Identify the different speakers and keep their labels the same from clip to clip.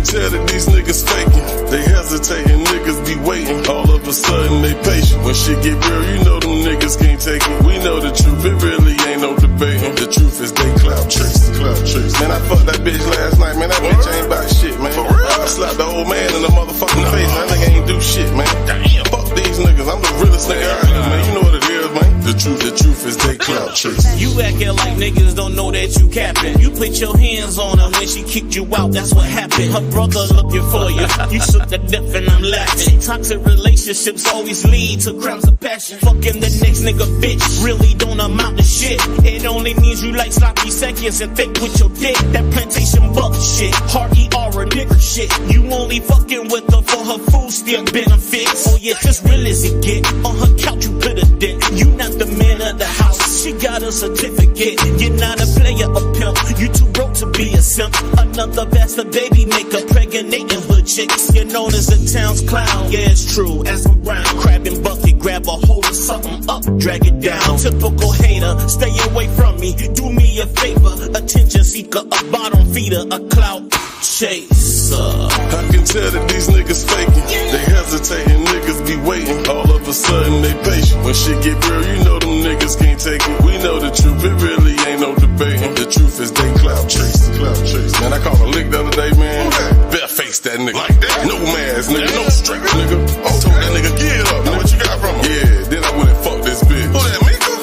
Speaker 1: Tell that these niggas faking, they hesitating, niggas be waiting. All of a sudden they patient. When shit get real, you know them niggas can't take it. We know the truth, it really ain't no debating. The truth is they clout chasing, clout chasing. Man, I fucked that bitch last night, man. That bitch ain't about shit, man. For real? I slapped the old man in the motherfucking face. That nigga ain't do shit, man. Damn. Fuck these niggas, I'm the realest nigga out here, man. You know what it is, man. The truth is they clout chasing.
Speaker 2: You acting like niggas don't know that you capping. You put your hands on her when she kicked you out, that's what happened. Her brother looking for you, you shook the death and I'm laughing. Toxic relationships always lead to crimes of passion. Fucking the next nigga bitch really don't amount to shit. It only means you like sloppy seconds and thick with your dick. That plantation buck shit, hard ER nigga shit. You only fucking with her for her food stamp benefits. Oh yeah, just real as it get. On her couch you put a dick. You not the man of the house, she got a certificate. You're not a player, a pimp. You too broke to be a simp. Another bastard baby maker, pregnating hood chicks. You're known as the town's clown. Yeah, it's true. Ask around, crabbing bucket, grab a hold of something up, drag it down. Typical hater, stay away from me. Do me a favor, attention seeker, a bottom feeder, a clout chaser.
Speaker 1: I can tell that these niggas faking, they hesitating, niggas be waiting. All of a sudden they patient. When shit get real, you know them niggas can't take it. We know the truth, it really ain't no debating. The truth is they clout chasing, clout chasing. Man, I caught a lick the other day, man. Bare face that nigga, like that. No mask, nigga, no strap, nigga. Told that nigga, get up. Know what you got from him? Yeah, then I went and fucked this bitch. Who that, Mika?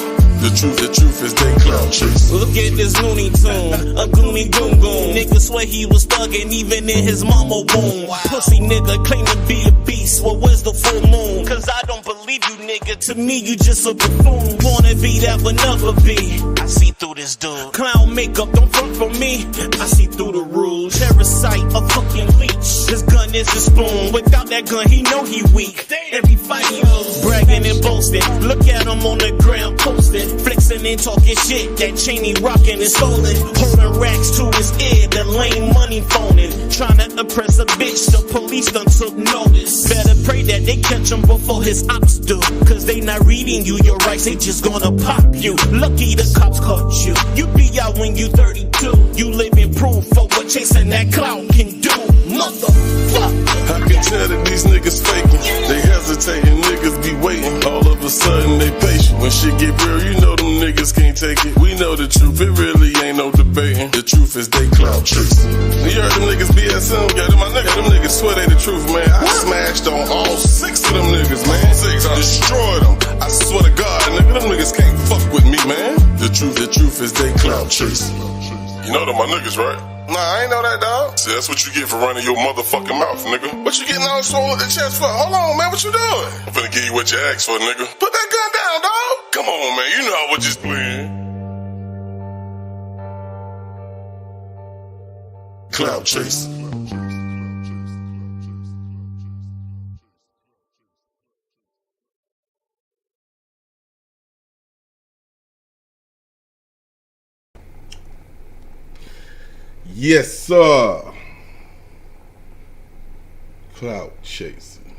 Speaker 1: The truth is they clout chasing.
Speaker 2: Look at this Looney Tune, a gloomy goon goon. Nigga swear he was thuggin' even in his mama womb. Pussy nigga claim to be a beast, well where's the full moon? Cause I don't believe you nigga, to me you just a buffoon. Wanna be that but never be. I see through this dude. Clown makeup, don't front for me. I see through the rules. Parasite, a fucking leech. His gun is a spoon. Without that gun, he know he weak. Every fight he lose, bragging and boasting. Look at him on the ground posting, flexing and talking shit. That chain he rocking is stolen. Holding racks to his ear, the lame money phoning. Trying to impress a bitch, the police done took notice. Better pray that they catch him before his ops do. Cause they not reading you your rights, they just gonna pop you. Lucky the cops caught you. You be out when you 32. You living proof for what chasing that clout can do. Motherfucker.
Speaker 1: I can tell that these niggas faking, they hesitating, niggas be waiting. All of a sudden they patient. When shit get real, you know them niggas can't take it. We know the truth, it really ain't no debating. The truth is they clout chasing. You heard them niggas BSM? Yeah, them niggas swear they the truth, man. I smashed on all 6 of them niggas, man. Destroyed them. I swear to God, nigga, them niggas can't fuck with me, man. The truth is they clout chasing. You know them my niggas, right? Nah, I ain't know that, dog. See, that's what you get for running your motherfucking mouth, nigga. What you getting all swollen at the chest for? Hold on, man, what you doing? I'm finna give you what you asked for, nigga. Put that gun down, dog. Come on, man, you know I was just playing. Cloud chasing.
Speaker 3: Yes, sir. Clout chasing.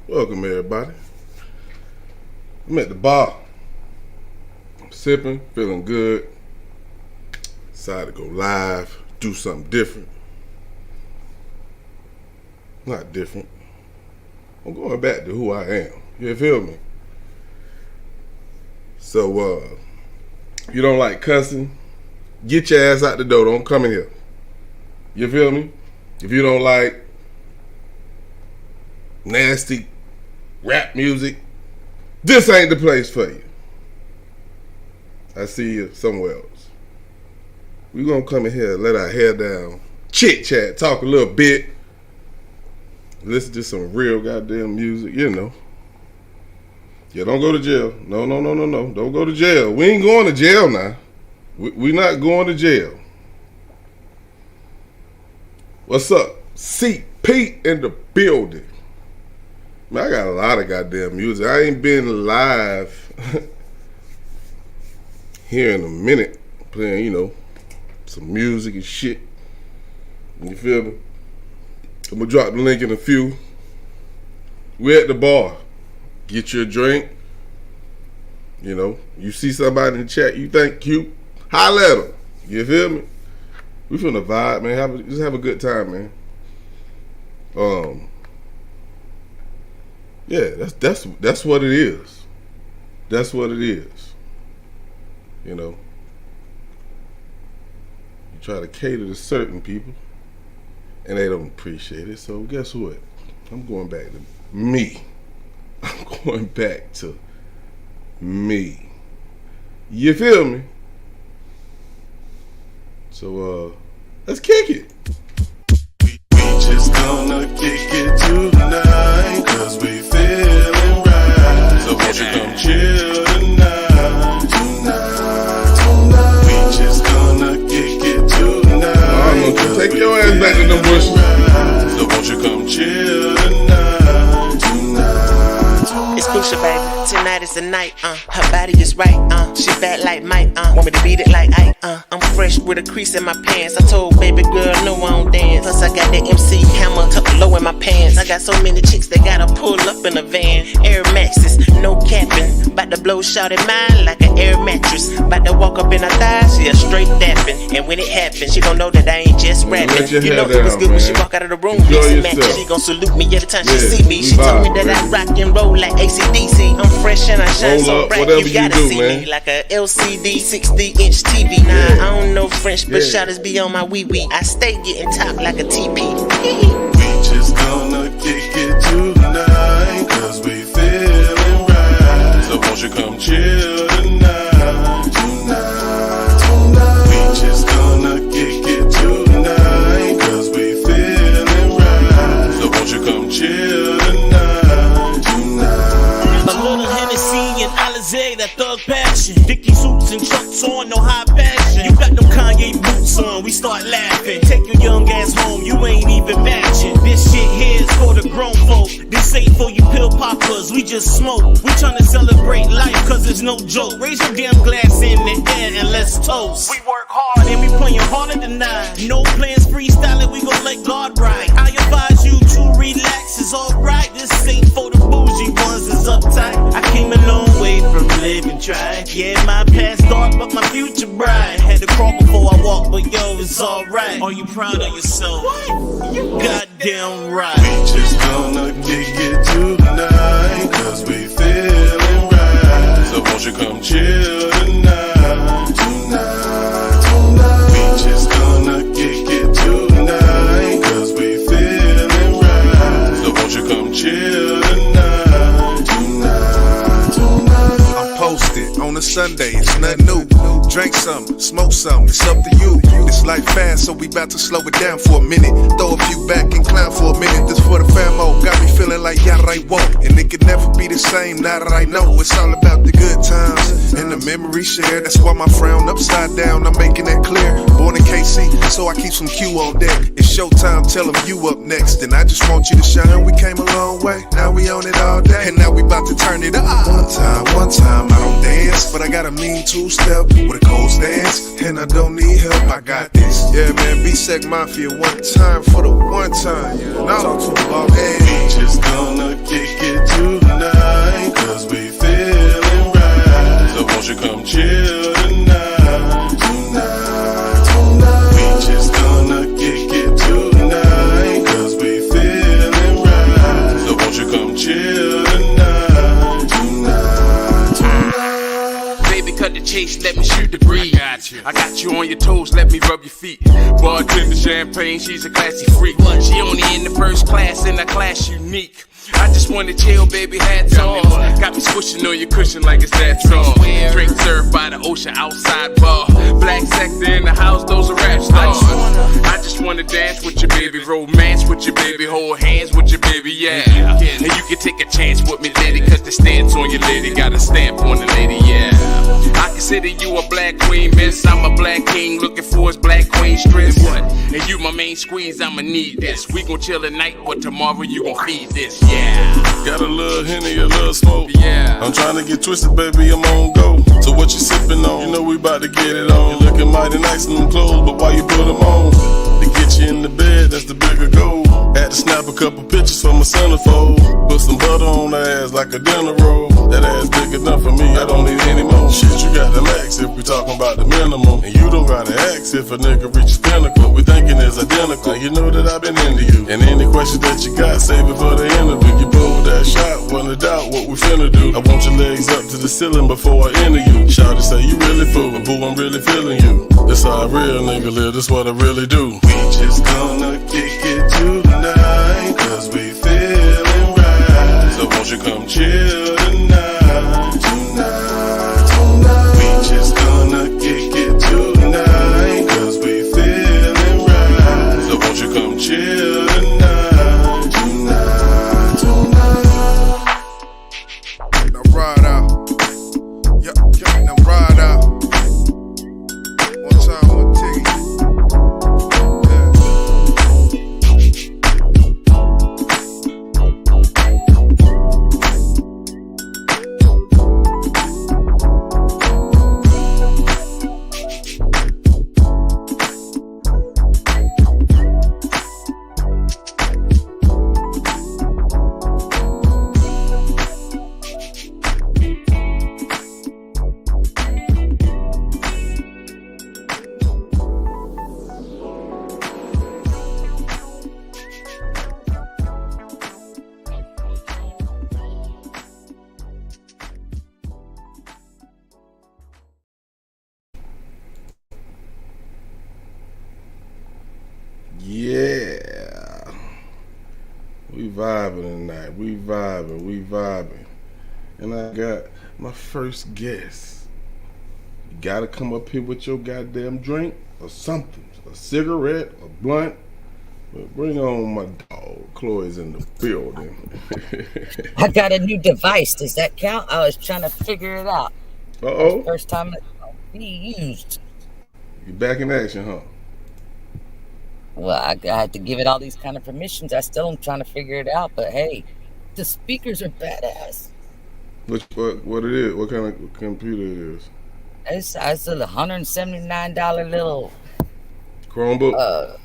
Speaker 3: Welcome, everybody. I'm at the bar. I'm sipping, feeling good. Decided to go live, do something different. Not different. I'm going back to who I am. You feel me? So, you don't like cussing, get your ass out the door. Don't come in here. You feel me? If you don't like nasty rap music, this ain't the place for you. I see you somewhere else. We gonna come in here, let our hair down, chit chat, talk a little bit, listen to some real goddamn music, you know. Yeah, don't go to jail. No. Don't go to jail. We ain't going to jail now. We not going to jail. What's up? CP in the building. Man, I got a lot of goddamn music. I ain't been live here in a minute playing, you know, some music and shit. You feel me? I'm gonna drop the link in a few. We're at the bar. Get you a drink. You know, you see somebody in the chat you think cute, holler at them. You feel me? We finna vibe, man. Just have a good time, man. Yeah, that's what it is. That's what it is. You know, you try to cater to certain people, and they don't appreciate it. So guess what? I'm going back to me. I'm going back to me. You feel me? So let's kick it.
Speaker 1: We just gonna kick it tonight, 'cause we feeling right. So won't you come chill tonight, tonight. We just gonna kick it tonight.
Speaker 3: Take your ass back to the bushes.
Speaker 1: So won't you come chill tonight, tonight.
Speaker 4: It's Pusha, baby. Tonight is the night, her body is right, she fat like Mike, want me to beat it like Ike, I'm fresh with a crease in my pants. I told baby girl no I don't dance. Plus I got the MC hammer tucked low in my pants. I got so many chicks that gotta pull up in a van. Air Maxes, no capping. Bout to blow shot in mine like an air mattress. Bout to walk up in her thighs, she a straight dapping. And when it happens, she gon' know that I ain't just rapping. You know it was good when she walk out of the room. She gon' salute me every time she see me. She told me that I rock and roll like AC/DC. I'm fresh and I shine so bright, you gotta see me like a LCD 60-inch TV. Nah, I don't know French, but shotters be on my wee-wee. I stay getting top like a TP.
Speaker 1: We just gonna kick it tonight, 'cause we feeling right. So won't you come chill tonight, tonight, tonight. We just gonna kick it tonight, 'cause we feeling right. So won't you come chill tonight, tonight.
Speaker 2: A little Hennessy and Alizé, that thug passion. Dickie suits and trucks on, no high passion. You got them Kanye boots on, we start laughing. Take your young ass home, you ain't even matching. This shit here is for the grown folk. This ain't for you pill poppers, we just smoke. We tryna celebrate life, 'cause it's no joke. Raise your damn glass in the air and let's toast. We work hard and we playing harder than nine. No plans freestyling, we gon' let God ride. I advise you to relax, it's alright. This ain't for the bougie ones, it's uptight. I came a long way from living try. Yeah, my past dark, but my future bright. Had to crawl before I walk, but yo, it's alright. Are you proud of yourself? What? You goddamn right.
Speaker 1: We just gonna kick it tonight, 'cause we feeling right. So won't you come chill tonight, tonight, tonight. We just gonna kick it tonight, 'cause we feeling right. So won't you come chill tonight, tonight, tonight.
Speaker 5: I'm posted on a Sunday, it's nothing new. Drink something, smoke something, it's up to you. This life fast, so we bout to slow it down for a minute. Throw a few back and clown for a minute. This for the famo, got me feeling like yada I won't. And it could never be the same now that I know. It's all about the good times and the memories shared. That's why my frown upside down, I'm making that clear. Born in KC, so I keep some Q on deck. It's showtime, tell them you up next. And I just want you to shine, we came a long way. Now we on it all day, and now we about to turn it up. One time, I don't dance, but I got a mean two-step with a cold stance. And I don't need help, I got this. Yeah, man, B-Sec Mafia one time for the one time. Yeah, now talk to them about hey.
Speaker 1: We just gonna kick it tonight, 'cause we feeling right. So won't you come chill tonight, tonight, tonight. We just gonna kick it tonight, 'cause we feeling right. So won't you come chill tonight, tonight, tonight.
Speaker 6: Baby, cut the chase, let me shoot the breeze. I got you on your toes, let me rub your feet. Bartender champagne, she's a classy freak. She only in the first class, in a class unique. I just wanna chill, baby, hats off. Got me swishing on your cushion like it's that tall. Drink served by the ocean, outside bar. Black sector in the house, those are rap stars. I just wanna dance with your baby, romance with your baby, hold hands with your baby, yeah. And you can take a chance with me, lady, 'cause the stance on your lady got a stamp on the lady, yeah. I consider you a black queen, miss. I'm a black king, looking for his black queen stress. What? And you my main squeeze, I'ma need this. We gon' chill tonight, but tomorrow you gon' feed this, yeah.
Speaker 1: Got a little Henny, a little smoke.
Speaker 6: Yeah.
Speaker 1: I'm trying to get twisted, baby, I'm on go. So what you sipping on? You know we about to get it on. You looking mighty nice in them clothes, but why you put them on? To get you in the bed, that's the bigger goal. Had to centerfold. Put some butter on the ass like a dinner roll. That ass big enough for me, I don't need any more. Shit, you gotta max if we talking about the minimum. And you don't gotta ask if a nigga reaches pinnacle. We thinking it's identical. You know that I've been into you. And any question that you got, save it for the interview. You pulled that shot, wasn't a doubt what we finna do. I want your legs up to the ceiling before I enter you. Shawty say you really fool, but boo, I'm really feeling you. This how a real nigga live, this what I really do. We just gonna kick it tonight, cause we feeling right. So won't you come chill tonight, tonight, tonight. We just gonna kick it tonight, cause we feeling right. So won't you come chill tonight, tonight, tonight.
Speaker 5: Now ride out. Yeah, now ride out. One time, one ticket.
Speaker 3: Yeah. We vibing tonight. We vibing. And I got my first guest. You gotta come up here with your goddamn drink or something. A cigarette, a blunt. But bring on my dog. Chloe's in the building.
Speaker 7: I got a new device. Does that count? I was trying to figure it out.
Speaker 3: Uh-oh.
Speaker 7: First time it be used.
Speaker 3: You back in action, huh?
Speaker 7: Well, I had to give it all these kind of permissions. I still am trying to figure it out. But hey, the speakers are badass.
Speaker 3: What it is? What kind of computer it is?
Speaker 7: It's a $179 little
Speaker 3: Chromebook?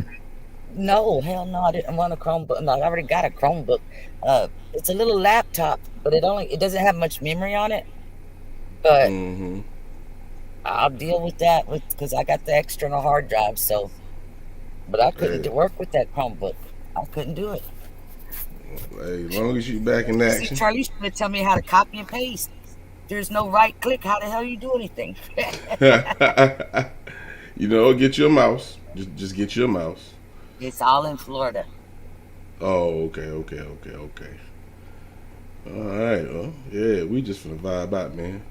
Speaker 7: No, hell no, I didn't want a Chromebook. No, I already got a Chromebook. It's a little laptop, but it doesn't have much memory on it. But I'll deal with that because I got the external hard drive. So, but I couldn't work with that Chromebook. I couldn't do it.
Speaker 3: Hey, as long as you back in action.
Speaker 7: See, Charlie, you should have tell me how to copy and paste. There's no right click. How the hell you do anything?
Speaker 3: You know, get you a mouse. Just get you a mouse.
Speaker 7: It's all in Florida.
Speaker 3: Oh, okay. All right, well, yeah, we just finna vibe out, man.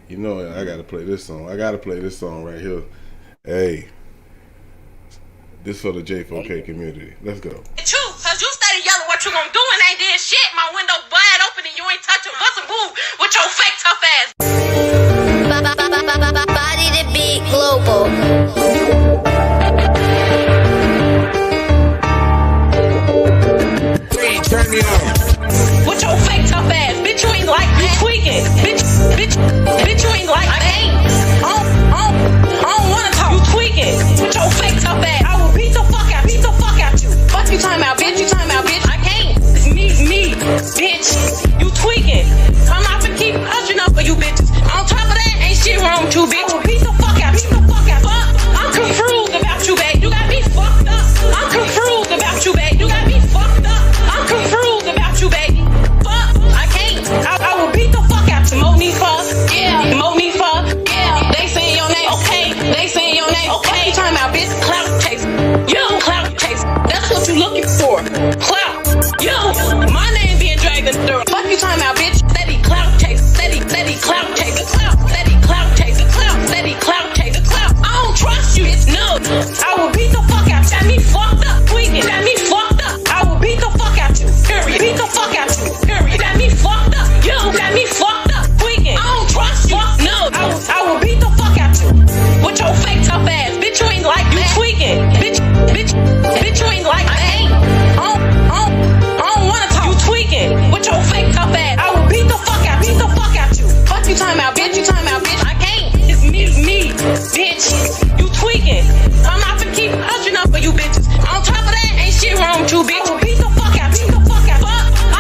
Speaker 3: You know, I gotta play this song. Right here. Hey, this for the J4K community. Let's go.
Speaker 8: True, cause you steady yelling what you gonna do and ain't did shit. My window wide open and you ain't touching bust a boo with your fake tough ass.
Speaker 9: Body to be global.
Speaker 8: Turn me on. With your fake tough ass, bitch, you ain't like me tweaking. Bitch, you ain't like me. I don't wanna talk. You tweaking. With your fake tough ass, I will beat the fuck out you. Fuck you talking about, bitch. I can't. It's me, bitch. You tweaking. Come out and keep ushering up for you bitches. On top of that, ain't shit wrong with you, bitch. I will beat the fuck out. Fuck. I'm confused about you, babe. You got me fucked up. I'm confused about you, babe. You got me fucked up. I'm confused about you, baby. Fuck, I can't. I will beat the fuck out you. Monifa, yeah. They saying your name, okay. Okay, talking about bitch, clout chase. Yo, clout chase. That's what you looking for. Clout. Yo, my name being dragged through. Fuck you talking about bitch. Steady clout chase. Steady clout chase. Steady clout chase. Steady clout chase. I don't trust you. No. I will beat the fuck out you. Got me fucked up. Tweaking. Got me fucked up. I will beat the fuck out you. Period. Beat the fuck out you. Period. Got me fucked up. You got me fucked up. Tweaking. I don't trust you. No. I will beat the fuck out you. With your fake tough ass. Bitch, you ain't like you tweaking. Bitch, you ain't like me. I don't wanna talk. You tweaking. With your fake tough ass. I will beat the fuck out you. Fuck you talking about, bitch. I can't. It's me, bitch. You tweaking. I'm not gonna keep ushering up for you bitches. On top of that, ain't shit wrong with you, bitch. I will beat the fuck out. Fuck.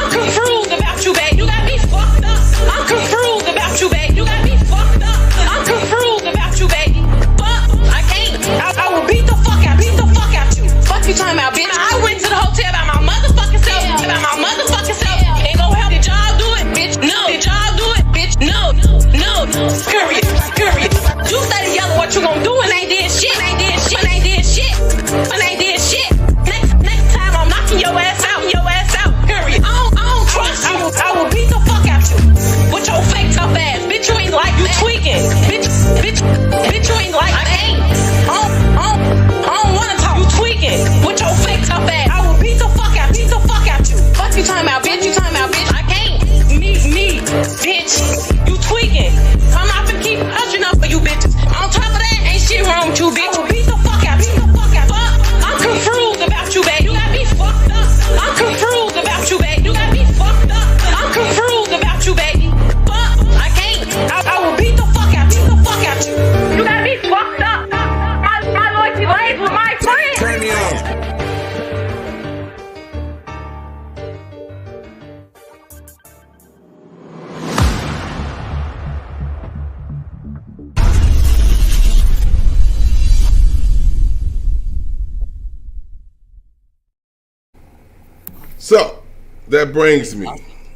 Speaker 3: So that brings me.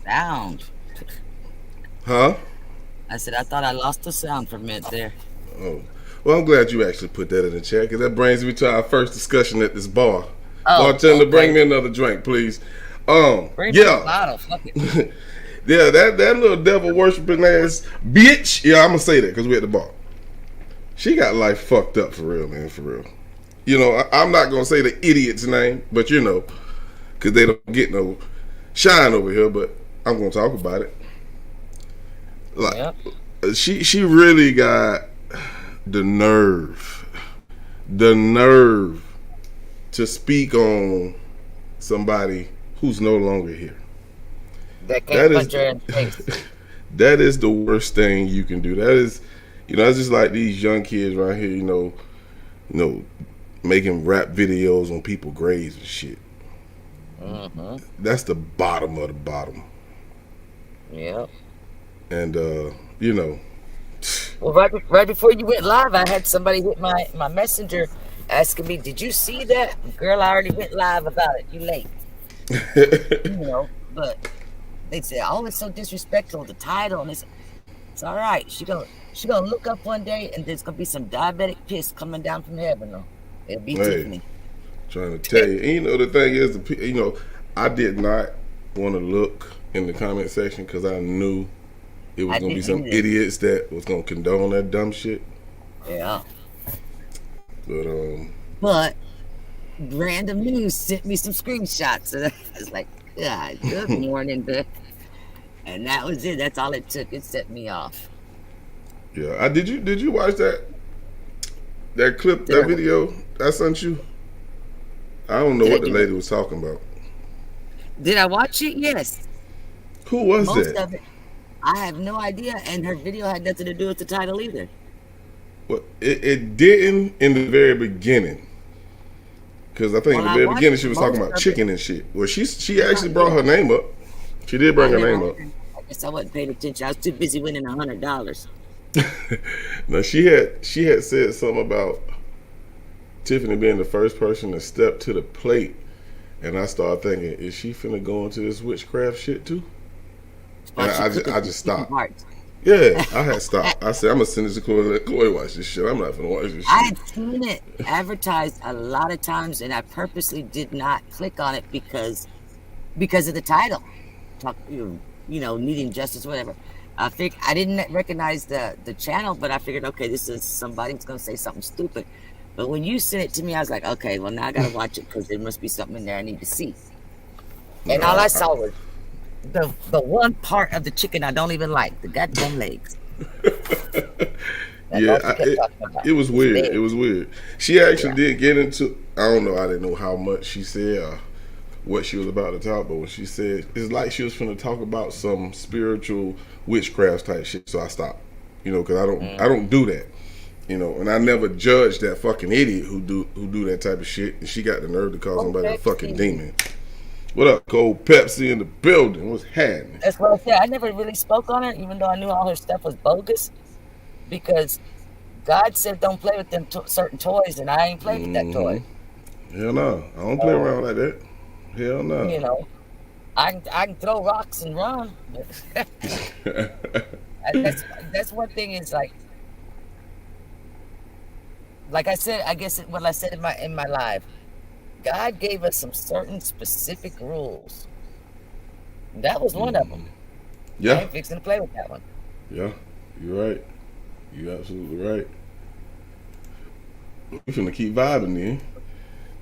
Speaker 7: Sound.
Speaker 3: Huh?
Speaker 7: I said I thought I lost the sound for a minute there.
Speaker 3: Oh. Well, I'm glad you actually put that in the chat because that brings me to our first discussion at this bar. Bartender, bring me another drink, please.
Speaker 7: Bring me a bottle. Fuck it.
Speaker 3: Yeah, that little devil worshiping ass bitch. Yeah, I'm gonna say that because we're at the bar. She got life fucked up for real, man, for real. You know, I'm not gonna say the idiot's name, but you know, because they don't get no shine over here. But I'm gonna talk about it. Like, she really got the nerve to speak on somebody who's no longer here.
Speaker 7: That can't punch her in the face.
Speaker 3: That is the worst thing you can do. That is, you know, it's just like these young kids right here, you know, making rap videos on people's graves and shit. That's the bottom of the bottom.
Speaker 7: Yeah.
Speaker 3: And you know.
Speaker 7: Well, right before you went live, I had somebody hit my messenger asking me, "Did you see that? Girl, I already went live about it. You late." You know, but they said, "Oh, it's so disrespectful. The title." And it's all right. She gonna look up one day, and there's gonna be some diabetic piss coming down from heaven. Though it'll be Tiffany.
Speaker 3: Trying to tell you, and you know the thing is, you know, I did not want to look in the comment section because I knew it was gonna be some idiots that was gonna condone that dumb shit.
Speaker 7: Yeah.
Speaker 3: But
Speaker 7: Random News sent me some screenshots, and I was like, "God, good morning," and that was it. That's all it took. It set me off.
Speaker 3: Yeah, did you watch that clip, that video I sent you? I don't know what the lady was talking about.
Speaker 7: Did I watch it? Yes.
Speaker 3: Who was that?
Speaker 7: Most of it, I have no idea, and her video had nothing to do with the title either.
Speaker 3: Well, it didn't in the very beginning, because I think in the very beginning she was talking about chicken and shit. Well, she actually brought her name up. She did bring her name up.
Speaker 7: I guess I wasn't paying attention. I was too busy winning $100.
Speaker 3: No, she had said something about Tiffany being the first person to step to the plate, and I started thinking, is she finna go into this witchcraft shit too? And I just stopped. Yeah, I had stopped. I said, I'm gonna send this to Chloe. Let Chloe watch this shit. I'm not gonna watch this shit.
Speaker 7: I had seen it advertised a lot of times, and I purposely did not click on it because of the title. You know, needing justice, whatever. I didn't recognize the channel, but I figured, okay, this is somebody's gonna say something stupid. But when you sent it to me, I was like, okay, well now I gotta watch it because there must be something in there I need to see. And all I saw was the one part of the chicken I don't even like, the goddamn legs.
Speaker 3: Yeah, it was weird. It was weird. She actually did get into, I don't know, I didn't know how much she said, what she was about to talk, but when she said, it's like she was finna talk about some spiritual witchcraft type shit, so I stopped. You know, because I don't do that. You know, and I never judge that fucking idiot who do that type of shit, and she got the nerve to call somebody a fucking demon. What up, Cold Pepsi in the building? What's happening?
Speaker 7: That's what I said. I never really spoke on it, even though I knew all her stuff was bogus, because God said don't play with them certain toys, and I ain't played with that toy.
Speaker 3: Hell no, I don't play around like that. Hell no.
Speaker 7: You know, I can throw rocks and run. That's one thing is like I said, I guess what I said in my live, God gave us some certain specific rules. That was one of them.
Speaker 3: Yeah.
Speaker 7: I ain't fixing to play with that one.
Speaker 3: Yeah, you're right. You're absolutely right. We're finna keep vibing then.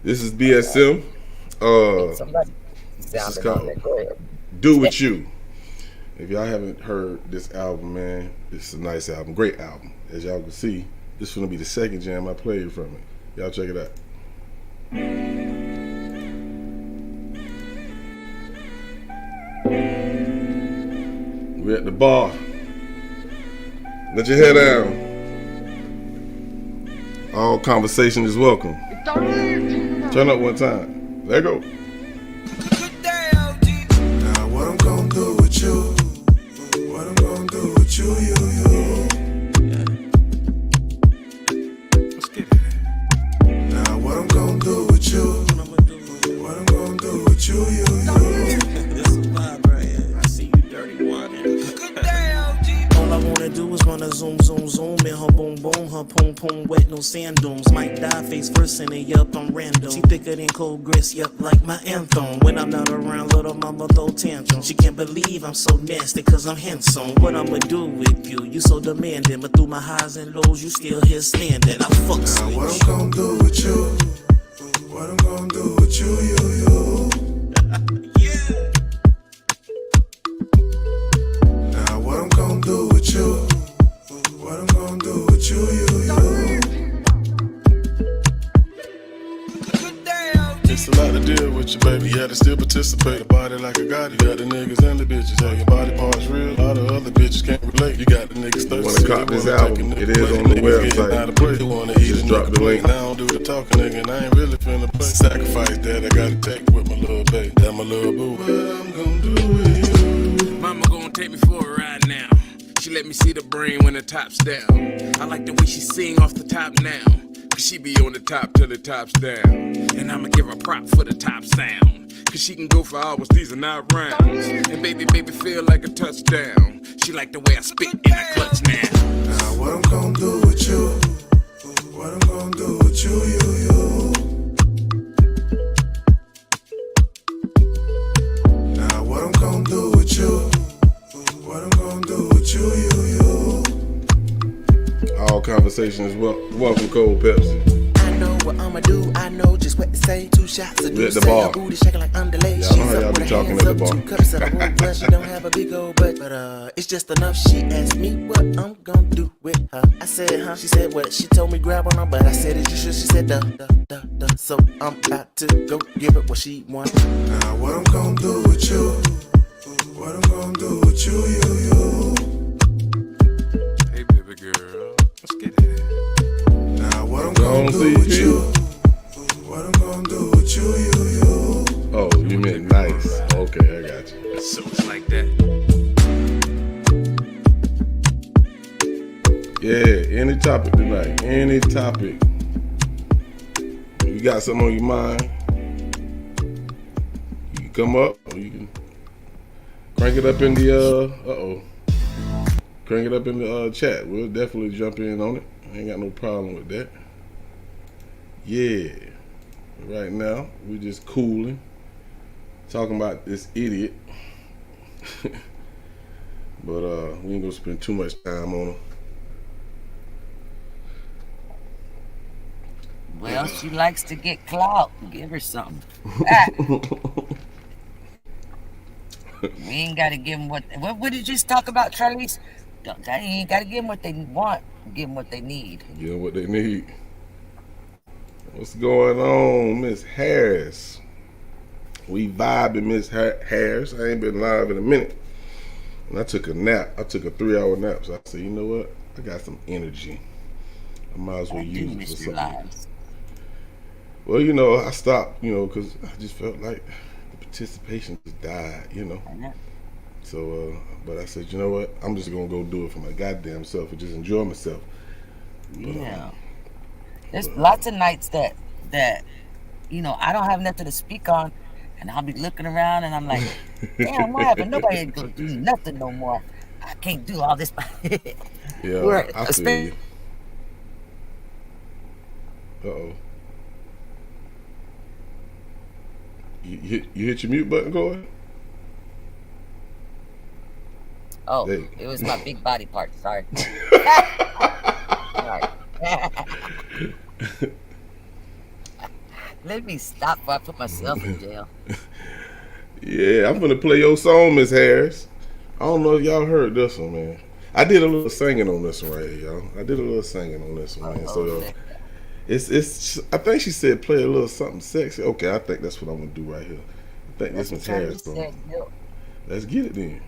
Speaker 3: This is BSM. This is called Do With You. If y'all haven't heard this album, man, it's a nice album. Great album. As y'all can see, this is gonna be the second jam I played from it. Y'all check it out. We're at the bar. Let your head down. All conversation is welcome. Turn up one time. Let go.
Speaker 5: Now what I'm gonna do with you? What I'm gonna do with you, you. Let's get it. Now what I'm gonna do with you? What I'm gonna do with you, you.
Speaker 2: her poom poom wet, no sand dunes. Might die face first and then yup, I'm random. She thicker than cold grits, yup, like my anthem. When I'm not around, little mama throw tantrum. She can't believe I'm so nasty, cause I'm handsome. What I'ma do with you? You so demanding, but through my highs and lows, you still here standing. I fucks with you.
Speaker 5: What I'm gon' do with you? What I'm gon' do with you, you?
Speaker 2: Yeah.
Speaker 5: Now what I'm gon' do with you? What I'm gon' do with you, you?
Speaker 1: It's a lot to deal with you, baby. You had to still participate. A body like I got it. You got the niggas and the bitches. Hey, your body parts real. A lot of other bitches can't relate. You got the niggas thirsty.
Speaker 3: Wanna cop this album? It is on the website.
Speaker 1: You wanna eat
Speaker 3: Just
Speaker 1: a
Speaker 3: drop
Speaker 1: nigga
Speaker 3: the
Speaker 1: plate.
Speaker 3: link.
Speaker 1: Now I don't do the talking, nigga, and I ain't really finna play. Sacrifice that I gotta take with my little baby. That my little boo. What I'm gonna do with you?
Speaker 6: Mama gonna take me for a ride now. She let me see the brain when the top's down. I like the way she sing off the top now. Cause she be on the top till the top's down. And I'ma give her prop for the top sound. Cause she can go for hours, these are not rounds. And baby feel like a touchdown. She like the way I spit in a clutch now.
Speaker 5: Now what I'm gon' do with you? What I'm gon' do with you, you? Now what I'm gon' do with you? What I'm gon' do with you, you?
Speaker 3: All conversations welcome Cold Pepsi.
Speaker 4: I know what I'ma do, I know just what to say. 2 shots of
Speaker 3: At the
Speaker 4: say,
Speaker 3: bar.
Speaker 4: her booty shaking like underlay.
Speaker 3: Yeah, I
Speaker 4: She's
Speaker 3: know how
Speaker 4: up
Speaker 3: y'all be
Speaker 4: with her
Speaker 3: talking
Speaker 4: hands
Speaker 3: at the
Speaker 4: up,
Speaker 3: bar.
Speaker 4: 2 cups of the wine blood. She don't have a big old butt, but it's just enough. She asked me what I'm gonna do with her. I said, huh? She said what? She told me grab on her butt. I said, is you sure? She said, duh. So I'm about to go give her what she want.
Speaker 5: Now what I'm gon' do with you? What I'm gon' do with you, you?
Speaker 6: Hey baby girl, let's get it.
Speaker 5: Now what I'm gon' do with you? What I'm gon' do with you, you?
Speaker 3: Oh, you meant nice. Okay, I got you.
Speaker 6: So it's like that.
Speaker 3: Yeah, any topic tonight. Any topic. You got something on your mind, you can come up or you can crank it up in the crank it up in the chat. We'll definitely jump in on it. I ain't got no problem with that. Yeah. Right now, we just cooling. Talking about this idiot. But we ain't gonna spend too much time on him.
Speaker 7: Well, she likes to get clout. Give her something. We ain't got to give them what did you just talk about, Charlize? You ain't got to give them what they want. Give them what they need.
Speaker 3: Give them what they need. What's going on, Miss Harris? We vibing, Miss Harris. I ain't been live in a minute. And I took a nap. I took a 3-hour nap. So I said, you know what? I got some energy. I might as well use it for something.
Speaker 7: Lives.
Speaker 3: Well, you know, I stopped, you know, because I just felt like the participation just died, you know. So, but I said, you know what? I'm just going to go do it for my goddamn self and just enjoy myself. But,
Speaker 7: yeah. There's lots of nights that, you know, I don't have nothing to speak on, and I'll be looking around and I'm like, damn, what happened? Nobody ain't going to do nothing no more. I can't do all this.
Speaker 3: Yeah, I feel you. Uh-oh. You hit your mute button, Corey?
Speaker 7: Oh,
Speaker 3: Hey.
Speaker 7: it was my big body part. Sorry. Let me stop before I put myself in jail.
Speaker 3: Yeah, I'm gonna play your song, Miss Harris. I don't know if y'all heard this one, man. I did a little singing on this one right here, y'all. I did a little singing on this one, man. So it's. I think she said play a little something sexy. Okay, I think that's what I'm gonna do right here. I think this Miss Harris song. Let's get it then.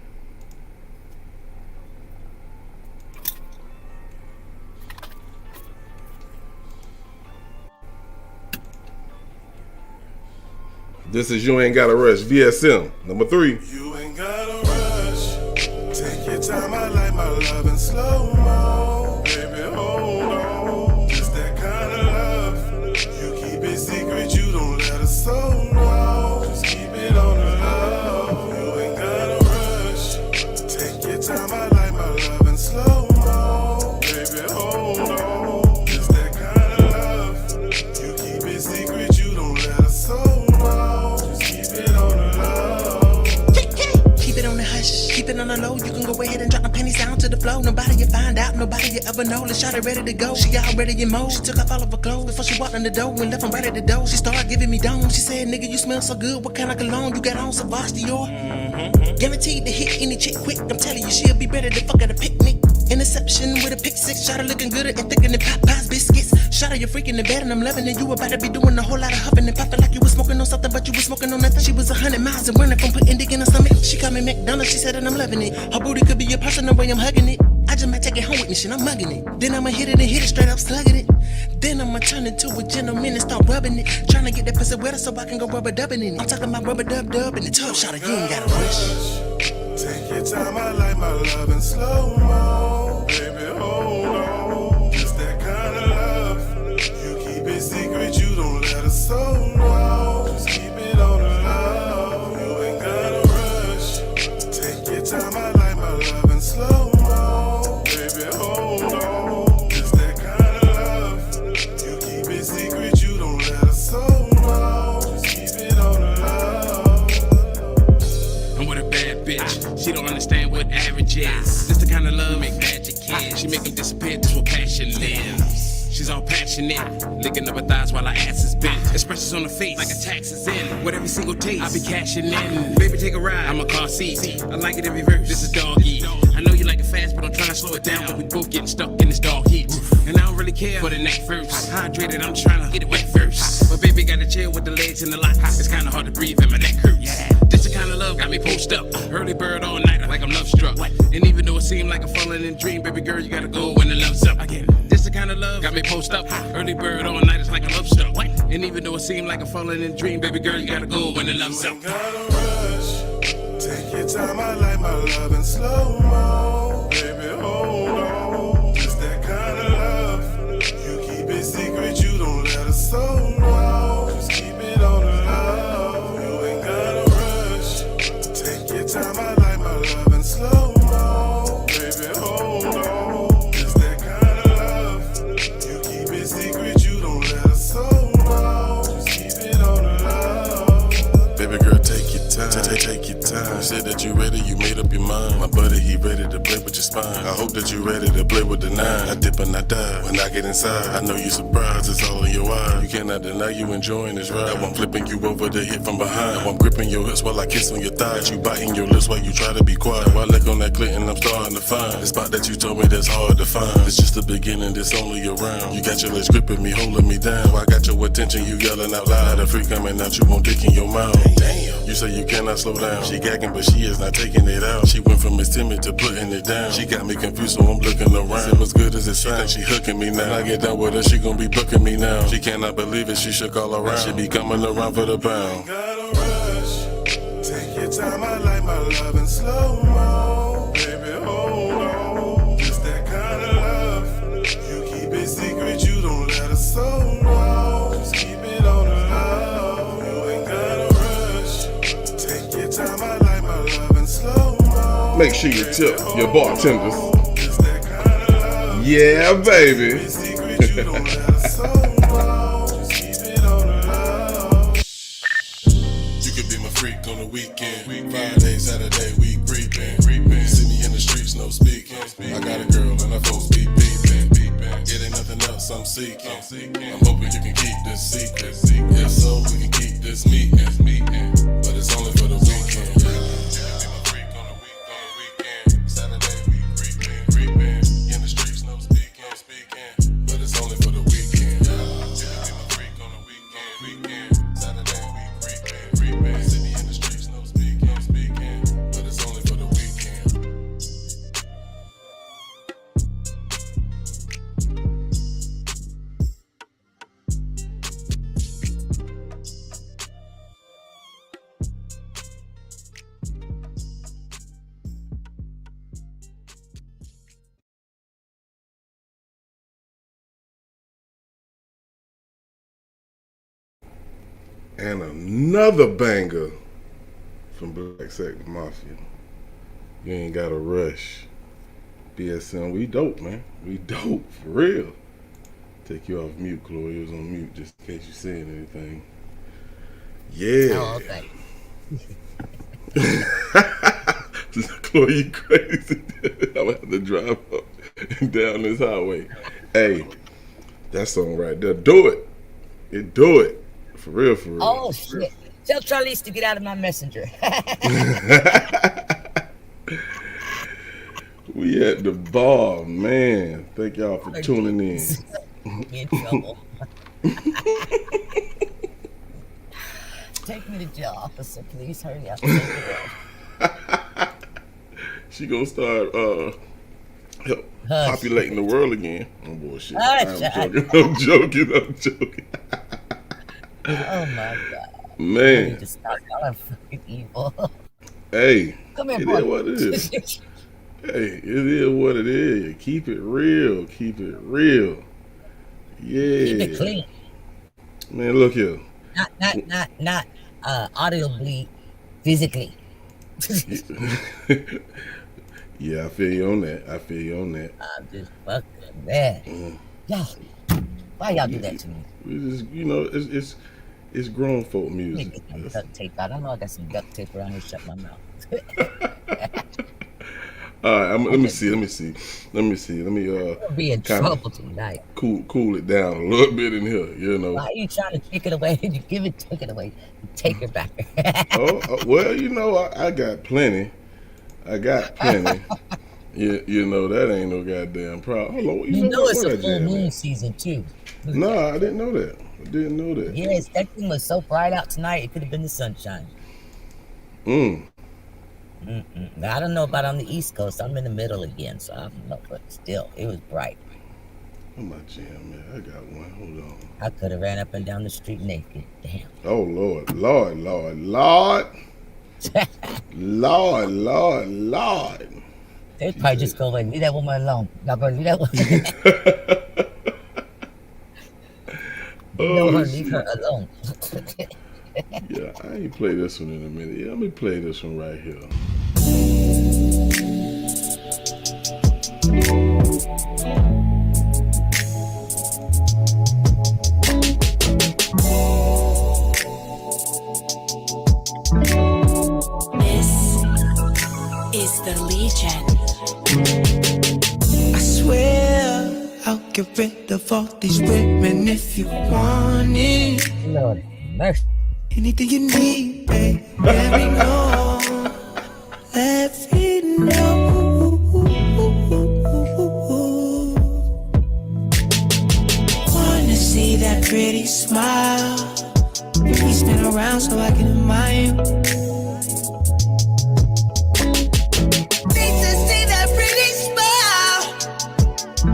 Speaker 3: This is You Ain't Gotta Rush, VSM, number 3.
Speaker 5: You ain't gotta rush. Take your time, I like my love in slow mo. Baby, hold on. Just that kind of love. You keep it secret, you don't let us so know. Just keep it on the low. You ain't gotta rush. Take your time, I like my love in slow mo. Baby, hold on.
Speaker 4: on the low. You can go ahead and drop my pennies down to the floor. Nobody you find out, nobody you ever know. Let's shot it ready to go. She already in mode. She took off all of her clothes before she walked in the door and left them right at the door. She started giving me dome. She said, nigga, you smell so good. What kind of cologne you got on? Savage Dior. Guaranteed to hit any chick quick. I'm telling you, she'll be better than fuck at a picnic. Interception with a pick six. Shot her looking good and thicker than Popeye's biscuits. Shot her, you're freaking in bed and I'm loving it. You about to be doing a whole lot of huffing and puffing like you was smoking on something, but you was smoking on nothing. She was 100 miles and running from putting dick in her stomach. She called me McDonald's, she said that I'm loving it. Her booty could be your person the way I'm hugging it. I just might take it home with me, shit, I'm mugging it. Then I'ma hit it straight up slugging it. Then I'ma turn into a gentleman and start rubbing it. Trying to get that pussy wetter so I can go rubber dubbing in it. I'm talking about rubber dub in the tub, shot you ain't gotta rush.
Speaker 1: Take your time, I like my love in slow-mo. Baby, hold on. Just that kind of love. You keep it secret, you don't let us soul know. Just keep it on the low. You ain't gotta rush. Take your time, I like my love in slow-mo. Baby, hold on. Just that kind of love. You keep it secret, you don't let us soul know. Just keep it on the low.
Speaker 6: I'm with a bad bitch. She don't understand what average is. This the kind of love make magic kids. She make them disappear, this where passion lives. She's all passionate, licking up her thighs while her ass is bent. Expressions on her face like a tax is in. With every single taste, I be cashing in. Baby, take a ride, I'm a car seat. I like it in reverse, this is dog eat. I know you like it fast, but I'm trying to slow it down. But we both getting stuck in this dog heat. And I don't really care for the neck first. Hydrated, I'm trying to get it wet first. But baby got to chill with the legs in the lot. It's kind of hard to breathe and my neck hurts. This the kind of love got me post up. Early bird all night like I'm love struck. And even though it seemed like I'm falling in a dream, baby girl, you gotta go when the love's up. Again, this the kind of love got me post up. Early bird all night, it's like I'm love struck. And even though it seemed like I'm falling in a dream, baby girl, you gotta go when the love's up.
Speaker 1: You ain't gotta rush. Take your time, I like my love in slow-mo. Baby, hold on. Just that kind of love. You keep it secret, you don't let us soul know. Just keep it on the low. You ain't gotta rush. Take your time, I like my love in slow-mo. Baby, hold on. Just that kind of love. You keep it secret, you don't let us soul know. Just keep it on the low. Baby girl, take your time. Take your time. You said that you ready, you made up your mind. My buddy, he ready to play with your spine. I hope that you ready to play with the nine. I dip and I dive when I get inside. I know you surprised, it's all in your eyes. You cannot deny you enjoying this ride. Now I'm flipping you over to hit from behind. Now I'm gripping your hips while I kiss on your thighs. You biting your lips while you try to be quiet. While I lick on that clit and I'm starting to find the spot that you told me that's hard to find. It's just the beginning, it's only a round. You got your legs gripping me, holding me down. I got your attention, you yelling out loud. A freak coming out, you won't dick in your mouth. Damn. You say you cannot slow down. She gagging, but she is not taking it out. She went from Miss Timid to putting it down. She got me confused, so I'm looking around. It as good as it sounds. She hooking me now. When I get done with her, she gon' be booking me now. She cannot believe it, she shook all around. She be coming around for the pound. Gotta rush. Take your time, I like my love in slow-mo. Baby, hold on. Just that kind of love. You keep it secret, you don't let us soul know. Just keep it on the low. You ain't gotta rush. Take your time, I like my love in slow-mo.
Speaker 3: Make sure you tip your bartenders. Yeah, baby.
Speaker 1: You could be my freak on the weekend. Friday, Saturday, we creepin'. See me in the streets, no speaking. I got a girl and her folks be beepin'. It ain't nothing else I'm seeking. I'm hoping you can keep this secret. If so, we can keep this meeting. But it's only for the weekend.
Speaker 3: And another banger from Black Sex Mafia. You ain't gotta rush. BSM, we dope, man. We dope, for real. Take you off mute, Chloe. It was on mute just in case you saying anything. Yeah.
Speaker 7: Oh, thank you.
Speaker 3: Chloe, you crazy. I'm gonna have to drive up and down this highway. Hey, that song right there. Do it. It do it. For real, for real.
Speaker 7: Oh, shit. Tell Charlize to get out of my messenger.
Speaker 3: We at the bar, man. Thank y'all for tuning in.
Speaker 7: In trouble. Take me to jail, officer. Please hurry up.
Speaker 3: She gonna start populating the world again. Oh bullshit. I'm joking.
Speaker 7: Oh my god.
Speaker 3: Man.
Speaker 7: I need to stop. I'm fucking evil.
Speaker 3: Hey.
Speaker 7: Come here,
Speaker 3: it
Speaker 7: boy.
Speaker 3: Is what it is. Hey, it is what it is. Keep it real. Keep it real. Yeah.
Speaker 7: Keep it clean.
Speaker 3: Man, look here.
Speaker 7: Not audibly, physically.
Speaker 3: Yeah, I feel you on that.
Speaker 7: I'm just fucking mad. Y'all, why y'all do that to me?
Speaker 3: We just, it's grown folk music.
Speaker 7: Let me get some duct tape out. I know I got some duct tape around here. Shut my mouth.
Speaker 3: All right, let me see. Let me
Speaker 7: be in trouble tonight.
Speaker 3: Cool it down a little bit in here,
Speaker 7: Why are you trying to take it away? You take it away. You take it back.
Speaker 3: Well, I got plenty. That ain't no goddamn problem. Hold on,
Speaker 7: it's a full moon season too.
Speaker 3: No, I didn't know that.
Speaker 7: Yes, that thing was so bright out tonight. It could have been the sunshine. Now, I don't know about on the East Coast. I'm in the middle again, so I don't know. But still, it was bright.
Speaker 3: Oh my jam, man! I got one. Hold on.
Speaker 7: I could have ran up and down the street naked. Damn.
Speaker 3: Oh Lord.
Speaker 7: They probably just go away. Leave that woman alone. Y'all go leave that woman. Leave her alone.
Speaker 3: Yeah, I ain't play this one in a minute. Yeah, let me play this one right here.
Speaker 10: This is the Legion. I swear I'll get rid of all these women if you want it.
Speaker 7: Lord mercy.
Speaker 10: Anything you need, babe, let me know. Let me know. Wanna see that pretty smile. Please stand around so I can admire you. Need to see that pretty smile.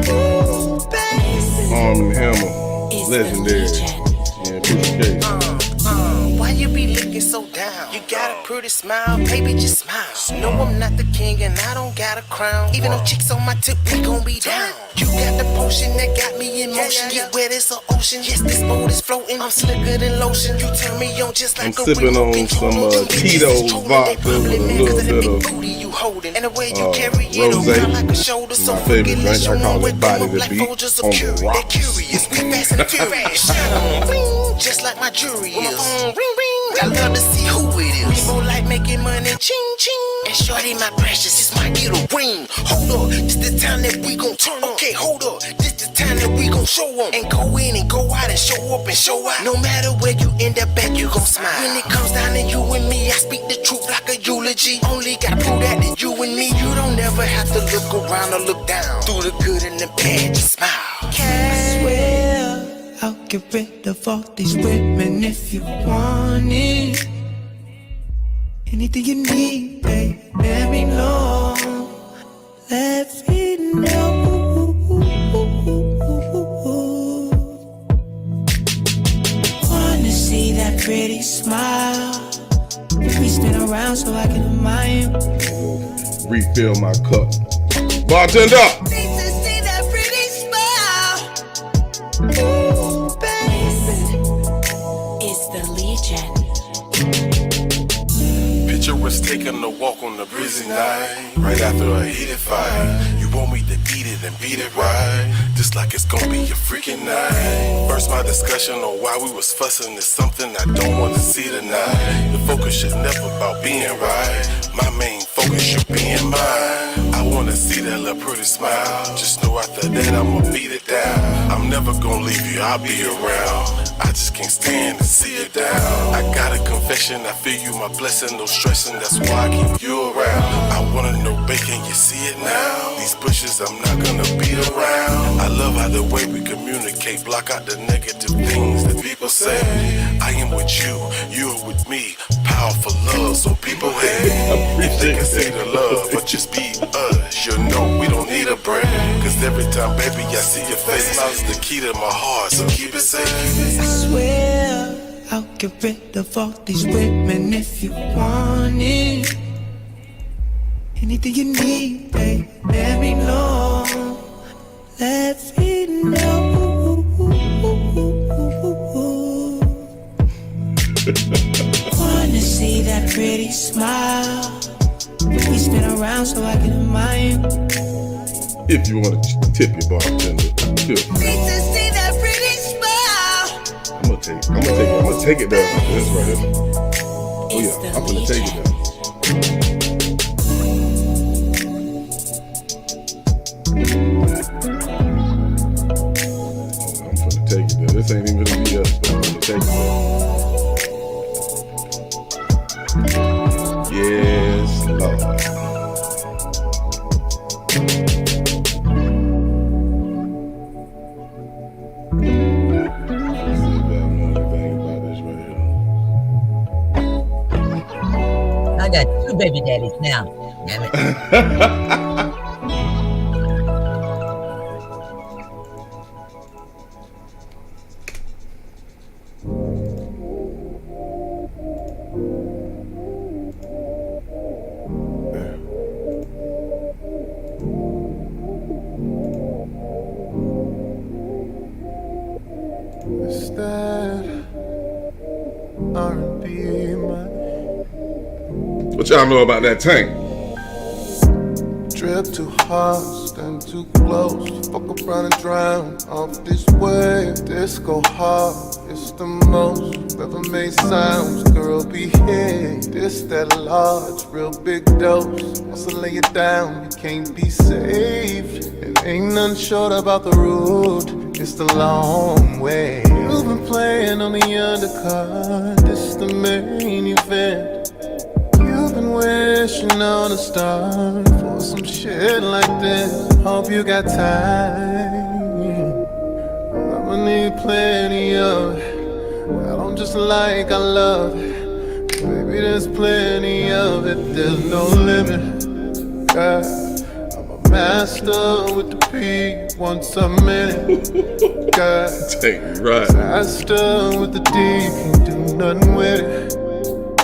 Speaker 10: Ooh, baby.
Speaker 3: Arm and Hammer, legendary. Yeah, appreciate
Speaker 4: Why you be looking so down? You got a pretty smile, baby, just smile. No, I'm not the king and I don't got a crown. Even though chicks on my tip, we gon' be down. You got the potion that got me in motion. Get wet as an ocean. Yes, this boat is floating. I'm slicker than lotion. You turn me on just like
Speaker 3: I'm sipping on some Tito's vodka with a little bit of
Speaker 4: and the way you carry it
Speaker 3: rosé.
Speaker 4: around like a shoulder. So
Speaker 3: My favorite drink, I call it Body to
Speaker 4: like
Speaker 3: Beat
Speaker 4: Folgers
Speaker 3: on
Speaker 4: of
Speaker 3: the
Speaker 4: Curie. They're
Speaker 3: rocks.
Speaker 4: curious, we fast and furious. Shine on, ring, just like my jury is. Ring, ring, I love to see who it is. We both like making money, ching, ching. And shorty, my precious, this might get a ring. Hold up, this the time that we gon' turn on. Okay, hold up, this the time that we gon' show them. And go in and go out and show up and show out. No matter where you end up at, you gon' smile. When it comes down to you and me, I speak the truth like a eulogy. Only gotta prove that to you and me. You don't ever have to look around or look down. Through the good and the bad, just smile.
Speaker 10: I swear I'll get rid of all these women if you want it. Anything you need, babe, let me know. Let me know. Wanna see that pretty smile. Please stand around so I can admire you.
Speaker 3: Refill my cup. Bartender!
Speaker 10: Need to see that pretty smile. Ooh, baby. It's the Legion.
Speaker 1: Picture us taking a walk on a busy night, right after a heated fight. You want me to beat it and beat it right, just like it's gonna be a freaking night. First, my discussion on why we was fussing is something I don't wanna see tonight. The focus should never about being right. My main focus long as you being mine. I wanna see that little pretty smile. Just know after that I'ma beat it down. I'm never gonna leave you, I'll be around. I just can't stand to see you down. I got a confession, I feel you my blessing, no stressing, that's why I keep you around. I wanna know, bacon, you see it now? These bushes I'm not gonna be around. I love how the way we communicate, block out the negative things that people say. I am with you, you are with me, powerful love, so people hate. If they can say the love, but just be us, you know we don't need a break. Cause every time, baby, I see your face, love's the key to my heart, so keep it safe.
Speaker 10: I swear I'll get rid of all these women if you want it. Anything you need, babe, let me know. Let me know. Wanna see that pretty smile. We spin around so I can admire.
Speaker 3: If you want to tip your bartender, feel free.
Speaker 10: Need to see that pretty smile.
Speaker 3: I'm gonna take it down. This right here. Oh yeah, I'm gonna take it down. I'm gonna take it down. This ain't even gonna be us, but I'm gonna take it down. Yes, Lord.
Speaker 7: I got 2 baby daddies now. Damn it.
Speaker 11: It's that R&B money.
Speaker 3: What y'all know about that tank?
Speaker 11: Drip too hard, stand too close. Fuck around and drown off this wave. Disco hard, it's the most ever made sounds. Girl, behave. This that large, real big dose. Once I lay it down, you can't be saved. It ain't nothing short about the road. It's the long way. You've been playing on the undercard. This the main event. You've been wishing on a star for some shit like this. Hope you got time. I'ma need plenty of it. I don't just like, I love it. Baby, there's plenty of it. There's no limit. God, I'm a master with the P once a minute. God,
Speaker 3: Take me right.
Speaker 11: master with the D, can't do nothing with it.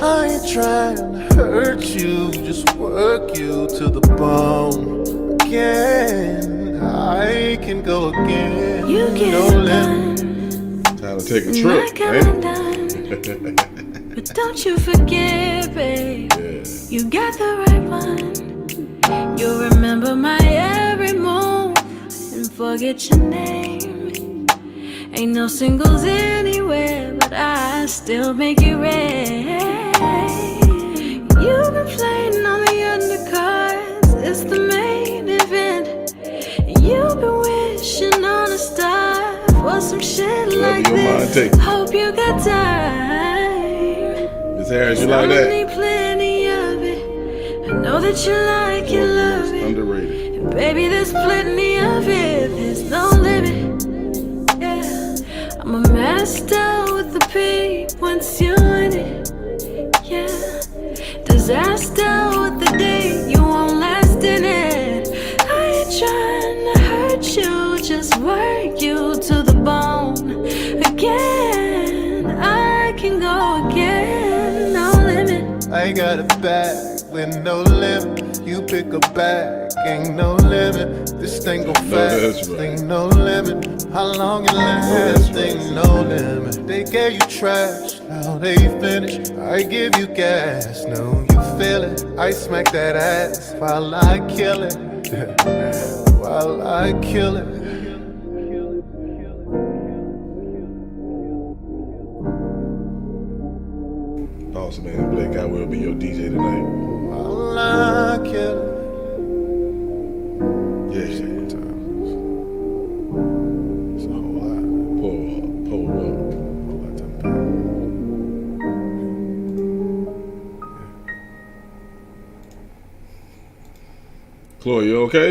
Speaker 11: I ain't trying to hurt you, just work you to the bone. Again, I can go again.
Speaker 10: You get
Speaker 11: no
Speaker 10: it
Speaker 11: limit.
Speaker 10: done.
Speaker 3: Time to take a
Speaker 10: My
Speaker 3: trip,
Speaker 10: kind
Speaker 3: ain't
Speaker 10: done. But don't you forget, babe,
Speaker 3: it?
Speaker 10: you got the right one. You'll remember my every move and forget your name. Ain't no singles anywhere, but I still make it rain. You've been playing on the undercards, it's the main event. You've been wishing on a star for some shit like
Speaker 3: your mind
Speaker 10: this.
Speaker 3: take.
Speaker 10: Hope you got time.
Speaker 3: Miss Harris, you like
Speaker 10: I
Speaker 3: that?
Speaker 10: need plenty of it. I know that you like it, love it.
Speaker 3: Underrated.
Speaker 10: And baby, there's plenty of it. There's no limit. Yeah, I'm a master with the P once you're in it. Yeah, disaster with the D, you won't last in it. I ain't trying to hurt you, just work you to the bone. Again, I can go again, no limit.
Speaker 11: I got a bag with no limit. You pick a bag, ain't no limit. This thing go fast,
Speaker 3: right.
Speaker 11: ain't no limit. How long it lasts, ain't no limit. They gave you trash, now they finish. I give you gas, no, you feel it. I smack that ass while I kill it. While I kill it.
Speaker 3: Awesome, man. Blake, I will be your DJ tonight.
Speaker 11: While I killer.
Speaker 3: Yeah.
Speaker 5: It's a whole lot.
Speaker 3: Pull up.
Speaker 5: Whole lot to unpack.
Speaker 3: Chloe, you okay?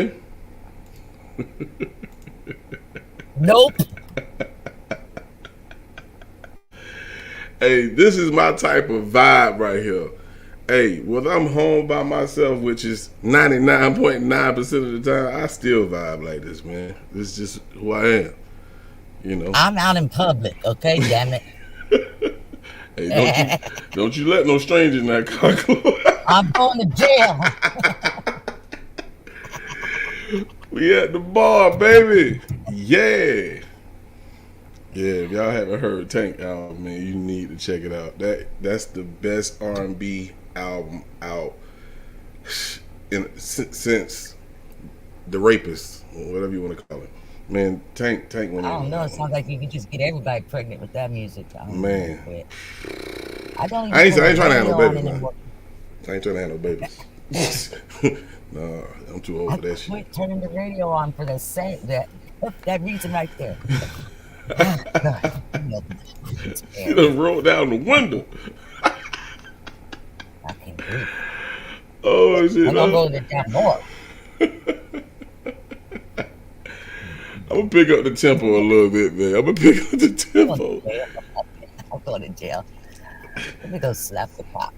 Speaker 7: Nope.
Speaker 3: Hey, this is my type of vibe right here. Hey, when I'm home by myself, which is 99.9% of the time, I still vibe like this, man. This is just who I am. You know.
Speaker 7: I'm out in public, okay, damn it.
Speaker 3: Hey, don't you let no strangers in that car, Chloe.
Speaker 7: I'm going to jail.
Speaker 3: We at the bar, baby. Yeah. Yeah, if y'all haven't heard Tank album, man, you need to check it out. That's the best R&B album out since The Rapist, or whatever you want to call it. Man, Tank went
Speaker 7: I don't know. It sounds like you could just get everybody pregnant with that music.
Speaker 3: Man.
Speaker 7: I don't.
Speaker 3: I ain't trying to have no babies, man. I ain't trying to have no babies. No, I'm too old for that shit.
Speaker 7: Quit turning the radio on for that reason right there.
Speaker 3: You done rolled down the window.
Speaker 7: I can't breathe.
Speaker 3: Oh shit!
Speaker 7: I'm gonna roll it down more.
Speaker 3: I'm gonna pick up the tempo a little bit, man. I'm gonna pick up the tempo.
Speaker 7: I'm going to jail. Let me go slap the cop.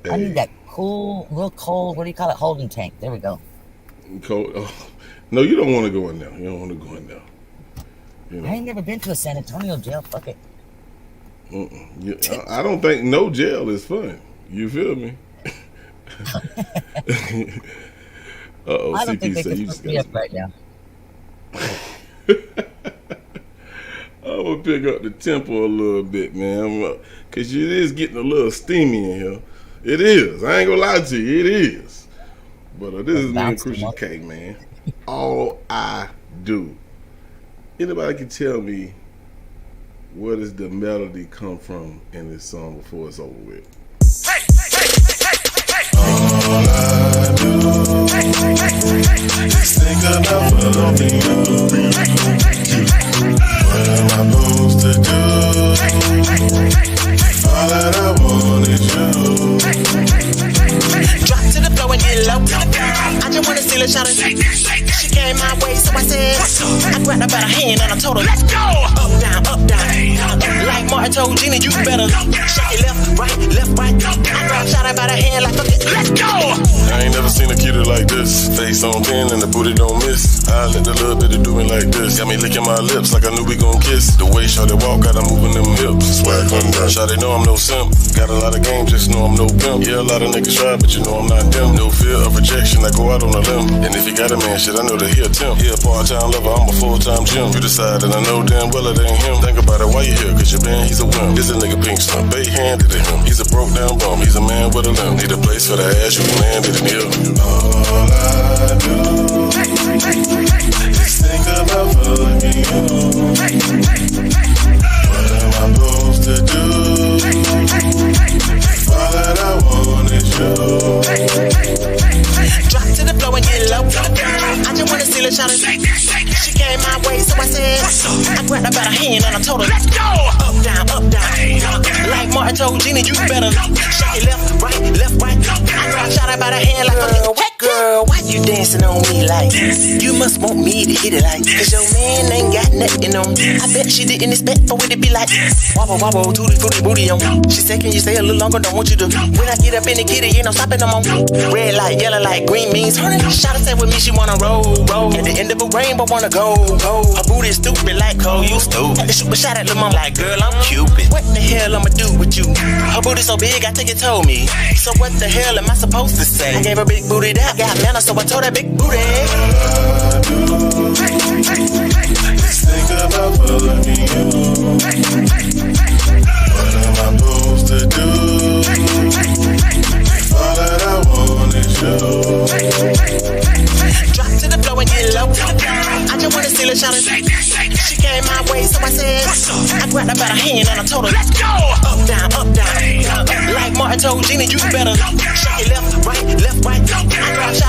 Speaker 7: Hey. I need that cool, real cold, what do you call it? Holding tank. There we go.
Speaker 3: Cold. Oh. No, you don't want to go in there. You don't want to go in there. You know.
Speaker 7: I ain't never been to a San Antonio jail. Fuck it.
Speaker 3: I don't think no jail is fun. You feel me? Uh-oh,
Speaker 7: I don't
Speaker 3: CP
Speaker 7: think they can put me up right now.
Speaker 3: I'm going to pick up the tempo a little bit, man. Because it is getting a little steamy in here. It is. I ain't going to lie to you. It is. But this is me and Christian K, man. All I do. Anybody can tell me where does the melody come from in this song before it's over with?
Speaker 11: All I do is think about loving you. What am I supposed to do? All that I want is you.
Speaker 4: Drop to the floor and get low. I just wanna steal a shot of she came my way, so I said I grabbed her by the hand and I told her let's go. Up, down, up, down. Like Martin told Gina, you better shake it left, right. I grabbed shot her by the hand like fuck it, let's go.
Speaker 1: I ain't never seen a cutie like this. Face on 10 and the booty don't miss. I let the little bitty do me like this. Got me licking my lips like I knew we gon' kiss. The way Shawty walk, got her moving them hips. Swag on down. Shawty know I'm no simp. Got a lot of game, just know I'm no pimp. Yeah, a lot of niggas try, but you know I'm not them. No fear of rejection, I go out on a limb. And if you got a man, shit, I know that he a temp. He a part-time lover, I'm a full-time gym. You decide and I know damn well it ain't him. Think about it, why you here? Cause your man, he's a wimp. This a nigga pink slump, they handed to him. He's a broke down bum, he's a man with a limb. Need a place for the ass, you can land it in here.
Speaker 11: All I do is think about fucking you. What am I supposed to do? All that I want is you.
Speaker 4: Drop to the floor and get low. I just wanna steal a shot of she came my way, so I said I grabbed her by the hand and I told her let's go. Up, down. Like Martin told Gina, you better shake it left, right. I grabbed shot her by the hand like girl, why you dancing on me like this? You must want me to hit it like this. Cause your man ain't got nothing on. I bet she didn't expect for it to be like this. Wobble, tutti frutti booty on. She said, can you stay a little longer? Don't want you to. When I get up in the kitty, ain't no stopping no more. Red light, yellow light, green means turning. Shawty said with me, she wanna roll. At the end of a rainbow, wanna go. Her booty is stupid like Cole, you stupid. Had to shoot a shot at lil' mom like, girl, I'm Cupid. What the hell I'ma do with you? Her booty so big, I think it told me. So what the hell am I supposed to say? I gave her big booty that got manners, so I told that big booty.
Speaker 11: Just think about fucking you. What am I supposed to do? All that I want is you.
Speaker 4: Drop to the floor and get low. I just wanna steal a shot of she came my way, so I said I grabbed her by the hand and I told her let's go. Up, down. Like Martin told Gina, you better shake it left, right. I grabbed shot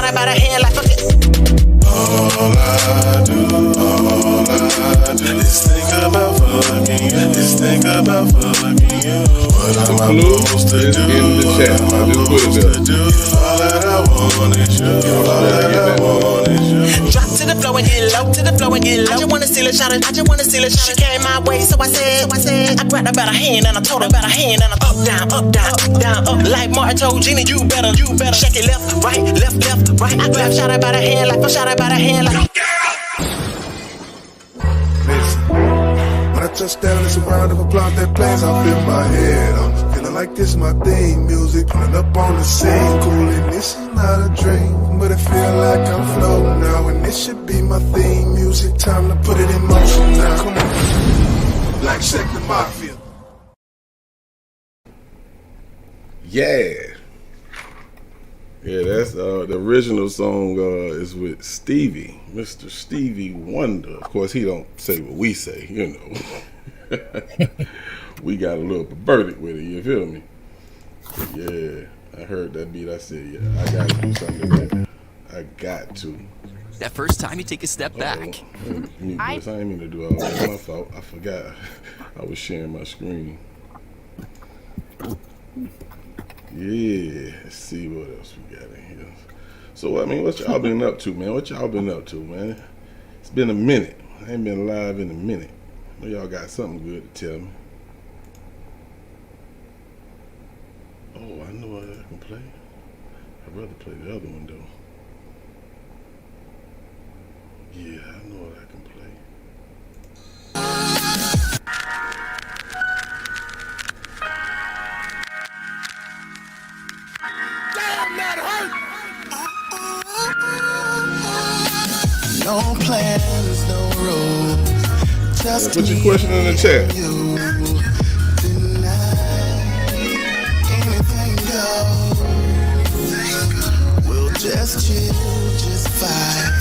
Speaker 1: you. All that I want is you. All that I want is you.
Speaker 4: Drop to the floor and get low, to the floor and get low. I just wanna steal a shot, I just wanna steal a shot. She came my way, so I said, I grabbed her by the hand and I told her about her hand and I up, down, up, down, up, down, up. Like Martin told Gina, you better shake it left, right, right. I grabbed shot her by the hand, like I shot her by the hand, like.
Speaker 5: Listen, when I touch down, it's a round of applause that plays off in my head. I'm feeling like this my theme music, pulling up on the scene, cool, and this is not a dream, but I feel like I'm floating now, and this should be my theme music. Time to put it in motion now. Come on, like Shake the Mafia.
Speaker 3: Yeah. Yeah, that's the original song is with Stevie, Mr. Stevie Wonder. Of course, he don't say what we say, you know. We got a little perverted with it, you feel me? But yeah, I heard that beat. I said, yeah, I got to do something with that. I got to.
Speaker 12: That first time you take a step back.
Speaker 3: I didn't mean to do all that. My fault. I forgot. I was sharing my screen. Yeah, let's see what else we got in here. So, I mean, what y'all been up to, man? What y'all been up to, man? It's been a minute. I ain't been live in a minute. I know y'all got something good to tell me. Oh, I know what I can play. I'd rather play the other one, though. Yeah, I know what I can play.
Speaker 10: No plans, no rules. Just
Speaker 3: put your question in the chat.
Speaker 10: Anything goes. We'll just chill, just fight.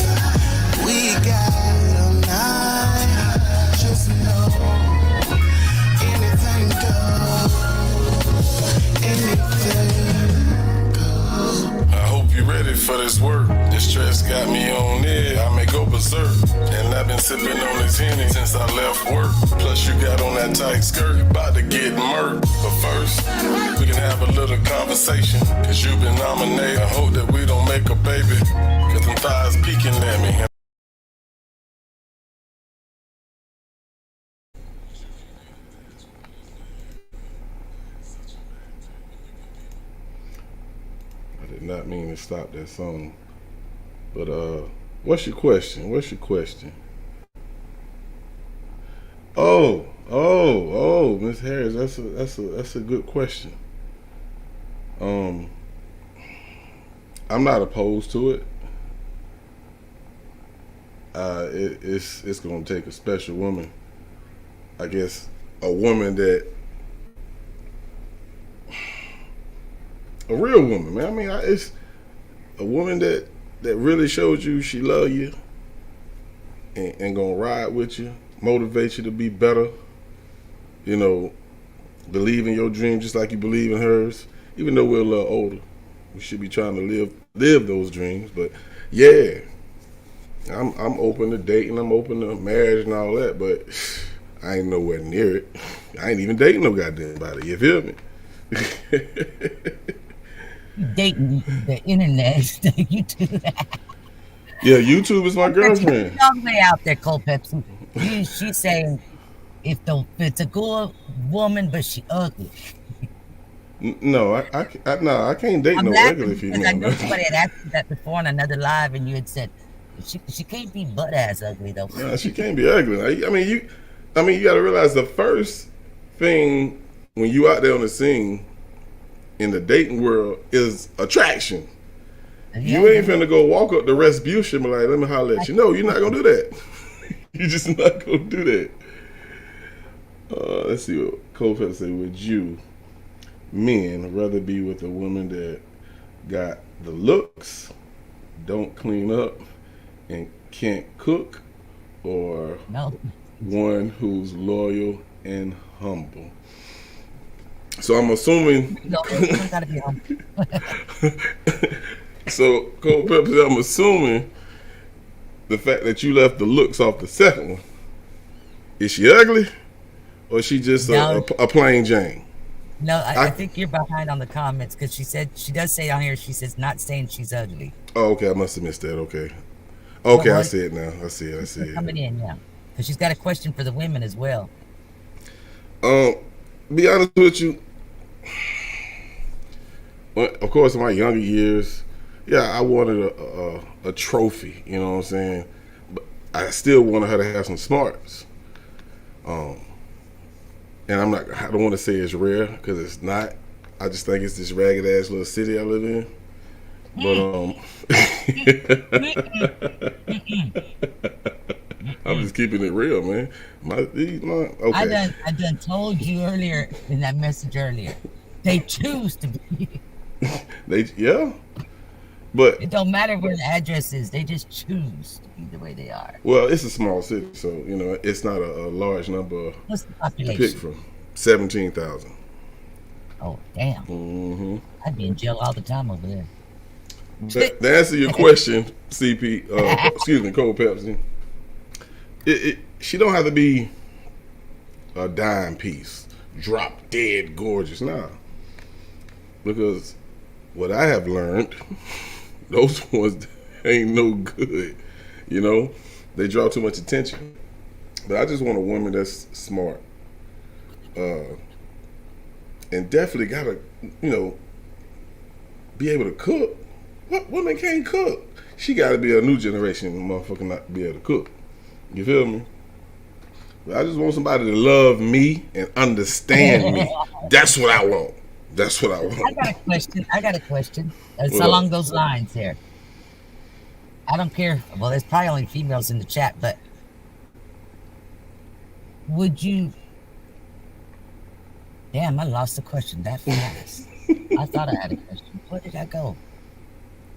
Speaker 10: We got all night. Just know anything goes. Anything goes.
Speaker 1: I hope you're ready for this work. This stress got me on edge. I may go berserk. And I've been sipping on this Henny since I left work. Plus you got on that tight skirt, about to get murked. But first, we can have a little conversation. Cause you've been nominated. I hope that we don't make a baby. Cause them thighs peeking at me.
Speaker 3: I did not mean to stop that song. But what's your question? What's your question? Oh, Miss Harris, that's a good question. I'm not opposed to it. It's gonna take a special woman. I guess a woman that a real woman, man. I mean, it's a woman that really shows you she love you and gonna ride with you, motivate you to be better. You know, believe in your dream just like you believe in hers. Even though we're a little older, we should be trying to live those dreams. But yeah, I'm open to dating. I'm open to marriage and all that. But I ain't nowhere near it. I ain't even dating no goddamn body. You feel me?
Speaker 7: Dating the internet, you do that.
Speaker 3: Yeah, YouTube is my girlfriend.
Speaker 7: Young way out there, Cold Pepsi. She's saying if it's a good woman, but she ugly.
Speaker 3: No, I can't date no ugly female.
Speaker 7: I know somebody had asked you that before on another live, and you had said she can't be butt ass ugly though.
Speaker 3: No, she can't be ugly. I mean, you got to realize the first thing when you out there on the scene in the dating world is attraction. Yeah, you ain't finna go walk up to Respucia and be like, let me holler at you. No, you're not gonna do that. You're just not gonna do that. Let's see what Kofa say. Would you men rather be with a woman that got the looks, don't clean up, and can't cook, or one who's loyal and humble? So I'm assuming.
Speaker 7: No, gotta be humble.
Speaker 3: So, Cold Pepsi, I'm assuming the fact that you left the looks off the second one. Is she ugly, or is she just a plain Jane?
Speaker 7: No, I think you're behind on the comments because she does say on here, she says, not saying she's ugly.
Speaker 3: Oh, okay. I must have missed that. Okay.
Speaker 7: What
Speaker 3: Okay, I
Speaker 7: was
Speaker 3: see it now. I see it. I see
Speaker 7: They're
Speaker 3: it.
Speaker 7: coming in, yeah. Because she's got a question for the women as well.
Speaker 3: Be honest with you. Well, of course, in my younger years, yeah, I wanted a trophy. You know what I'm saying? But I still wanted her to have some smarts. And I don't want to say it's rare because it's not. I just think it's this ragged ass little city I live in. But I'm just keeping it real, man. Okay.
Speaker 7: I done told you earlier in that message earlier. They choose to be.
Speaker 3: Yeah. But
Speaker 7: it don't matter where the address is. They just choose to be the way they are.
Speaker 3: Well, it's a small city, so it's not a large number.
Speaker 7: What's the population?
Speaker 3: To pick from 17,000.
Speaker 7: Oh, damn.
Speaker 3: Mm-hmm.
Speaker 7: I'd be in jail all the time over there.
Speaker 3: To answer your question, CP, excuse me, Cold Pepsi, she don't have to be a dime piece, drop dead gorgeous, nah. Because what I have learned, those ones ain't no good. They draw too much attention. But I just want a woman that's smart, and definitely gotta, be able to cook. What woman can't cook? She gotta be a new generation motherfucker not be able to cook. You feel me? But I just want somebody to love me and understand me. That's what I want. That's what I want.
Speaker 7: I got a question. It's along those lines here. I don't care. Well, there's probably only females in the chat, but would you... Damn, I lost the question that fast. I thought I had a question. Where did I go?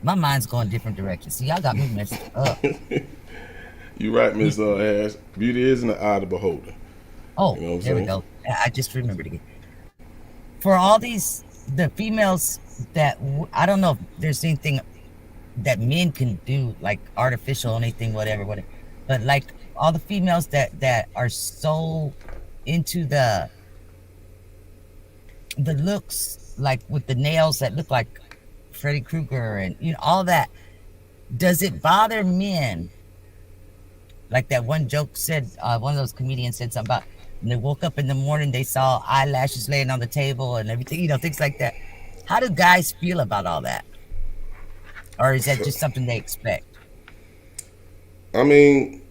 Speaker 7: My mind's going different directions. See, y'all got me messed up.
Speaker 3: You right, Miss Ash. Beauty is in the eye of the beholder.
Speaker 7: Oh, there we go. I just remembered again. For all the females that, I don't know if there's anything that men can do, like artificial, anything, whatever. But like all the females that are so into the looks, like with the nails that look like Freddy Krueger and all that, does it bother men? Like that one joke said, one of those comedians said something about when they woke up in the morning, they saw eyelashes laying on the table and everything, things like that. How do guys feel about all that? Or is that just something they expect?
Speaker 3: I mean,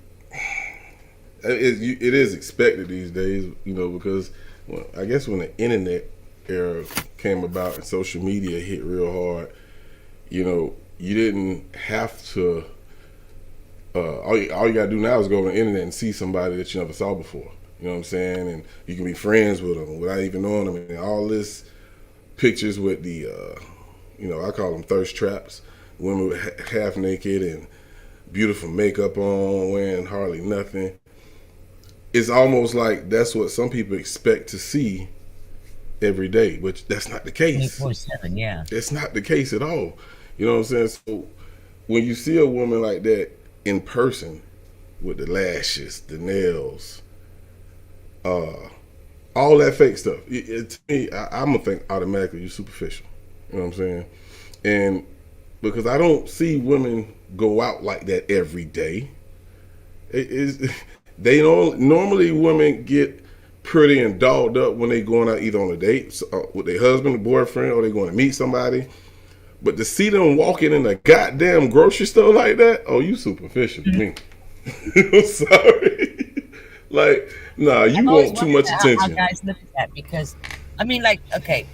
Speaker 3: it is expected these days, because I guess when the internet era came about and social media hit real hard, you didn't have to. All you gotta do now is go on the internet and see somebody that you never saw before. You know what I'm saying? And you can be friends with them without even knowing them. And all this pictures with the, I call them thirst traps. Women half naked and beautiful makeup on, wearing hardly nothing. It's almost like that's what some people expect to see every day, which that's not the case.
Speaker 7: 24/7, yeah.
Speaker 3: It's not the case at all. You know what I'm saying? So when you see a woman like that in person with the lashes, the nails, all that fake stuff, to me, I'm gonna think automatically you're superficial. You know what I'm saying? And because I don't see women go out like that every day. Normally women get pretty and dolled up when they going out either on a date with their husband or boyfriend, or they going to meet somebody. But to see them walking in a goddamn grocery store like that, oh, you superficial to me. I'm sorry. Like, nah, you want too much attention.
Speaker 7: How guys look at that, because, I mean, like, okay,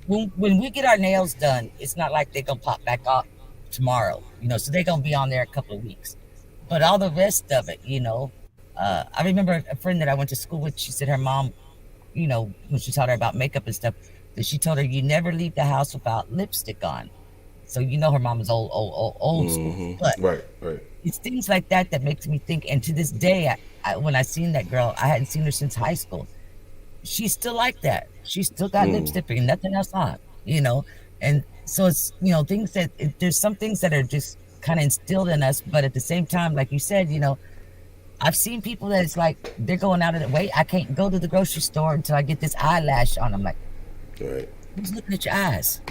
Speaker 7: when we get our nails done, it's not like they're gonna pop back up tomorrow, so they're gonna be on there a couple of weeks. But all the rest of it, I remember a friend that I went to school with, she said her mom, when she taught her about makeup and stuff, that she told her you never leave the house without lipstick on. So her mom is old school. But
Speaker 3: right.
Speaker 7: It's things like that makes me think. And to this day, when I seen that girl, I hadn't seen her since high school. She's still like that. She's still got lipstick and nothing else on. And so it's things that there's some things that are just kind of instilled in us, but at the same time, like you said, I've seen people that it's like they're going out of the way. I can't go to the grocery store until I get this eyelash on. I'm like,
Speaker 3: Right.
Speaker 7: Who's looking at your eyes?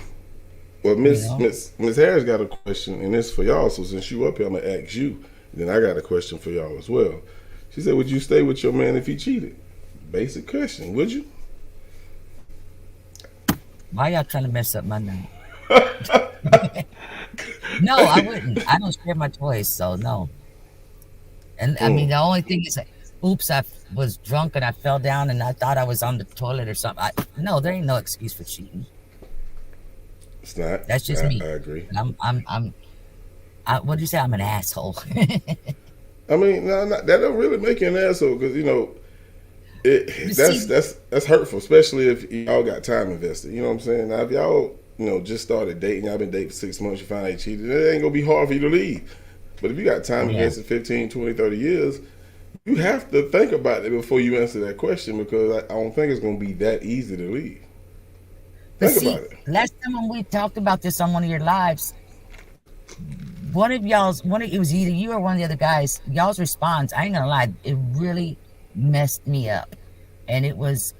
Speaker 3: Well,
Speaker 7: You
Speaker 3: Miss
Speaker 7: know?
Speaker 3: Miss Miss Harris got a question, and this for y'all. So since you up here, I'm gonna ask you. Then I got a question for y'all as well. She said, "Would you stay with your man if he cheated?" Basic question. Would you?
Speaker 7: Why y'all trying to mess up my night? No, I wouldn't. I don't share my toys, so no. And I mean, the only thing is, oops, I was drunk and I fell down and I thought I was on the toilet or something. No, there ain't no excuse for cheating.
Speaker 3: It's not.
Speaker 7: That's just me.
Speaker 3: I agree.
Speaker 7: What do you say? I'm an asshole.
Speaker 3: I mean, no, that don't really make you an asshole because that's hurtful, especially if y'all got time invested. You know what I'm saying? Now, if y'all just started dating, y'all been dating for 6 months, you find out you cheated, it ain't gonna be hard for you to leave. But if you got time invested 15, 20, 30 years, you have to think about it before you answer that question because I don't think it's gonna be that easy to leave. Think about it.
Speaker 7: Last time when we talked about this on one of your lives, it was either you or one of the other guys, y'all's response, I ain't gonna lie, it really messed me up. And it was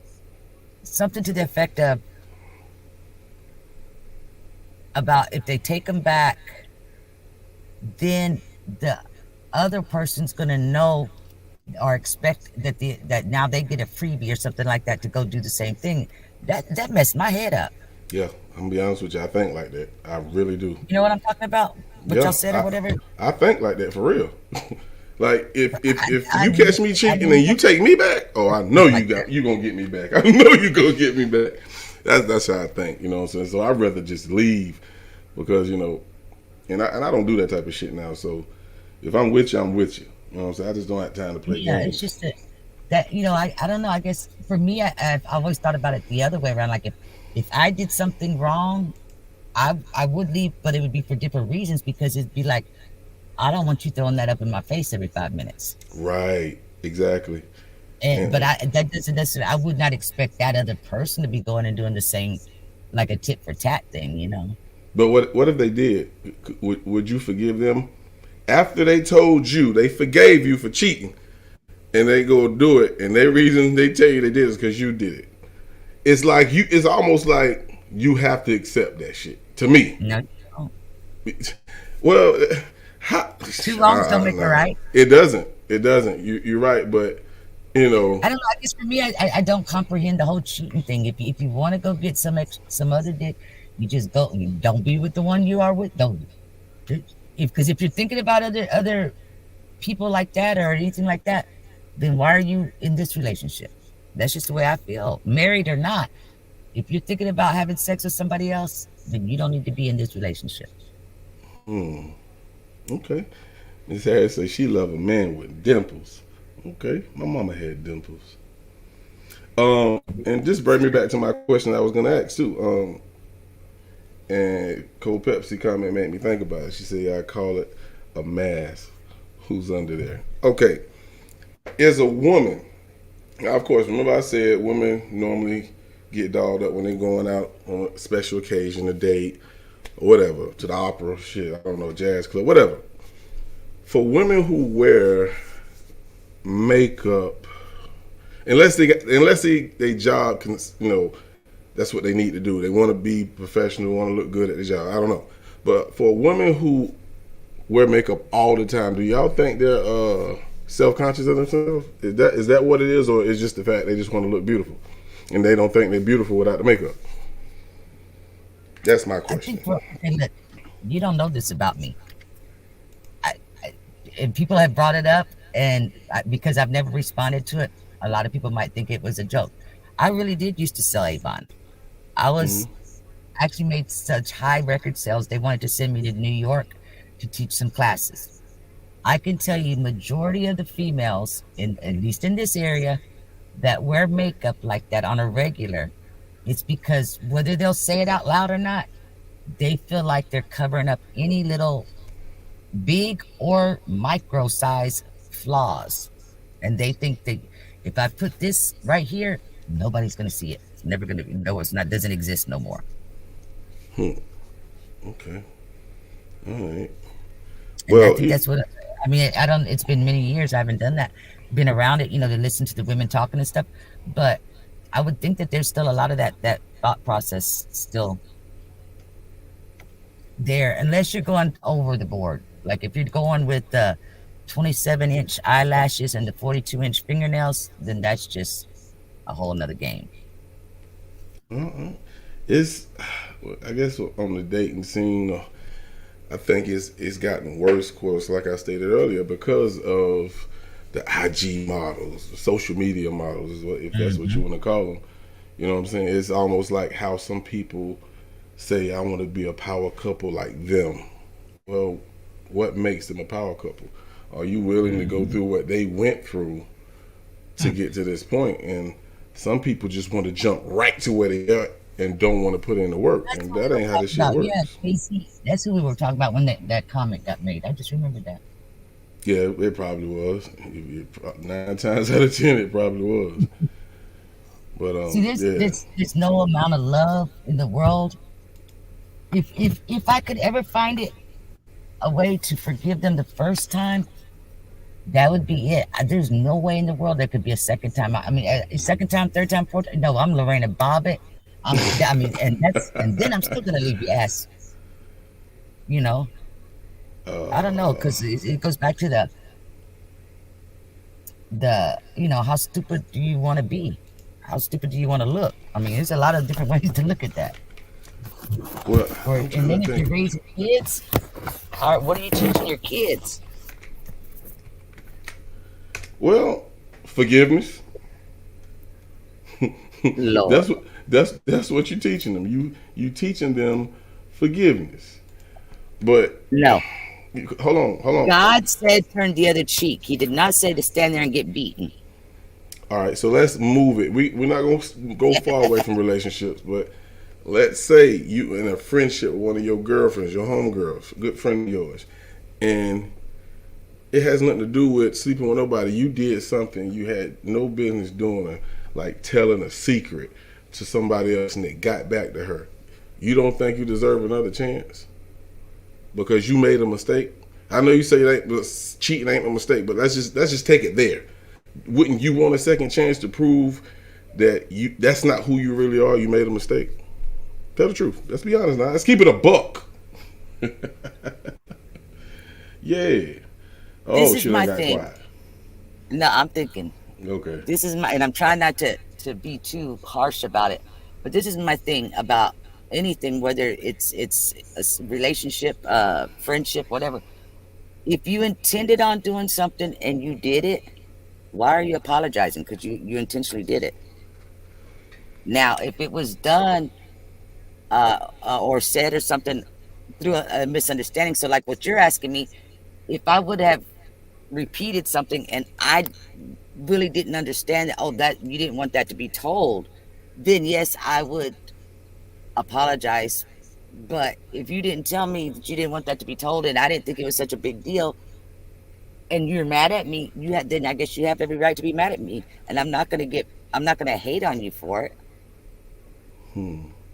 Speaker 7: something to the effect of, about if they take them back, then the other person's gonna know or expect that now they get a freebie or something like that to go do the same thing. That messed my head up.
Speaker 3: Yeah, I'm gonna be honest with you. I think like that. I really do.
Speaker 7: You know what I'm talking about? What y'all said or whatever?
Speaker 3: I think like that for real. Like if you catch me cheating and you take me back, I know you gonna get me back. I know you gonna get me back. That's how I think. You know what I'm saying? So I'd rather just leave because and I don't do that type of shit now. So if I'm with you, I'm with you. You know what I'm saying? I just don't have time to play games.
Speaker 7: It's just that I don't know. I guess for me, I've always thought about it the other way around. Like if I did something wrong, I would leave, but it would be for different reasons because it'd be like, I don't want you throwing that up in my face every 5 minutes.
Speaker 3: Right. Exactly.
Speaker 7: But I would not expect that other person to be going and doing the same, like a tit for tat thing,
Speaker 3: But what if they did? Would you forgive them after they told you they forgave you for cheating, and they go do it, and their reason they tell you they did is because you did it? It's like it's almost like you have to accept that shit. To me,
Speaker 7: no, you don't.
Speaker 3: Well,
Speaker 7: two wrongs don't make it right.
Speaker 3: It doesn't. You're right, but
Speaker 7: I don't know. I guess for me, I don't comprehend the whole cheating thing. If you want to go get some other dick, you just go. You don't be with the one you are with. Don't. Because if you're thinking about other people like that or anything like that, then why are you in this relationship? That's just the way I feel. Married or not, if you're thinking about having sex with somebody else, then you don't need to be in this relationship.
Speaker 3: Okay. Miss Harris says she love a man with dimples. Okay, my mama had dimples. And this brings me back to my question I was gonna ask too. And Cold Pepsi comment made me think about it. She said, I call it a mask. Who's under there? Okay. As a woman, now of course, remember I said women normally get dolled up when they're going out on a special occasion, a date, or whatever, to the opera, shit, I don't know, jazz club, whatever. For women who wear makeup, unless they job can, that's what they need to do. They want to be professional, want to look good at the job. I don't know. But for women who wear makeup all the time, do y'all think they're self-conscious of themselves? Is that what it is, or is just the fact they just want to look beautiful and they don't think they're beautiful without the makeup? That's my question.
Speaker 7: I think that you don't know this about me. And people have brought it up, and because I've never responded to it, a lot of people might think it was a joke. I really did used to sell Avon. I was actually made such high record sales, they wanted to send me to New York to teach some classes. I can tell you majority of the females, at least in this area, that wear makeup like that on a regular, it's because whether they'll say it out loud or not, they feel like they're covering up any little big or micro size flaws. And they think that if I put this right here, nobody's going to see it. It's never going to be, doesn't exist no more.
Speaker 3: Okay. All right.
Speaker 7: Well, I think that's what, it's been many years I haven't done that. Been around it, to listen to the women talking and stuff. But I would think that there's still a lot of that thought process still there, unless you're going over the board. Like if you're going with the 27-inch eyelashes and the 42-inch fingernails, then that's just a whole nother game.
Speaker 3: It's, I guess, on the dating scene, I think it's gotten worse, of course, like I stated earlier, because of the IG models, the social media models, is what, if that's what you want to call them. You know what I'm saying? It's almost like how some people say, I want to be a power couple like them. Well, what makes them a power couple? Are you willing to go through what they went through to get to this point? And some people just want to jump right to where they are and don't want to put in the work. And that ain't how this shit works.
Speaker 7: Yeah, Casey, that's who we were talking about when that comment got made. I just remembered that.
Speaker 3: Yeah, it probably was. 9 times out of 10, it probably was. But
Speaker 7: see, there's no amount of love in the world. If I could ever find it a way to forgive them the first time, that would be it. There's no way in the world there could be a second time. I mean, a second time, third time, fourth time. No, I'm Lorena Bobbitt. And then I'm still gonna leave your ass. You know. I don't know, because it goes back to the how stupid do you want to be? How stupid do you want to look? I mean, there's a lot of different ways to look at that.
Speaker 3: Well,
Speaker 7: and then if you're raising kids, what are you teaching your kids?
Speaker 3: Well, forgiveness.
Speaker 7: Lord.
Speaker 3: That's what you're teaching them. You teaching them forgiveness. But
Speaker 7: no.
Speaker 3: Hold on.
Speaker 7: God said turn the other cheek. He did not say to stand there and get beaten.
Speaker 3: All right, so let's move it. We're not going to go far away from relationships, but let's say you in a friendship with one of your girlfriends, your homegirls, good friend of yours, and it has nothing to do with sleeping with nobody. You did something you had no business doing, like telling a secret to somebody else, and it got back to her. You don't think you deserve another chance because you made a mistake? I know you say that cheating ain't a mistake, but let's just take it there. Wouldn't you want a second chance to prove that that's not who you really are? You made a mistake. Tell the truth. Let's be honest now. Let's keep it a buck. Yeah. Oh,
Speaker 7: this is
Speaker 3: shit,
Speaker 7: my
Speaker 3: I got
Speaker 7: thing.
Speaker 3: quiet.
Speaker 7: No, I'm thinking.
Speaker 3: Okay.
Speaker 7: This is and I'm trying not to be too harsh about it, but this is my thing about anything, whether it's a relationship, friendship, whatever. If you intended on doing something and you did it, why are you apologizing? Because you intentionally did it. Now, if it was done or said or something through a misunderstanding, so like what you're asking me, if I would have repeated something and I really didn't understand that, that you didn't want that to be told, then yes, I would apologize. But if you didn't tell me that you didn't want that to be told and I didn't think it was such a big deal, and you're mad at me, then I guess you have every right to be mad at me, and I'm not gonna hate on you for it.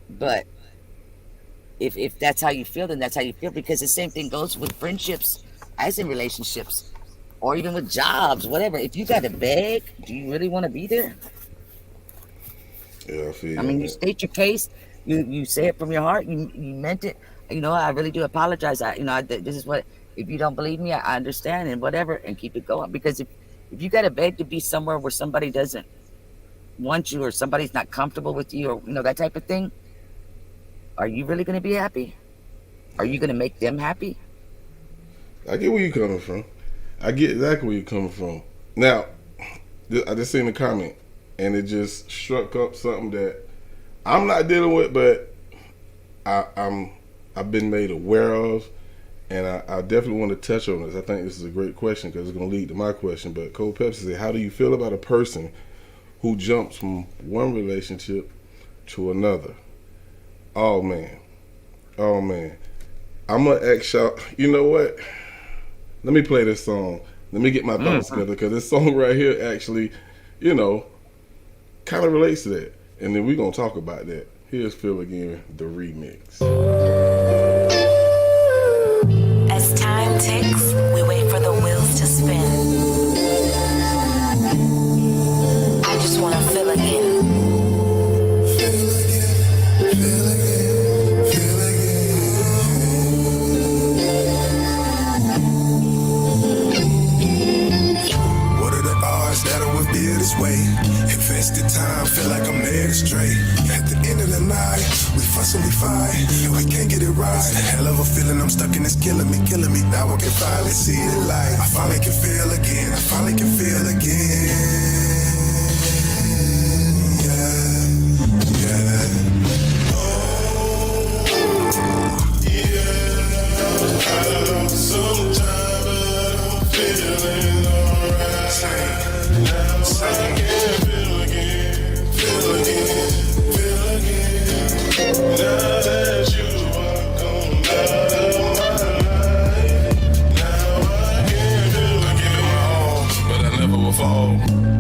Speaker 7: But if that's how you feel, then that's how you feel, because the same thing goes with friendships as in relationships, or even with jobs, whatever. If you gotta beg, do you really want to be there?
Speaker 3: Yeah, I feel.
Speaker 7: I mean, you state your case, you say it from your heart, you meant it. I really do apologize. This is what. If you don't believe me, I understand, and whatever, and keep it going. Because if you got to beg to be somewhere where somebody doesn't want you, or somebody's not comfortable with you, or that type of thing, are you really going to be happy? Are you going to make them happy?
Speaker 3: I get where you're coming from. I get exactly where you're coming from. Now, I just seen a comment, and it just struck up something that I'm not dealing with, but I've been made aware of. And I definitely want to touch on this. I think this is a great question because it's going to lead to my question. But Cole Pepsi said, how do you feel about a person who jumps from one relationship to another? Oh, man. I'm going to ask y'all, you know what? Let me play this song. Let me get my thoughts together, because this song right here actually, kind of relates to that. And then we're going to talk about that. Here's Phil again, the remix.
Speaker 13: As time ticks, we wait for the wheels to spin. I just wanna feel again.
Speaker 14: and we fight. We can't get it right. It's a hell of a feeling. I'm stuck in this killing me. Now I can finally see the light. I finally can feel again.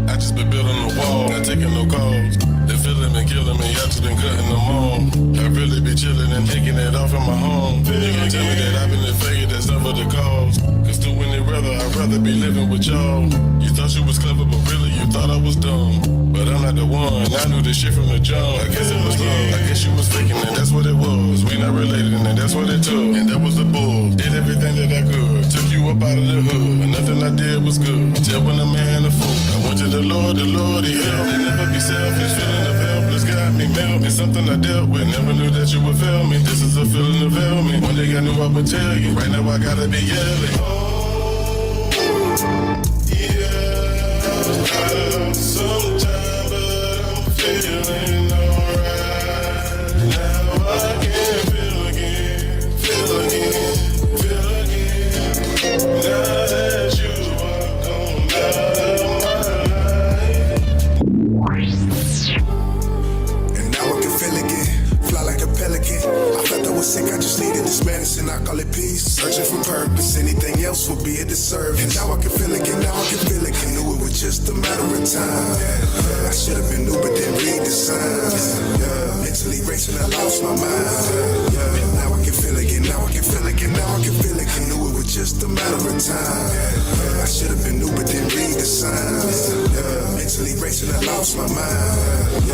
Speaker 1: I just been building a wall, not taking no calls. They feeling me, killing me, I just been cutting them on. I really be chilling and taking it off in my home. You can tell me that I've been the fake, that's never the cause. Cause to any rather, I'd rather be living with y'all. You thought you was clever, but really you thought I was dumb. But I'm not the one, I knew this shit from the jump. I guess it was love, I guess you was faking and that's what it was. We not related and that's what it took, and that was the bull. Did everything that I could, took you up out of the hood, and nothing I did was good. Tell when a man a fool, I went to the Lord, he helped me. Never be selfish, feeling of helpless got me, melt me. Something I dealt with, never knew that you would fail me. This is a feeling of help me. One day I knew I would tell you, right now I gotta be yelling. Oh, yeah, sometimes, but I'm feeling alright. Now I can feel again. Now that you are gone out of my life.
Speaker 14: And now I can feel again, fly like a pelican. I felt I was sick, I just needed this medicine, I call it peace. Searching for purpose, anything else would be a disservice. And now I can feel again, knew it was just a matter of time. I should have been new, but didn't read the signs. Mentally racing, I lost my mind. Now I can feel again, knew it was just a matter of time. I should have been new, but didn't read the signs. Mentally racing, I lost my mind.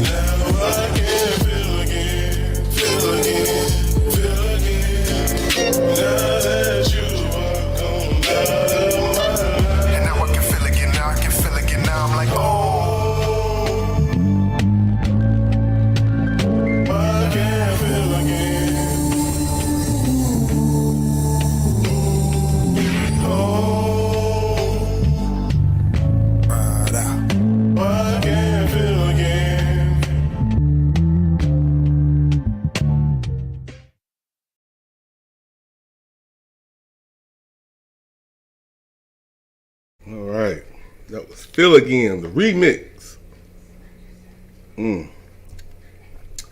Speaker 1: Now I can feel again. Now that you are gone out of my life.
Speaker 14: And now I can feel again, now I'm like, oh.
Speaker 1: I can feel again. Oh. I can feel again.
Speaker 3: All right, that was Feel Again, the remix.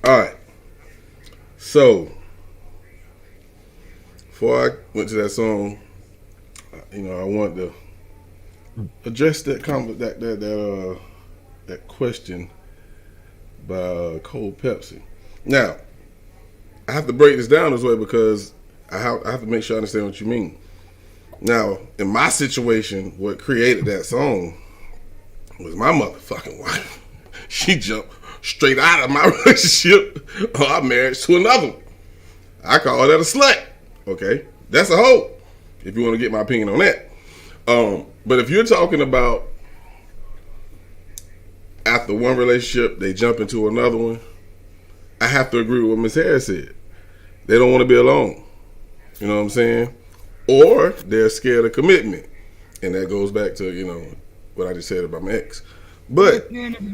Speaker 3: All right, so before I went to that song, I wanted to address that that question by Cold Pepsi. Now, I have to break this down this way because I have to make sure I understand what you mean. Now, in my situation, what created that song was my motherfucking wife. She jumped straight out of my relationship or our marriage to another one. I call that a slut. Okay? That's a hoe, if you want to get my opinion on that. But if you're talking about after one relationship, they jump into another one, I have to agree with what Ms. Harris said. They don't want to be alone. You know what I'm saying? Or they're scared of commitment. And that goes back to, what I just said about my ex. But
Speaker 7: Is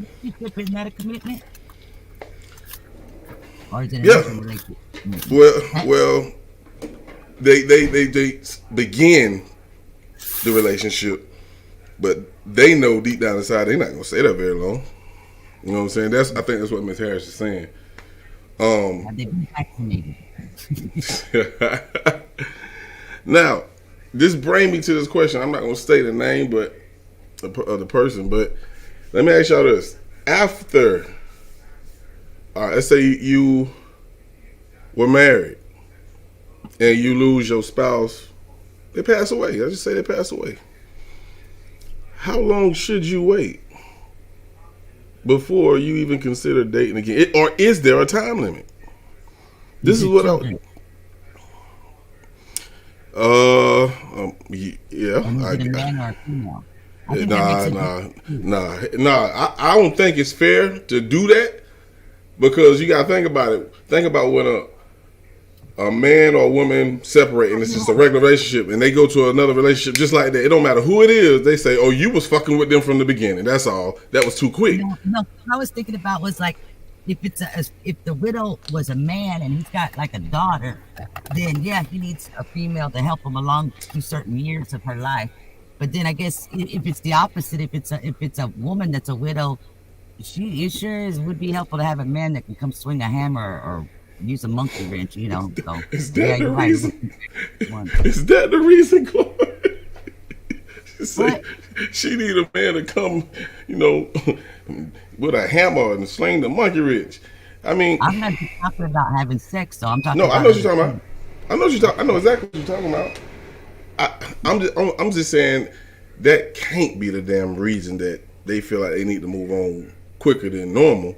Speaker 7: that a commitment? Or is it
Speaker 3: Well, they begin the relationship, but they know deep down inside they're not gonna stay there very long. You know what I'm saying? I think that's what Ms. Harris is saying. Now, this brings me to this question. I'm not gonna state the name, but of the person. But let me ask y'all this: after, let's say you were married and you lose your spouse, they pass away. Let's just say they pass away. How long should you wait before you even consider dating again? Or is there a time limit? This is what yeah. I don't think it's fair to do that Because you got to think about it. Think about when a man or a woman separate and it's just a regular relationship and they go to another relationship just like that. It don't matter who it is. They say, oh, you was fucking with them from the beginning. That's all. That was too quick.
Speaker 7: No, what I was thinking about was like, if the widow was a man and he's got like a daughter, then yeah, he needs a female to help him along through certain years of her life. But then I guess if it's the opposite, if it's a woman that's a widow, it sure would be helpful to have a man that can come swing a hammer or use a monkey wrench, you know. So,
Speaker 3: is that the reason? Is that the reason, Chloe? She need a man to come, you know, with a hammer and sling the monkey wrench. I mean,
Speaker 7: I'm not talking about having sex, though. I'm talking.
Speaker 3: No,
Speaker 7: about
Speaker 3: I know what you're talking about. I know exactly what you're talking about. I'm just saying that can't be the damn reason that they feel like they need to move on quicker than normal.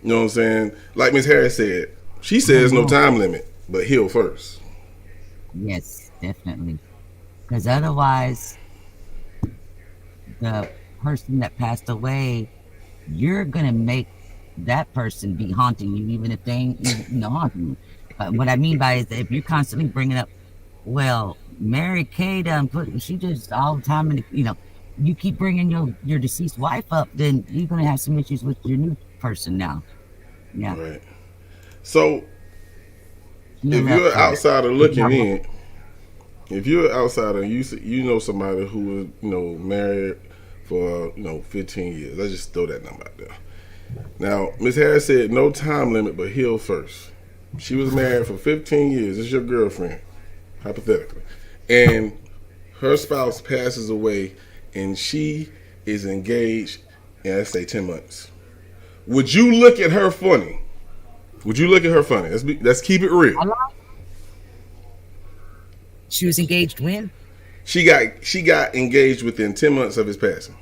Speaker 3: You know what I'm saying? Like Miss Harris said, she says no time limit, but heal first.
Speaker 7: Yes, definitely. Because otherwise, the person that passed away, you're gonna make that person be haunting you, even if they ain't haunting you. But what I mean by is that if you're constantly bringing up, well, Mary Kay done she just all the time, and you keep bringing your deceased wife up, then you're gonna have some issues with your new person now. Yeah.
Speaker 3: Right. So if you're an outsider looking in, if you're an outsider and you know somebody who was married for 15 years, let's just throw that number out there. Now, Ms. Harris said no time limit, but heal first. She was married for 15 years. It's your girlfriend, hypothetically, and her spouse passes away, and she is engaged in, let's say, 10 months. Would you look at her funny? Would you look at her funny? Let's keep it real.
Speaker 7: She was engaged when?
Speaker 3: She got engaged within 10 months of his passing.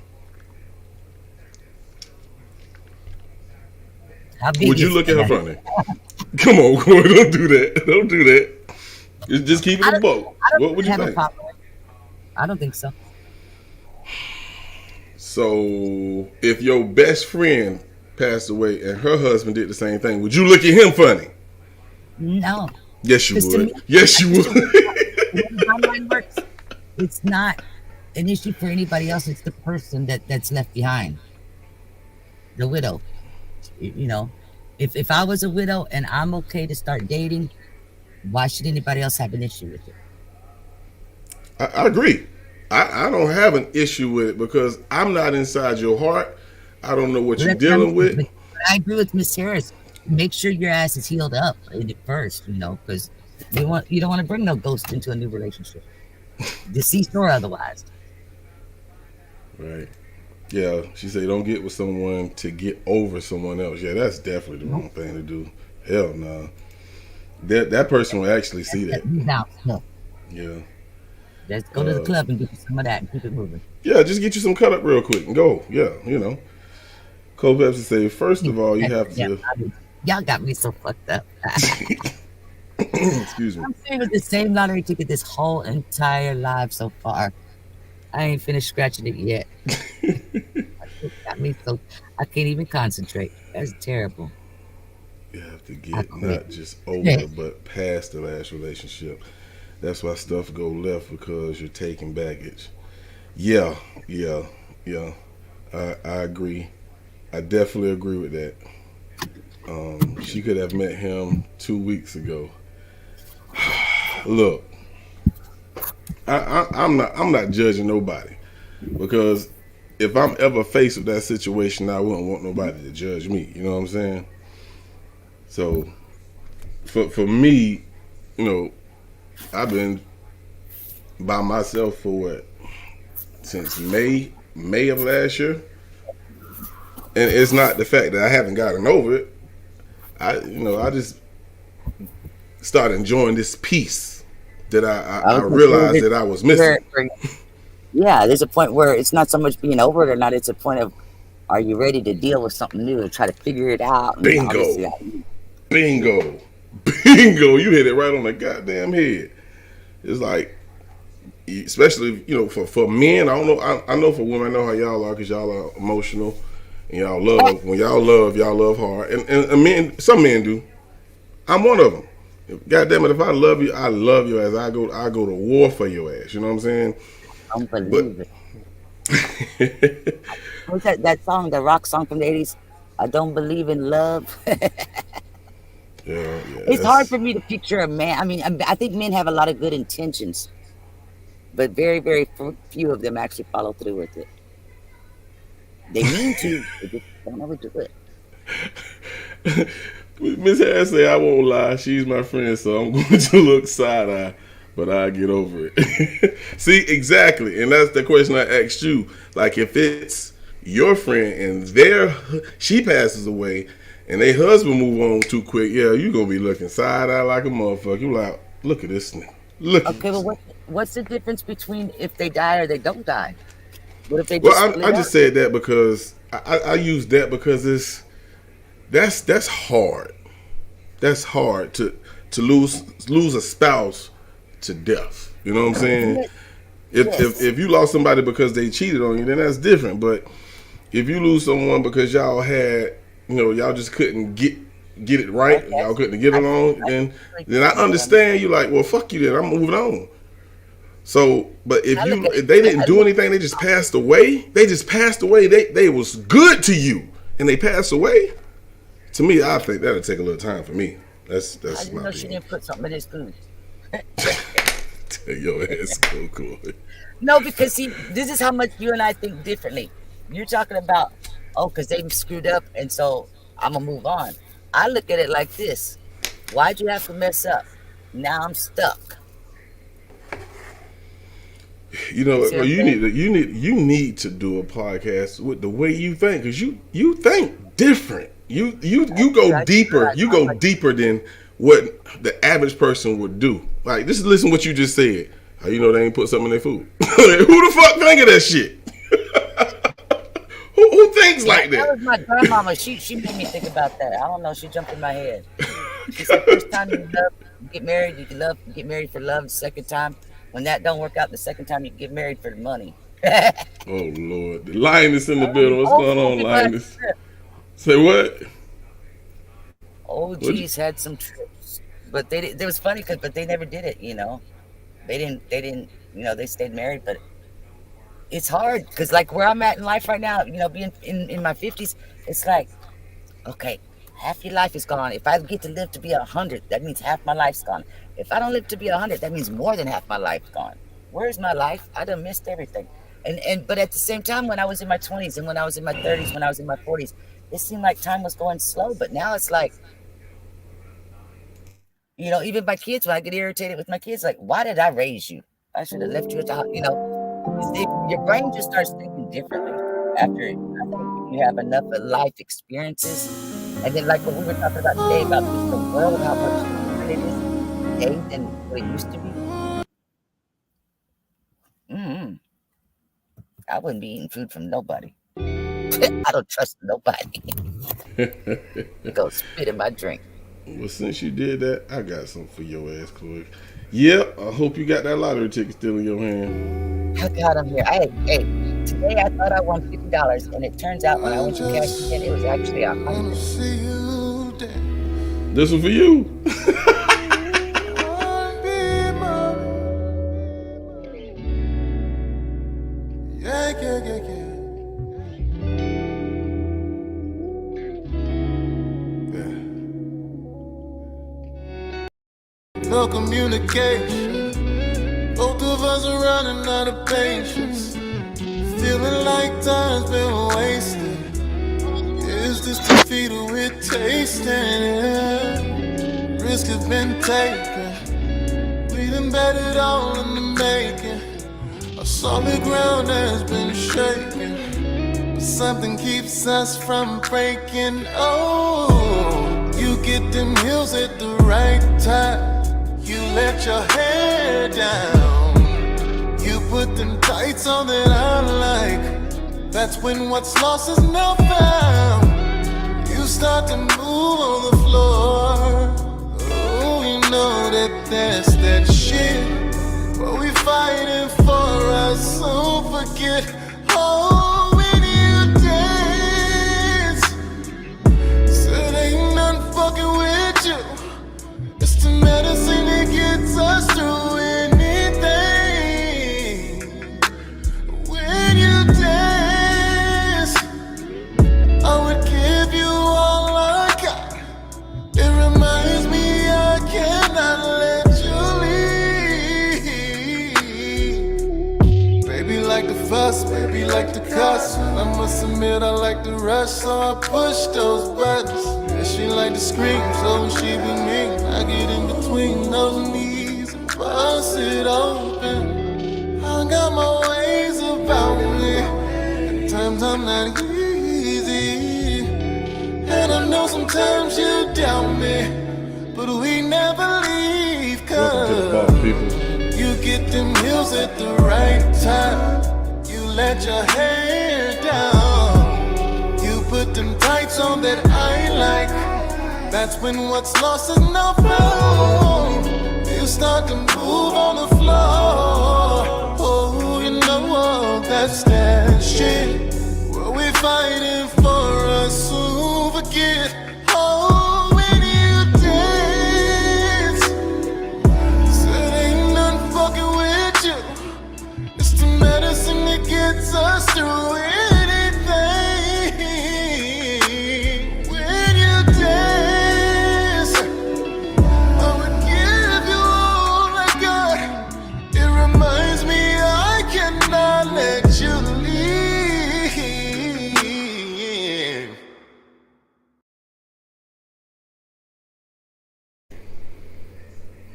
Speaker 3: Would you look at her funny? Come on, Corey, don't do that. Don't do that. Just keep it a boat. What would you think?
Speaker 7: I don't think so.
Speaker 3: So, if your best friend passed away and her husband did the same thing, would you look at him funny?
Speaker 7: No.
Speaker 3: Yes, you would. Yes, you would.
Speaker 7: My mind works. It's not an issue for anybody else. It's the person that's left behind. The widow. If I was a widow and I'm okay to start dating, why should anybody else have an issue with it?
Speaker 3: I agree. I don't have an issue with it because I'm not inside your heart. I don't know what you're dealing with.
Speaker 7: But I agree with Miss Harris. Make sure your ass is healed up first, because you don't want to bring no ghost into a new relationship, deceased or otherwise.
Speaker 3: Right. Yeah, she said don't get with someone to get over someone else. Yeah, that's definitely the wrong thing to do. Hell no. That person will actually see that. Yeah.
Speaker 7: Let's go to the club and get you some of that and keep it moving.
Speaker 3: Yeah, just get you some cut up real quick and go. Yeah, Cole Pepsi say, first of all, you have to...
Speaker 7: Y'all got me so fucked up.
Speaker 3: Excuse me.
Speaker 7: I'm saving the same lottery ticket this whole entire life so far. I ain't finished scratching it yet. Got me so... I can't even concentrate. That's terrible.
Speaker 3: You have to get not just over, but past the last relationship. That's why stuff go left, because you're taking baggage. Yeah. I agree. I definitely agree with that. She could have met him 2 weeks ago. Look, I'm not judging nobody, because if I'm ever faced with that situation, I wouldn't want nobody to judge me. You know what I'm saying? So, for me, I've been by myself for since May of last year, and it's not the fact that I haven't gotten over it. I just started enjoying this peace that I realized that I was missing.
Speaker 7: Yeah, there's a point where it's not so much being over it or not. It's a point of, are you ready to deal with something new and try to figure it out?
Speaker 3: Bingo. You hit it right on the goddamn head. It's like, especially for men. I don't know. I know for women, I know how y'all are, because y'all are emotional Y'all love y'all love hard, and men, some men do. I'm one of them. God damn it, if I love you as I go to war for your ass. You know what I'm saying?
Speaker 7: I don't believe it. What's that song, the rock song from the 80s? I don't believe in love.
Speaker 3: Yeah,
Speaker 7: it's hard for me to picture a man. I mean, I think men have a lot of good intentions, but very, very few of them actually follow through with it. They mean to, they just don't ever do it.
Speaker 3: Miss Harris say, I won't lie, she's my friend, so I'm going to look side-eye, but I'll get over it. See, exactly, and that's the question I asked you. Like, if it's your friend and she passes away and their husband move on too quick, yeah, you're going to be looking side-eye like a motherfucker. You're like, look at this nigga.
Speaker 7: Okay, well, what's the difference between if they die or they don't die? What if they just
Speaker 3: Well, I just said that because I use that because that's hard. That's hard to lose a spouse to death. You know what I'm saying? If you lost somebody because they cheated on you, then that's different. But if you lose someone because y'all had, y'all just couldn't get it right, y'all couldn't get along, then I understand. You like, well, fuck you then. I'm moving on. So, but if they didn't do anything, they just passed away. They was good to you, and they passed away. To me, I think that'll take a little time for me. That's
Speaker 7: I didn't know she didn't put something in his food.
Speaker 3: Tell your ass cool.
Speaker 7: No, because see, this is how much you and I think differently. You're talking about, because they screwed up, and so I'm gonna move on. I look at it like this: why'd you have to mess up? Now I'm stuck.
Speaker 3: You need to do a podcast with the way you think, because you think different. You go deeper. You go deeper than what the average person would do. Like, just listen to what you just said. How you know they ain't put something in their food? Who the fuck think of that shit? Who thinks like that?
Speaker 7: That was my grandmama. She made me think about that. I don't know. She jumped in my head. She said, first time you get married, you can get married for love. The second time, when that don't work out, the second time you get married for the money.
Speaker 3: Oh Lord, the lioness in the building. What's going on, lioness? Say what?
Speaker 7: OGs had some trips, but it was funny but they never did it. They didn't. They stayed married, but it's hard because like where I'm at in life right now, being in my 50s, it's like, okay, half your life is gone. If I get to live to be 100, that means half my life's gone. If I don't live to be 100, that means more than half my life's gone. Where's my life? I done missed everything. But at the same time, when I was in my 20s and when I was in my 30s, when I was in my 40s, it seemed like time was going slow. But now it's like, even my kids, when I get irritated with my kids, like, why did I raise you? I should have left you at the house. Your brain just starts thinking differently after I think you have enough life experiences. And then like what we were talking about today about just the world, how much different it is today than what it used to be. I wouldn't be eating food from nobody. I don't trust nobody. Go spit in my drink.
Speaker 3: Well, since you did that, I got something for your ass, Chloe. Yep, I hope you got that lottery ticket still in your hand.
Speaker 7: I got them here. Today I thought I won $50, and it turns out when I went to cash in, it was actually $100.
Speaker 3: This one for you.
Speaker 11: No communication. Both of us are running out of patience. Feeling like time's been wasted. Is this defeat or we're tasting? Risk has been taken. We done bet it all in the making. Our solid ground has been shaken. But something keeps us from breaking. Oh, you get them heels at the right time. You let your hair down. You put them tights on that I like. That's when what's lost is now found. You start to move on the floor. Oh, you know that that's that shit. What we fighting for, I so forget. Oh, when you dance. us, baby like to cuss. I must admit I like to rush, so I push those buttons. And she like to scream, so she be mean. I get in between those knees and bust it open. I got my ways about me. At times I'm not easy, and I know sometimes you doubt me, but we never leave. Cause you get them heels at the right time. You let your hair down. You put them tights on that I like. That's when what's lost is not found. You start to move on the floor. Oh, you know that's that shit. What we fighting for us to forget. Oh, when you dance, said ain't none fucking with you. It's the medicine that gets us through anything. When you dance, I'ma give you all I got. It reminds me I cannot let you leave.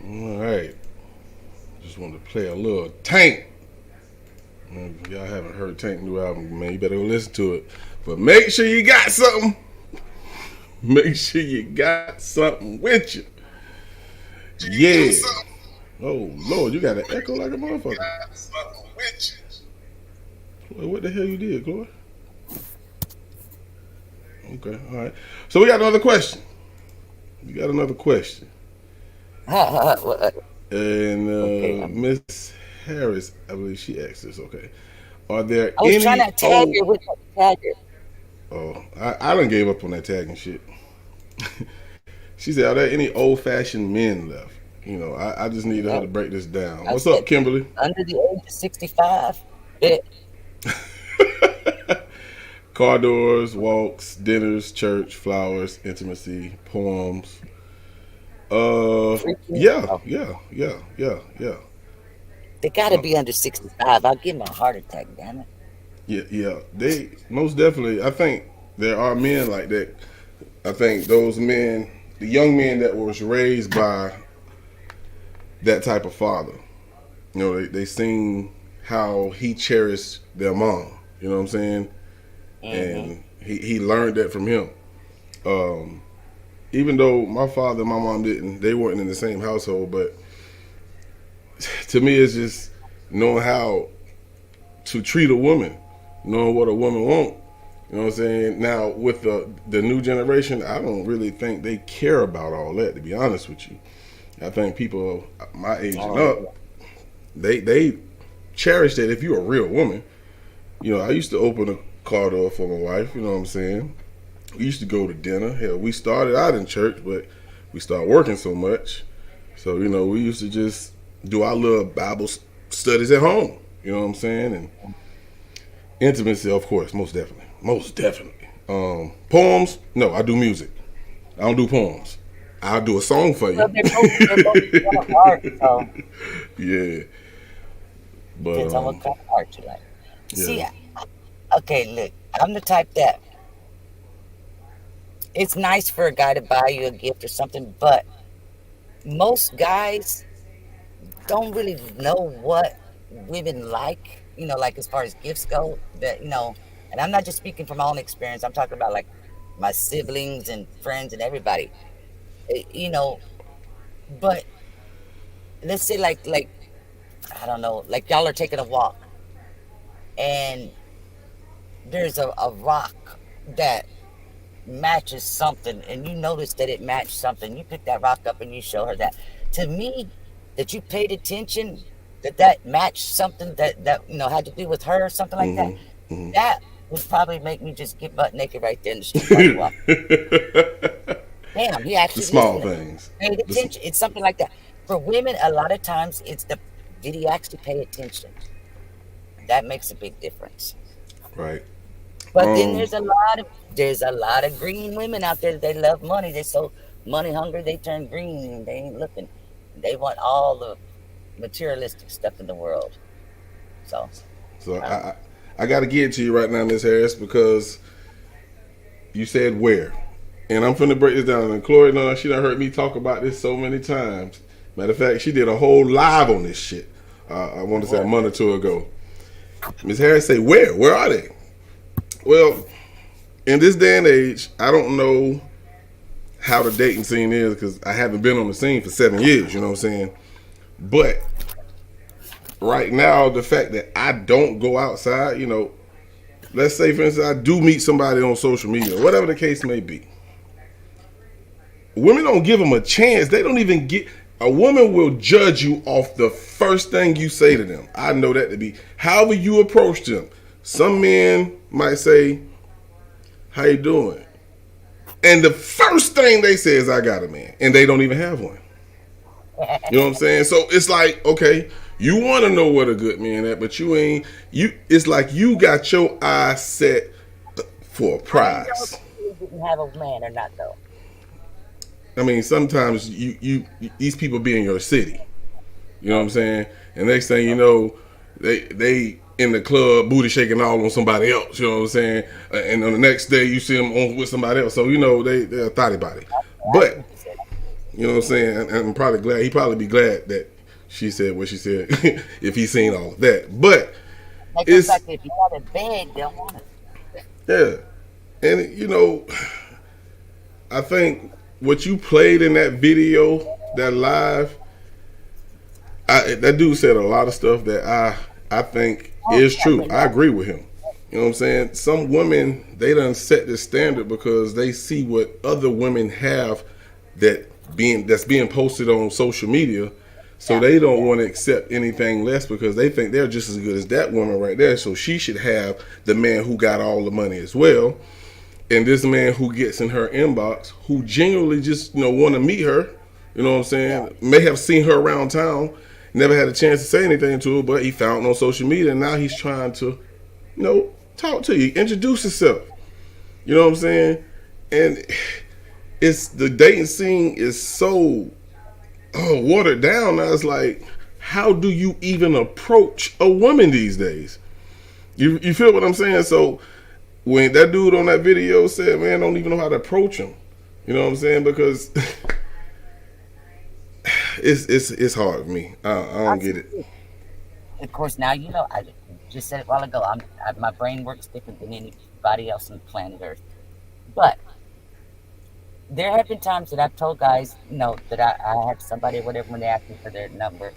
Speaker 3: All right. Just wanted to play a little Tank. If y'all haven't heard Tank's new album, man, you better go listen to it. But make sure you got something. Make sure you got something with you. Yeah. Oh, Lord, you got an echo like a motherfucker. Chloe, what the hell you did, Chloe? Okay, all right. So we got another question. We got another question. And Miss Harris, I believe she asked this. Okay, are there
Speaker 7: I was
Speaker 3: any
Speaker 7: trying to tag her with my tagger.
Speaker 3: Oh, I done gave up on that tagging shit. She said, are there any old-fashioned men left? You know, I just need her to break this down. What's up, Kimberly?
Speaker 7: Under the age of 65.
Speaker 3: Car doors, walks, dinners, church, flowers, intimacy, poems. Yeah.
Speaker 7: They gotta be under 65. I'll give them a heart attack, damn it.
Speaker 3: Yeah. They most definitely. I think there are men like that. I think those men, the young men that was raised by that type of father, you know, they seen how he cherished their mom. You know what I'm saying? And he learned that from him. Even though my father and my mom they weren't in the same household, but to me it's just knowing how to treat a woman, knowing what a woman wants. You know what I'm saying? Now with the new generation, I don't really think they care about all that, to be honest with you. I think people my age and up, they cherish that if you're a real woman. You know, I used to open a car door for my wife, you know what I'm saying? We used to go to dinner. Hell, we started out in church, but we started working so much. So, you know, we used to just do our little Bible studies at home. You know what I'm saying? And intimacy, of course, most definitely. Most definitely. Poems? No, I do music. I don't do poems. I'll do a song for you.
Speaker 7: Well, they're both art, so.
Speaker 3: Yeah. But,
Speaker 7: depends on what kind of art you like.
Speaker 3: Yeah.
Speaker 7: See, okay, look, I'm the type that it's nice for a guy to buy you a gift or something, but most guys don't really know what women like, you know, like as far as gifts go, that, you know, and I'm not just speaking from my own experience, I'm talking about like my siblings and friends and everybody, you know, but let's say like, I don't know, like y'all are taking a walk and there's a rock that matches something and you notice that it matched something, you pick that rock up and you show her that. To me, that you paid attention, that matched something that you know had to do with her or something like that, that would probably make me just get butt naked right there in the street. Damn, he actually
Speaker 3: the small
Speaker 7: listened,
Speaker 3: things.
Speaker 7: paid attention. It's something like that. For women, a lot of times it's did he actually pay attention? That makes a big difference.
Speaker 3: Right.
Speaker 7: But then there's a lot of green women out there that they love money. They're so money hungry they turn green and they ain't looking. They want all the materialistic stuff in the world. So
Speaker 3: I got to give it to you right now, Miss Harris, because you said where. And I'm finna break this down. And Chloe, no, she done heard me talk about this so many times. Matter of fact, she did a whole live on this shit. I want to say a month or two ago. Miss Harris say, where? Where are they? Well, in this day and age, I don't know how the dating scene is because I haven't been on the scene for 7 years, you know what I'm saying? But right now, the fact that I don't go outside, you know, let's say, for instance, I do meet somebody on social media, whatever the case may be. Women don't give them a chance. They don't even get... A woman will judge you off the first thing you say to them. I know that to be. However you approach them. Some men might say, how you doing? And the first thing they say is, I got a man. And they don't even have one. You know what I'm saying? So it's like, okay, you want to know what a good man is, but you ain't... It's like you got your eyes set for a prize.
Speaker 7: You didn't have a man or not, though.
Speaker 3: I mean, sometimes you these people be in your city. You know what I'm saying? And next thing you know, they in the club booty shaking all on somebody else. You know what I'm saying? And on the next day you see them on with somebody else. So you know they're a thotty body. But you know what I'm saying? And I'm probably glad he probably be glad that she said what she said if he's seen all of that. But it's
Speaker 7: like if you have a bed, they'll want it.
Speaker 3: Yeah, and you know, I think. What you played in that video, that live, that dude said a lot of stuff that I think is true. I agree with him. You know what I'm saying? Some women, they done set the standard because they see what other women have that's being posted on social media. So they don't want to accept anything less because they think they're just as good as that woman right there. So she should have the man who got all the money as well. And this man who gets in her inbox, who genuinely just, you know, want to meet her, you know what I'm saying, may have seen her around town, never had a chance to say anything to her, but he found her on social media, and now he's trying to, you know, talk to you, introduce himself. You know what I'm saying? And it's the dating scene is so watered down. Now it's like, how do you even approach a woman these days? You feel what I'm saying? So when that dude on that video said, man, I don't even know how to approach him. You know what I'm saying? Because it's hard for me. I don't get it.
Speaker 7: Of course, now, you know, I just said it a while ago, my brain works different than anybody else on planet Earth. But there have been times that I've told guys, you know, that I have somebody or whatever when they ask me for their number,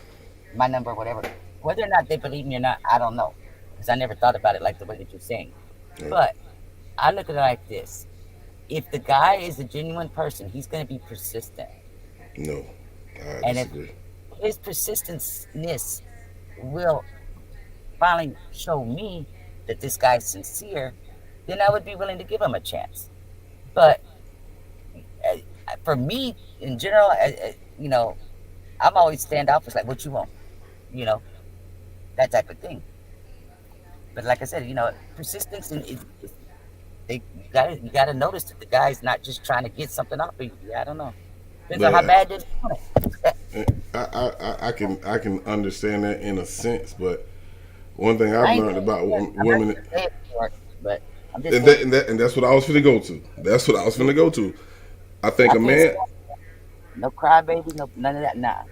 Speaker 7: my number or whatever. Whether or not they believe me or not, I don't know. Because I never thought about it like the way that you're saying. But I look at it like this. If the guy is a genuine person, he's going to be persistent.
Speaker 3: No, I disagree.
Speaker 7: If his persistenceness will finally show me that this guy's sincere, then I would be willing to give him a chance. But for me, in general, you know, I'm always standoffish, like, what you want? You know, that type of thing. But like I said, you know, persistence, and you gotta notice that the guy's not just trying to get something off of you. I don't know. Depends on how bad this is.
Speaker 3: I can understand that in a sense, but one thing I've learned about women, and that's what I was finna go to. That's what I was finna go to. I think a man,
Speaker 7: no crybaby, no none of that. Nah.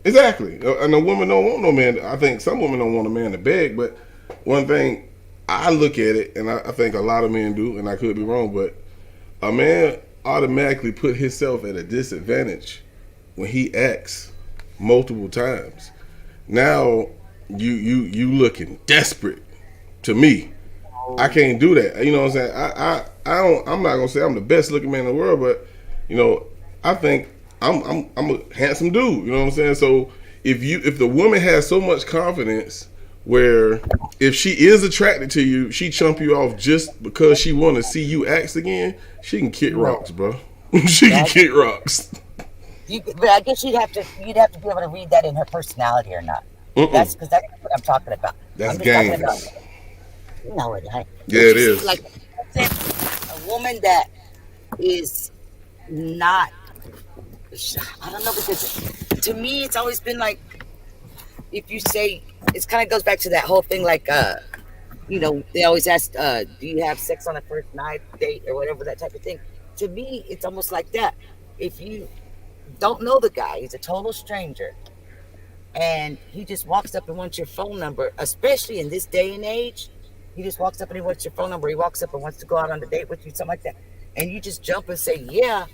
Speaker 3: Exactly. And a woman don't want no man. I think some women don't want a man to beg, but one thing I look at it, and I think a lot of men do, and I could be wrong, but a man automatically put himself at a disadvantage when he asks multiple times. Now you looking desperate to me. I can't do that. You know what I'm saying? I'm not gonna say I'm the best looking man in the world, but you know, I think I'm a handsome dude. You know what I'm saying? So if the woman has so much confidence where if she is attracted to you, she chump you off just because she want to see you act again, she can kick rocks, bro. She can kick rocks.
Speaker 7: But I guess you'd have to be able to read that in her personality or not. That's because that's what I'm talking about.
Speaker 3: That's games.
Speaker 7: No, it ain't.
Speaker 3: Yeah, it is.
Speaker 7: Like a woman that is not. I don't know, because to me it's always been like, if you say, it kind of goes back to that whole thing, like You know, they always ask, do you have sex on a first night date or whatever, that type of thing. To me, it's almost like that. If you don't know the guy, he's a total stranger, and he just walks up and wants your phone number, especially in this day and age. He just walks up and he wants your phone number. He walks up and wants to go out on a date with you, something like that. And you just jump and say, yeah,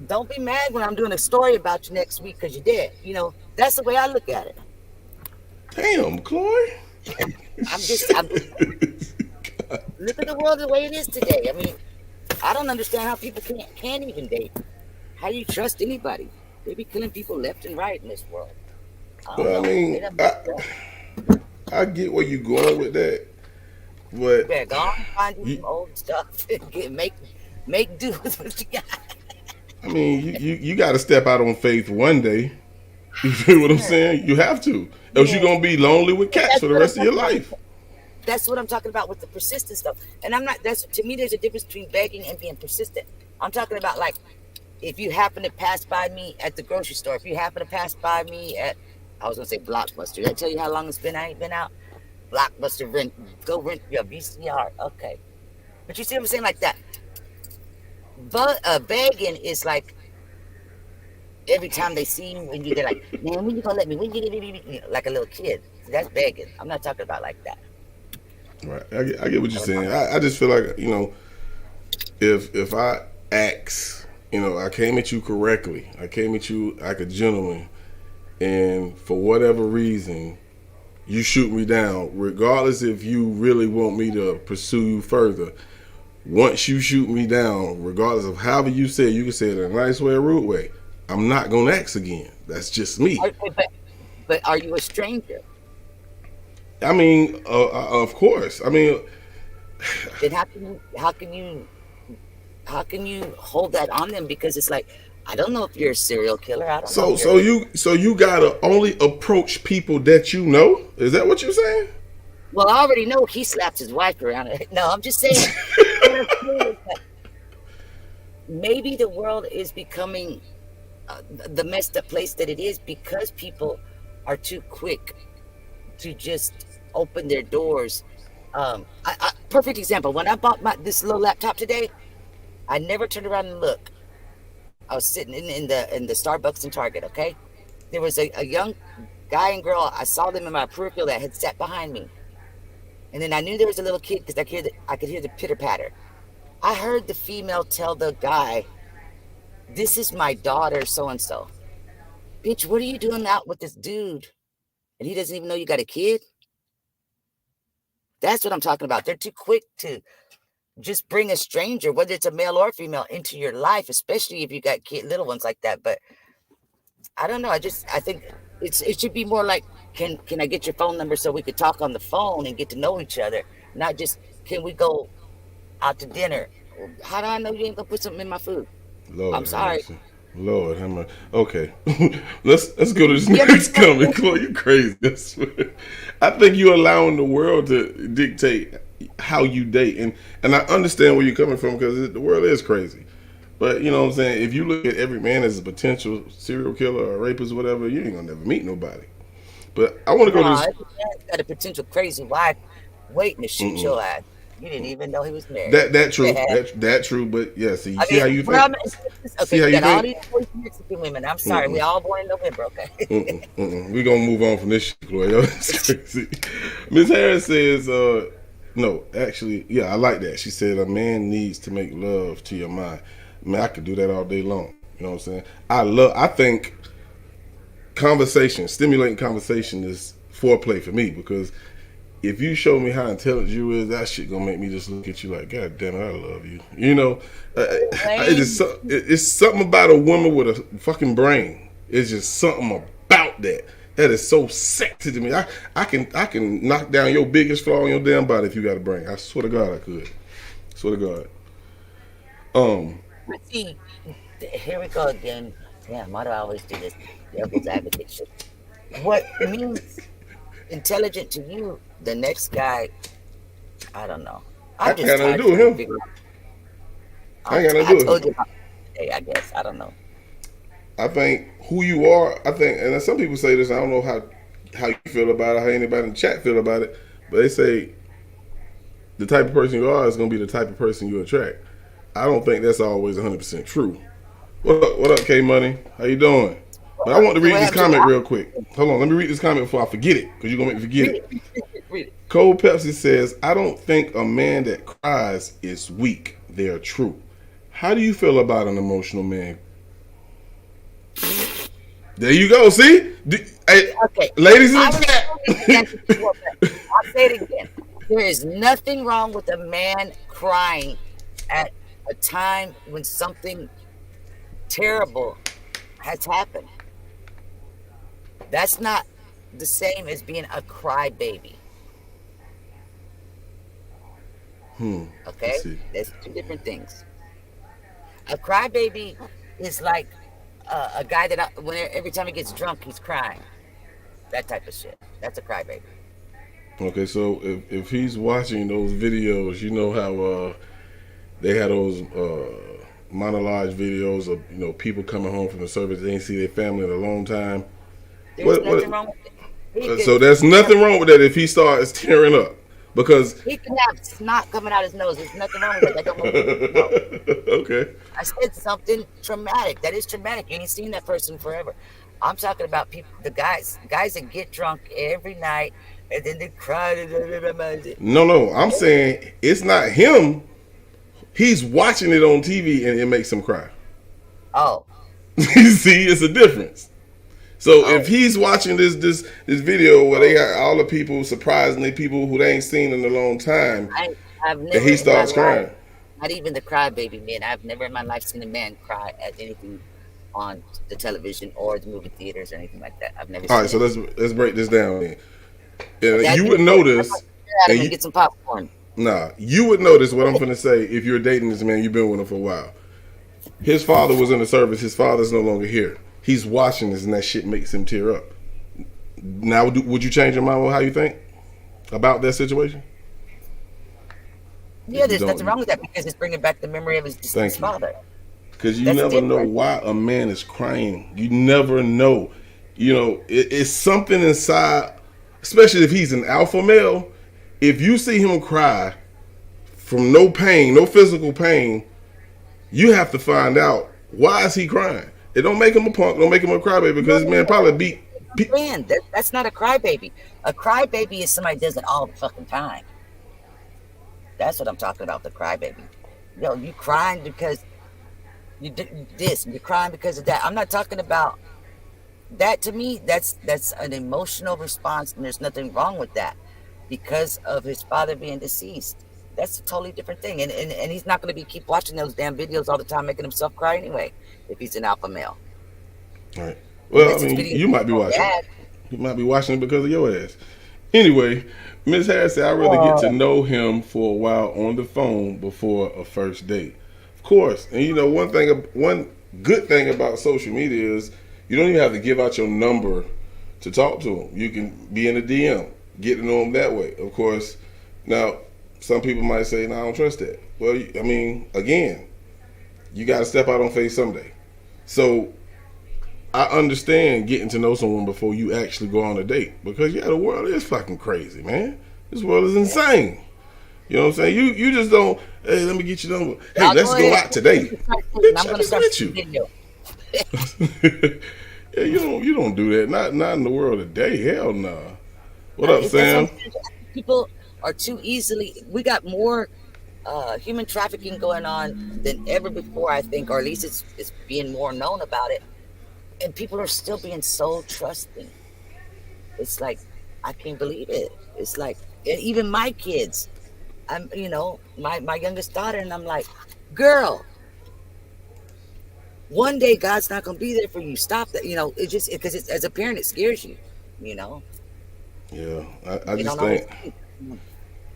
Speaker 7: don't be mad when I'm doing a story about you next week because you did. You know, that's the way I look at it.
Speaker 3: Damn, Chloe.
Speaker 7: I'm just look at the world the way it is today. I mean, I don't understand how people can't even date. How do you trust anybody? They be killing people left and right in this world.
Speaker 3: Well, I mean, I get where you're going with that, but
Speaker 7: you better go on and find you some old stuff and make do with what you got.
Speaker 3: I mean, you got to step out on faith one day. You feel what I'm saying? You have to, else you're gonna be lonely with cats for the rest of your life.
Speaker 7: That's what I'm talking about with the persistent stuff. And I'm not. That's to me. There's a difference between begging and being persistent. I'm talking about like if you happen to pass by me at the grocery store. If you happen to pass by me at, I was gonna say Blockbuster. Did I tell you how long it's been? I ain't been out. Blockbuster, go rent your VCR. Okay, but you see what I'm saying, like that. But begging is like every time they see you and they're like, man, when you gonna let me? When you gonna you know, like a little kid? That's begging. I'm not talking about like that.
Speaker 3: Right, I get what you're saying. I just feel like, you know, if I ask, you know, I came at you correctly. I came at you like a gentleman, and for whatever reason, you shoot me down, regardless if you really want me to pursue you further. Once you shoot me down, regardless of however you say it, you can say it in a nice way or rude way, I'm not gonna ask again. That's just me.
Speaker 7: But are you a stranger?
Speaker 3: I mean, of course. I mean,
Speaker 7: then how can you hold that on them? Because it's like, I don't know if you're a serial killer. I don't know.
Speaker 3: So you gotta only approach people that you know. Is that what you're saying?
Speaker 7: Well, I already know he slaps his wife around it. No, I'm just saying. Maybe the world is becoming the messed up place that it is because people are too quick to just open their doors. Perfect example. When I bought this little laptop today, I never turned around and looked. I was sitting in the Starbucks and Target. Okay, there was a young guy and girl. I saw them in my peripheral that had sat behind me, and then I knew there was a little kid because I could hear the pitter patter. I heard the female tell the guy, "This is my daughter, so and so." Bitch, what are you doing out with this dude? And he doesn't even know you got a kid? That's what I'm talking about. They're too quick to just bring a stranger, whether it's a male or female, into your life, especially if you got little ones like that. But I don't know. I think it should be more like, can I get your phone number so we could talk on the phone and get to know each other? Not just, can we go out to dinner? How do I know you ain't gonna put something in my food?
Speaker 3: Lord,
Speaker 7: I'm sorry.
Speaker 3: Lord, how much? Okay, let's go to this next comment. Chloe, you crazy? I think you're allowing the world to dictate how you date, and I understand where you're coming from because the world is crazy. But you know what I'm saying? If you look at every man as a potential serial killer or rapist or whatever, you ain't gonna never meet nobody. But I want to go to this.
Speaker 7: Every man's got a potential crazy wife waiting to shoot your ass. You didn't even know he was married.
Speaker 3: That true. That true. But yeah, see how you think.
Speaker 7: Okay,
Speaker 3: see how you
Speaker 7: all
Speaker 3: think.
Speaker 7: these Mexican women. I'm sorry, we all born in November. Okay.
Speaker 3: We gonna move on from this shit, Chloe. That's crazy. Miss Harris says, no, actually, yeah, I like that. She said a man needs to make love to your mind. Man, I could do that all day long. You know what I'm saying? I think stimulating conversation is foreplay for me, because if you show me how intelligent you is, that shit gonna make me just look at you like, God damn it, I love you. You know, it's something about a woman with a fucking brain. It's just something about that is so sexy to me. I can knock down your biggest flaw in your damn body if you got a brain. I swear to God, I could. Swear to God.
Speaker 7: See, here we go again. Damn, why do I always do this devil's advocate shit? What means intelligent to you, the next guy, I don't know.
Speaker 3: I ain't got nothing to do with him. I ain't got nothing to do with him.
Speaker 7: I guess. I don't know.
Speaker 3: I think who you are, and some people say this, I don't know how you feel about it, how anybody in the chat feel about it, but they say the type of person you are is going to be the type of person you attract. I don't think that's always 100% true. What up, K Money? How you doing? But I want to read this comment real quick. Hold on, let me read this comment before I forget it, because you're going to make me forget it. Cold Pepsi says, I don't think a man that cries is weak. They're true. How do you feel about an emotional man? There you go. See? Hey,
Speaker 7: okay.
Speaker 3: Ladies in the
Speaker 7: chat. I'll say it again. There is nothing wrong with a man crying at a time when something terrible has happened. That's not the same as being a crybaby. Okay? There's two different things. A crybaby is like a guy that every time he gets drunk, he's crying. That type of shit. That's a crybaby.
Speaker 3: Okay, so if he's watching those videos, you know how they had those monologue videos of people coming home from the service, they ain't see their family in a long time.
Speaker 7: There's nothing wrong with it.
Speaker 3: So there's nothing wrong with that if he starts tearing up, because
Speaker 7: he can have snot coming out his nose. There's nothing wrong with that. Don't know.
Speaker 3: Okay.
Speaker 7: I said something traumatic. That is traumatic. You ain't seen that person forever. I'm talking about people, the guys that get drunk every night and then they cry.
Speaker 3: No, I'm saying it's not him. He's watching it on TV and it makes him cry.
Speaker 7: Oh.
Speaker 3: You see, it's a difference. So if he's watching this video where they got all the people, surprisingly people who they ain't seen in a long time,
Speaker 7: I've never,
Speaker 3: and he starts crying.
Speaker 7: Not even the crybaby man. I've never in my life seen a man cry at anything on the television or the movie theaters or anything like that. I've never.
Speaker 3: All right, so let's break this down then. You would notice.
Speaker 7: And get some popcorn.
Speaker 3: Nah, you would notice what I'm going to say if you're dating this man. You've been with him for a while. His father was in the service. His father's no longer here. He's watching this, and that shit makes him tear up. Now, would you change your mind on how you think about that situation?
Speaker 7: Yeah, there's nothing wrong with that because it's bringing back the memory of his deceased father.
Speaker 3: Because you never know why a man is crying. You never know. It's something inside, especially if he's an alpha male. If you see him cry from no pain, no physical pain, you have to find out why is he crying. It don't make him a punk, don't make him a crybaby, because this man probably beat.
Speaker 7: Man, that's not a crybaby. A crybaby is somebody that does it all the fucking time. That's what I'm talking about, the crybaby. You crying because you did this, you're crying because of that. I'm not talking about that. To me, that's an emotional response, and there's nothing wrong with that because of his father being deceased. That's a totally different thing. And he's not going to keep watching those damn videos all the time, making himself cry anyway, if he's an alpha male.
Speaker 3: All right. Well, I mean, you might be watching. You might be watching it because of your ass. Anyway, Ms. Harris said, I'd rather get to know him for a while on the phone before a first date. Of course. And one good thing about social media is you don't even have to give out your number to talk to him. You can be in a DM, get to know him that way. Of course, now, some people might say, no, I don't trust that. Well, I mean, again, you got to step out on faith someday. So I understand getting to know someone before you actually go on a date, because the world is fucking crazy, man. This world is insane. You know what I'm saying? You just don't. Hey, let me get your number. Hey, let's go out today. Bitch, I just met you. Yeah, you don't do that. Not in the world today. Hell no. Nah. What up, Sam?
Speaker 7: People are too easily. We got more human trafficking going on than ever before, I think, or at least it's being more known about it. And people are still being so trusting. It's like, I can't believe it. It's like, even my kids, I'm, my youngest daughter, and I'm like, girl, one day God's not going to be there for you. Stop that. It just, because as a parent, it scares you,
Speaker 3: Yeah, I just think,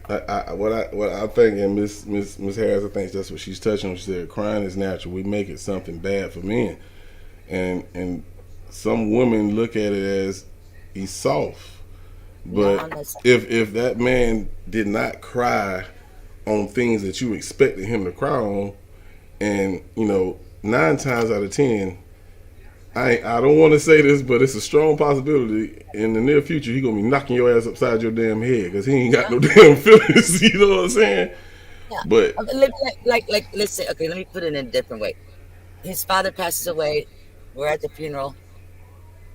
Speaker 3: what I think, and Miss Harris, I think that's what she's touching on. She said, crying is natural. We make it something bad for men. And some women look at it as he's soft, but if that man did not cry on things that you expected him to cry on, and 9 times out of 10, I don't want to say this, but it's a strong possibility in the near future he gonna be knocking your ass upside your damn head because he ain't got no damn feelings. You know what I'm saying?
Speaker 7: Yeah.
Speaker 3: But
Speaker 7: Like, let's say, okay, let me put it in a different way. His father passes away. We're at the funeral,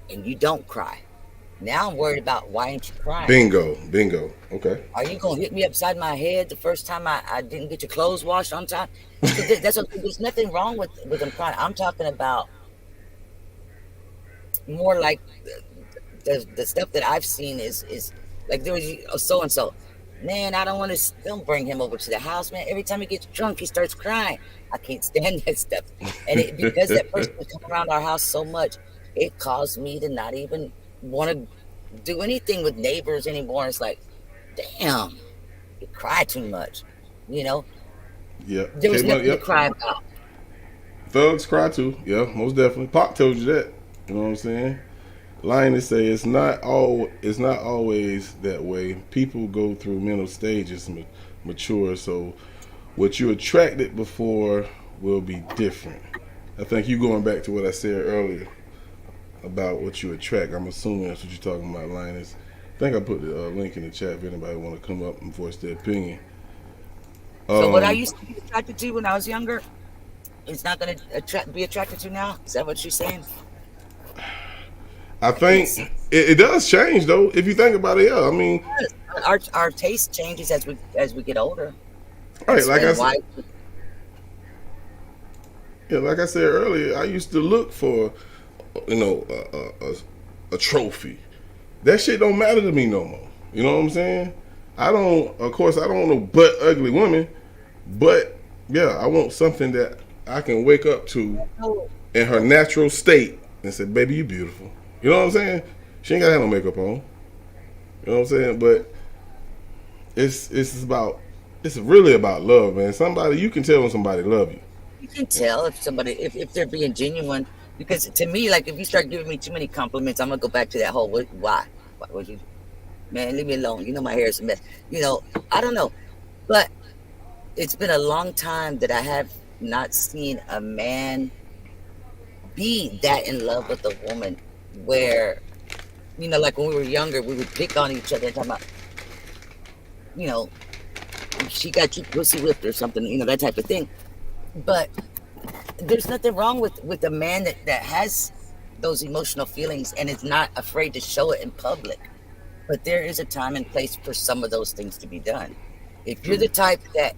Speaker 7: and you don't cry. Now I'm worried about why ain't you crying?
Speaker 3: bingo. Okay.
Speaker 7: Are you gonna hit me upside my head the first time I didn't get your clothes washed on time? That's what, there's nothing wrong with them crying. I'm talking about more like the stuff that I've seen is like there was so and so. Man, I don't bring him over to the house, man. Every time he gets drunk, he starts crying. I can't stand that stuff. And because that person would come around our house so much, it caused me to not even want to do anything with neighbors anymore. It's like, damn, you cry too much, you know?
Speaker 3: Yeah.
Speaker 7: There was nothing to cry about.
Speaker 3: Thugs cry too. Yeah, most definitely. Pop told you that. You know what I'm saying? Lioness say it's not always that way. People go through mental stages, mature. So what you attracted before will be different. I think you going back to what I said earlier about what you attract. I'm assuming that's what you're talking about, Lioness. I think I put the link in the chat if anybody want to come up and voice their opinion.
Speaker 7: So what I used to be attracted to when I was younger, it's not going to be attracted to now? Is that what you're saying?
Speaker 3: I think it does change though. If you think about it, yeah. I mean,
Speaker 7: our taste changes as we get older.
Speaker 3: Right, like I said earlier, I used to look for, a trophy. That shit don't matter to me no more. You know what I'm saying? Of course, I don't want no butt ugly woman, but yeah, I want something that I can wake up to in her natural state and say, baby, you beautiful. You know what I'm saying? She ain't gotta have no makeup on. You know what I'm saying? But it's really about love, man. You can tell when somebody love you.
Speaker 7: You can tell if they're being genuine. Because to me, like if you start giving me too many compliments, I'm gonna go back to that whole why would you, man, leave me alone. You know my hair is a mess. You know, I don't know, but it's been a long time that I have not seen a man be that in love with a woman where, you know, like when we were younger, we would pick on each other and talk about, you know, she got you pussy whipped or something, you know, that type of thing. But there's nothing wrong with a man that has those emotional feelings and is not afraid to show it in public. But there is a time and place for some of those things to be done. If you're the type that,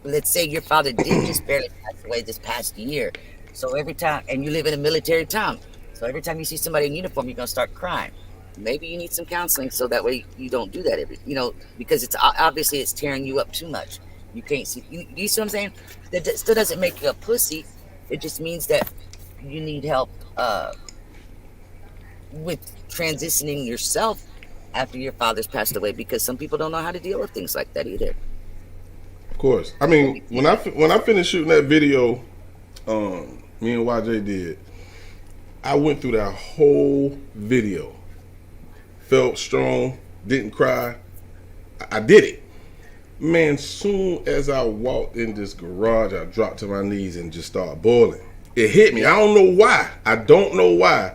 Speaker 7: let's say your father did just barely pass away this past year, so every time, and you live in a military town, so every time you see somebody in uniform, you're gonna start crying. Maybe you need some counseling so that way you don't do that because it's obviously it's tearing you up too much. You can't see. You see what I'm saying? That still doesn't make you a pussy. It just means that you need help with transitioning yourself after your father's passed away, because some people don't know how to deal with things like that either.
Speaker 3: Of course. I mean, when I finished shooting that video, me and YJ did, I went through that whole video. Felt strong, didn't cry. I did it. Man, soon as I walked in this garage, I dropped to my knees and just started boiling. It hit me. I don't know why.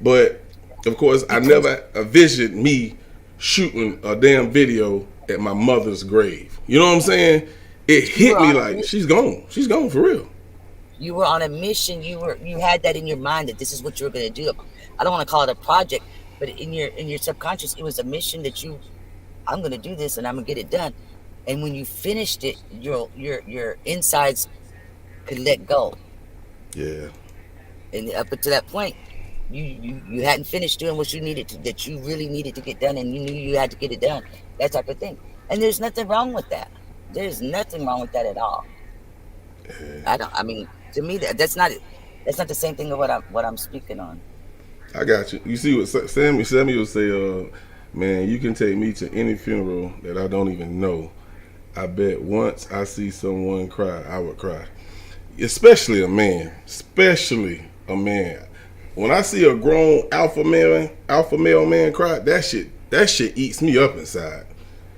Speaker 3: But, of course, I never envisioned me shooting a damn video at my mother's grave. You know what I'm saying? It hit me like, she's gone. She's gone for real.
Speaker 7: You were on a mission. You had that in your mind that this is what you were going to do. I don't want to call it a project, but in your subconscious, it was a mission that I'm going to do this and I'm going to get it done. And when you finished it, your insides could let go.
Speaker 3: Yeah.
Speaker 7: And up until that point, you hadn't finished doing what you needed to, that you really needed to get done, and you knew you had to get it done. That type of thing. And there's nothing wrong with that. There's nothing wrong with that at all. I mean, to me, that's not the same thing of what I'm speaking on.
Speaker 3: I got you. You see what Sammy will say, man, you can take me to any funeral that I don't even know. I bet once I see someone cry, I would cry. Especially a man. When I see a grown alpha male man cry, that shit eats me up inside.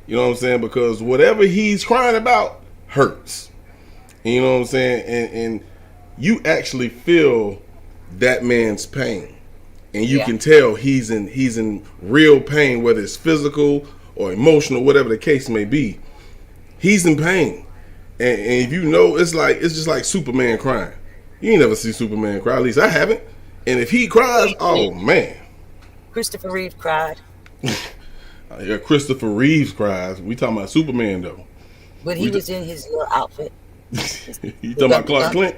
Speaker 3: You know what I'm saying? Because whatever he's crying about hurts. You know what I'm saying? And you actually feel that man's pain, and you can tell he's in real pain, whether it's physical or emotional, whatever the case may be. He's in pain, and if you know, it's just like Superman crying. You ain't never see Superman cry. At least I haven't. And if he cries, oh man.
Speaker 7: Christopher Reeve cried.
Speaker 3: Yeah, Christopher Reeves cries. We talking about Superman though.
Speaker 7: But he was in his little outfit.
Speaker 3: You talking about Clark Kent?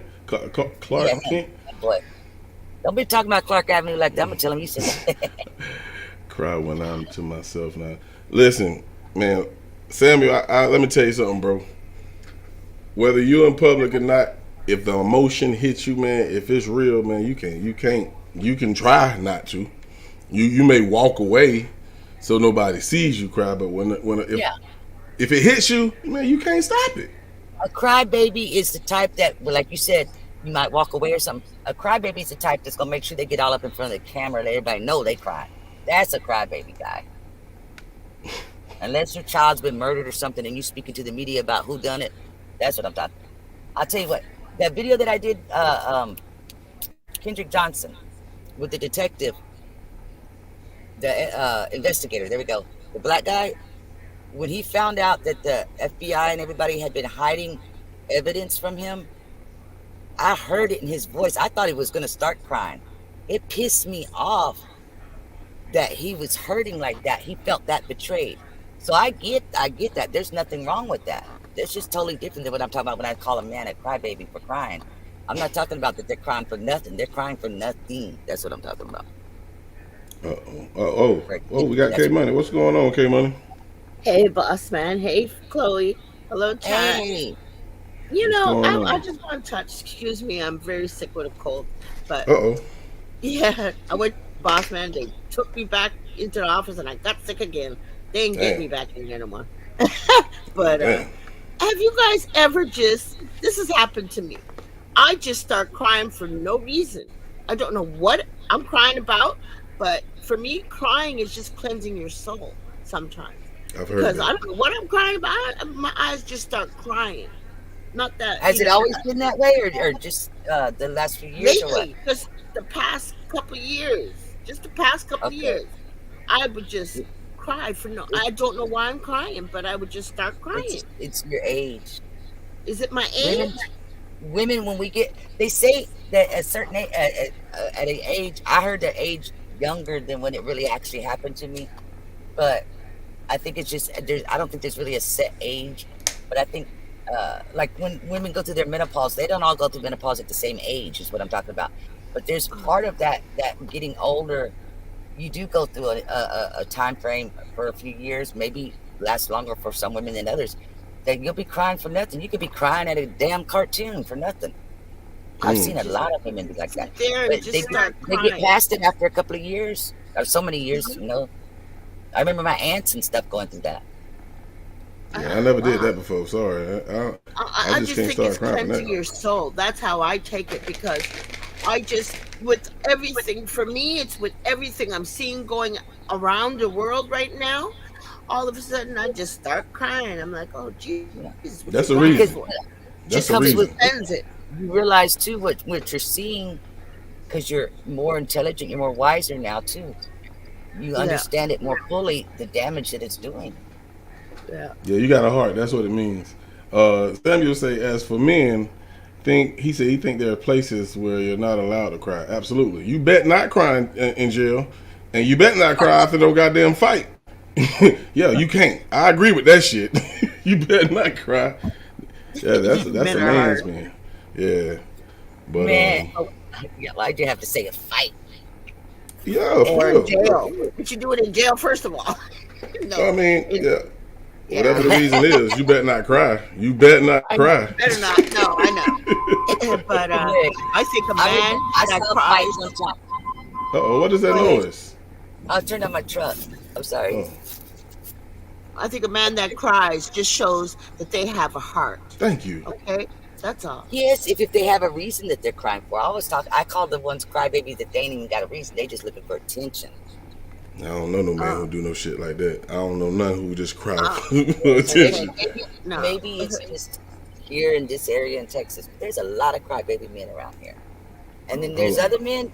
Speaker 3: Clark Kent?
Speaker 7: Boy, don't be talking about Clark Avenue like that. I'm gonna tell him you said that.
Speaker 3: Cry when I'm to myself now. Listen, man, Samuel, let me tell you something, bro. Whether you're in public or not, if the emotion hits you, man, if it's real, man, you can try not to. You may walk away so nobody sees you cry, but if it hits you, man, you can't stop it.
Speaker 7: A crybaby is the type that, like you said, you might walk away or something. A crybaby is the type that's gonna make sure they get all up in front of the camera and let everybody know they cry. That's a crybaby guy. Unless your child's been murdered or something and you speaking to the media about who done it, that's what I'm talking about. I'll tell you what, that video that I did, Kendrick Johnson with the detective, the investigator, there we go, the black guy, when he found out that the FBI and everybody had been hiding evidence from him, I heard it in his voice. I thought he was going to start crying. It pissed me off that he was hurting like that. He felt that betrayed. So I get that. There's nothing wrong with that. That's just totally different than what I'm talking about when I call a man a crybaby for crying. I'm not talking about that they're crying for nothing. They're crying for nothing. That's what I'm talking about.
Speaker 3: We got K Money. What's going on, K Money?
Speaker 15: Hey, boss man. Hey, Chloe. Hello, Chad.
Speaker 7: Hey.
Speaker 15: You know, I just want to touch. Excuse me, I'm very sick with a cold. But yeah, I went boss man. They took me back into the office, and I got sick again. They didn't get me back in here no more. But have you guys ever this has happened to me. I just start crying for no reason. I don't know what I'm crying about, but for me, crying is just cleansing your soul sometimes.
Speaker 3: I've heard
Speaker 15: because
Speaker 3: that.
Speaker 15: I don't know what I'm crying about. My eyes just start crying. Not that.
Speaker 7: Has it always been that way, or just the last few years?
Speaker 15: Lately, just the past couple years. Just the past couple years, I would just cry for no. I don't know why I'm crying, but I would just start crying.
Speaker 7: It's your age.
Speaker 15: Is it my age?
Speaker 7: Women, when we get, they say that at a certain age, at an age, I heard that age younger than when it really actually happened to me, but I think it's just I don't think there's really a set age, but I think like when women go through their menopause, they don't all go through menopause at the same age, is what I'm talking about. But there's part of that getting older, you do go through a time frame for a few years, maybe lasts longer for some women than others, that you'll be crying for nothing. You could be crying at a damn cartoon for nothing. I've seen a lot of women be like that. But they get past it after a couple of years, or so many years, you know. I remember my aunts and stuff going through that.
Speaker 3: Yeah, I never did that before. Sorry,
Speaker 15: I just think it's cleansing your soul. That's how I take it, because I just, with everything, for me, it's with everything I'm seeing going around the world right now. All of a sudden, I just start crying. I'm like, oh, Jesus.
Speaker 3: That's a reason.
Speaker 7: Just comes with it. You realize too what you're seeing, because you're more intelligent, you're more wiser now too. You understand it more fully, the damage that it's doing.
Speaker 15: Yeah,
Speaker 3: you got a heart. That's what it means. Samuel say, as for men, he think there are places where you're not allowed to cry. Absolutely. You bet not cry in jail, and you bet not cry after no goddamn fight. Yeah, you can't. I agree with that shit. You better not cry. Yeah, that's a man's man. Yeah, but
Speaker 7: why'd you have to say a fight?
Speaker 3: Yeah,
Speaker 15: or in jail. But you do it in jail first of all.
Speaker 3: No, I mean, whatever the reason is, you better not cry. You better not cry.
Speaker 15: Better not. No, I know. But I think a man that cries.
Speaker 3: What is that noise?
Speaker 7: I'll turn on my truck. I'm sorry.
Speaker 15: I think a man that cries just shows that they have a heart.
Speaker 3: Thank you.
Speaker 15: Okay, that's all.
Speaker 7: Yes, if they have a reason that they're crying for. I call the ones crybabies that they ain't even got a reason. They just looking for attention.
Speaker 3: I don't know no man who do no shit like that. I don't know none who just cry for attention.
Speaker 7: Maybe it's just here in this area in Texas. There's a lot of crybaby men around here. And then there's other men,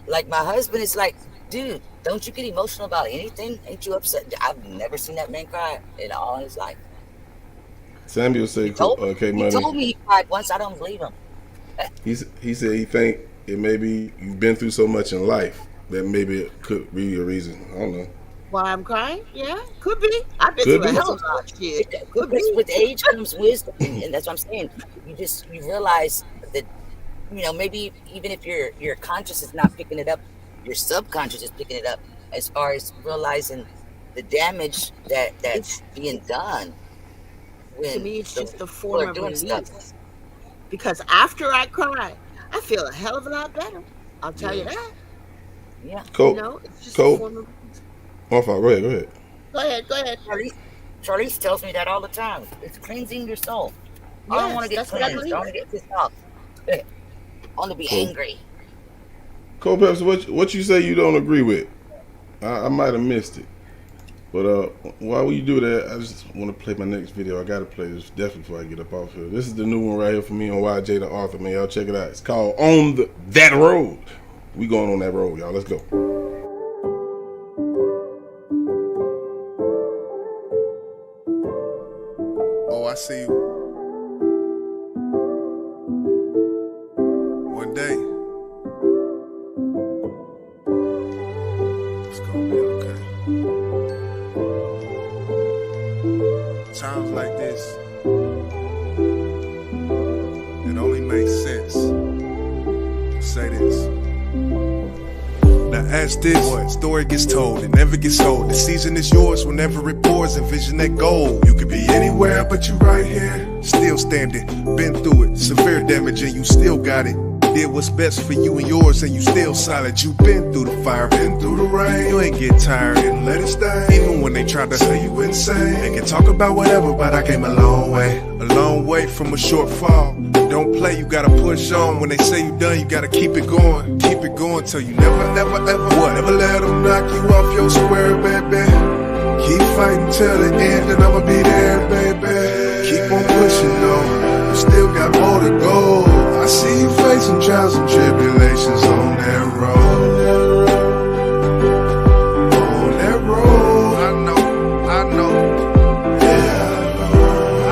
Speaker 7: like my husband is like, dude, don't you get emotional about anything? Ain't you upset? I've never seen that man cry in all his life.
Speaker 3: Samuel said, "Okay,
Speaker 7: He
Speaker 3: money."
Speaker 7: told me he cried once. I don't believe him.
Speaker 3: He said he think it maybe you've been through so much in life that maybe it could be a reason. I don't know.
Speaker 15: Why I'm crying? Yeah, could be. I've been
Speaker 3: Could
Speaker 15: through a
Speaker 3: be.
Speaker 15: hell of a lot of shit. Could
Speaker 7: Because
Speaker 15: be.
Speaker 7: with age comes wisdom, and that's what I'm saying. You realize that, you know, maybe even if your conscious is not picking it up, your subconscious is picking it up, as far as realizing the damage that's being done when
Speaker 15: To me, it's just a
Speaker 7: people
Speaker 15: form
Speaker 7: are
Speaker 15: of
Speaker 7: doing stuff.
Speaker 15: release. Because after I cry, I feel a hell of a lot better. I'll tell you that.
Speaker 7: Yeah.
Speaker 3: Cool.
Speaker 15: You know, it's just a
Speaker 3: Cool.
Speaker 15: form of.
Speaker 3: My fault. Go ahead.
Speaker 15: Go ahead. Go ahead.
Speaker 7: Charlize tells me that all the time. It's cleansing your soul. I don't want to get
Speaker 15: Yes, that's what I
Speaker 7: cleansed. I want to
Speaker 15: believe.
Speaker 7: get pissed off. I want to be
Speaker 3: Cool.
Speaker 7: angry.
Speaker 3: Cole Peps, what you say you don't agree with? I might have missed it. But while you do that, I just want to play my next video. I got to play this definitely before I get up off here. This is the new one right here for me on YJ the Author, man. Y'all check it out. It's called On That Road. We going on that road, y'all. Let's go.
Speaker 5: Oh, I see you. One day, it's gonna be okay. Times like this, it only makes sense to say this. Now as this story gets told, it never gets old. The season is yours whenever it pours. Envision that goal. You could be anywhere, but you right here, still standing. Been through it, severe damage, and you still got it. Did what's best for you and yours, and you still solid. You been through the fire, been through the rain. You ain't get tired and let it stay. Even when they try to say you insane, they can talk about whatever, but I came a long way from a short fall. Don't play, you gotta push on. When they say you done, you gotta keep it going till you never, ever, ever what? Never let them knock you off your square, baby. Keep fighting till the end, and I'ma be there, baby. Keep on pushing on, you still got more to go. I see you facing trials and tribulations on that road. On that road, I know. Yeah,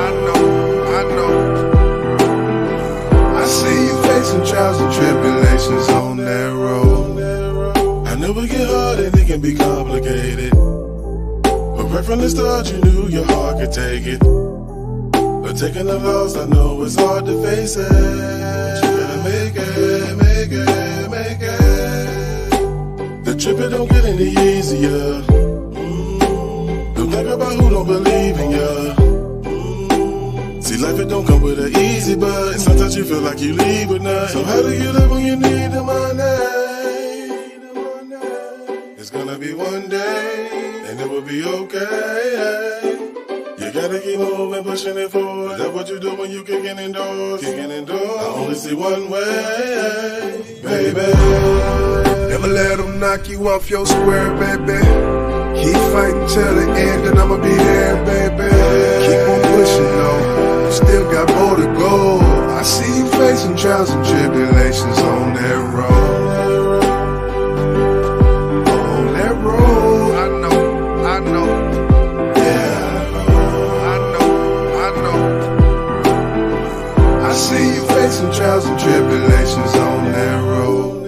Speaker 5: I know. I see you facing trials and tribulations on that road.
Speaker 1: I know it get hard and it can be complicated, but right from the start you knew your heart could take it. But taking the loss, I know it's hard to face it. But you gotta make it. The trip, it don't get any easier. Don't think about who don't believe in ya. See, life, it don't come with an easy but sometimes you feel like you leave with nothing. So how do you live when you need the money? It's gonna be one day, and it will be okay. You gotta keep moving, pushing it forward. That's what you do when you kicking indoors. I only see one way, baby.
Speaker 5: Never let them knock you off your square, baby. Keep fighting till the end, and I'ma be there, baby. Keep on pushing on, you still got more to go. I see you facing trials and tribulations on that road. On that road, I know. I see you facing trials and tribulations on that road.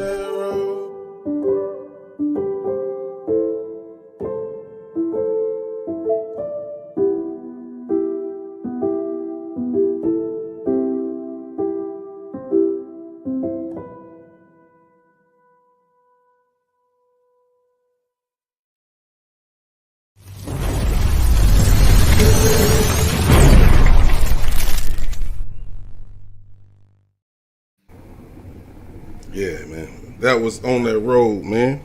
Speaker 3: Yeah, man. That was On That Road, man.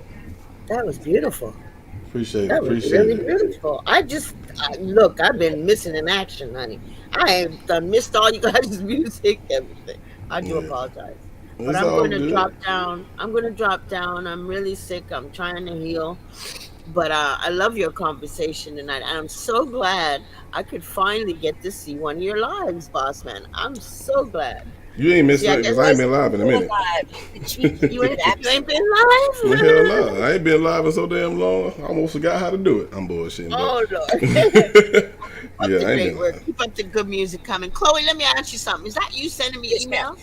Speaker 15: That was beautiful.
Speaker 3: Appreciate
Speaker 15: That was really beautiful. Look, I've been missing in action, honey. I have done missed all you guys' music, everything. I do apologize. But
Speaker 3: It's
Speaker 15: I'm
Speaker 3: all
Speaker 15: going to
Speaker 3: good.
Speaker 15: drop down. I'm really sick. I'm trying to heal. But I love your conversation tonight. I'm so glad I could finally get to see one of your lives, boss man. I'm so glad.
Speaker 3: You ain't missed nothing because I ain't been live in a minute.
Speaker 15: You ain't been live?
Speaker 3: Well, hell no. I ain't been live in so damn long. I almost forgot how to do it. I'm bullshitting.
Speaker 15: Oh, Lord.
Speaker 3: Yeah, I ain't been live.
Speaker 15: Keep up the good music coming. Chloe, let me ask you something. Is that you sending me emails?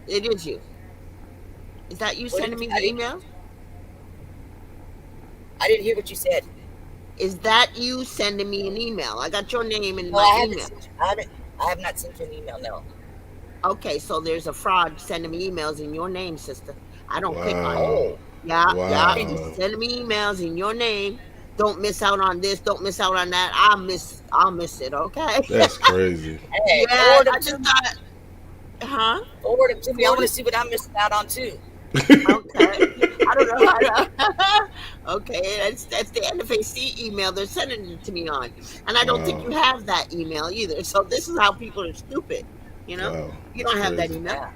Speaker 15: It is you. Is that you sending me the emails?
Speaker 7: I didn't hear what you said.
Speaker 15: Is that you sending me an email? I got your name in my email.
Speaker 7: I have not sent you an email, no.
Speaker 15: Okay, so there's a fraud sending me emails in your name, sister. I don't click on it.
Speaker 7: Oh.
Speaker 15: Yeah. He's sending me emails in your name. Don't miss out on this. Don't miss out on that. I'll miss it. Okay.
Speaker 3: That's crazy.
Speaker 7: Hey,
Speaker 15: yeah, I just thought. Huh?
Speaker 7: Forward it to me. I want to see what I'm missing out on too.
Speaker 15: Okay. I don't know how to. Okay, that's the NFAC email they're sending it to me on, and I don't think you have that email either. So this is how people are stupid. You know, you don't have that email.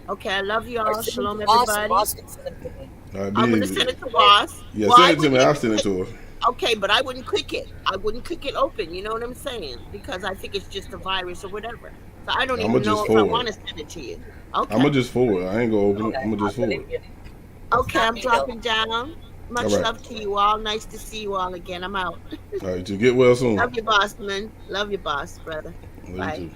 Speaker 15: Okay, I love you all. Shalom, everybody.
Speaker 7: Boss can send it to me.
Speaker 15: I'm gonna send it to Boss.
Speaker 3: Yeah, send it to me. I'll send it to her.
Speaker 15: Okay, but I wouldn't click it. I wouldn't click it open. You know what I'm saying? Because I think it's just a virus or whatever. So I don't even know if I want to send it to you. Okay.
Speaker 3: I'm gonna just forward. I ain't gonna open it. I'm gonna just forward.
Speaker 15: Okay, I'm dropping down. Much love to you all. Nice to see you all again. I'm out.
Speaker 3: All right, you get well soon.
Speaker 15: Love you, boss, man. Love you, boss, brother. Bye.
Speaker 3: You too.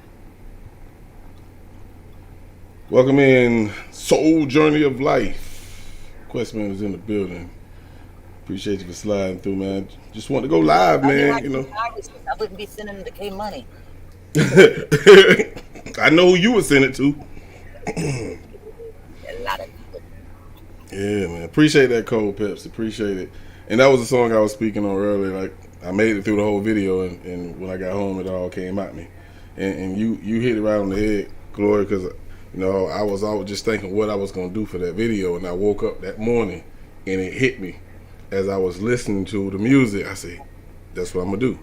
Speaker 3: Welcome in, Soul Journey of Life. Questman is in the building. Appreciate you for sliding through, man. Just want to go live, man. You know,
Speaker 7: I wouldn't be sending them to K Money.
Speaker 3: I know who you would send it to.
Speaker 7: A lot of people.
Speaker 3: Yeah, man. Appreciate that, Cold Peps. Appreciate it. And that was the song I was speaking on earlier. Like, I made it through the whole video, and when I got home, it all came at me. And you hit it right on the head, Glory, because, you know, I was always just thinking what I was going to do for that video, and I woke up that morning, and it hit me. As I was listening to the music, I said, that's what I'm going to do.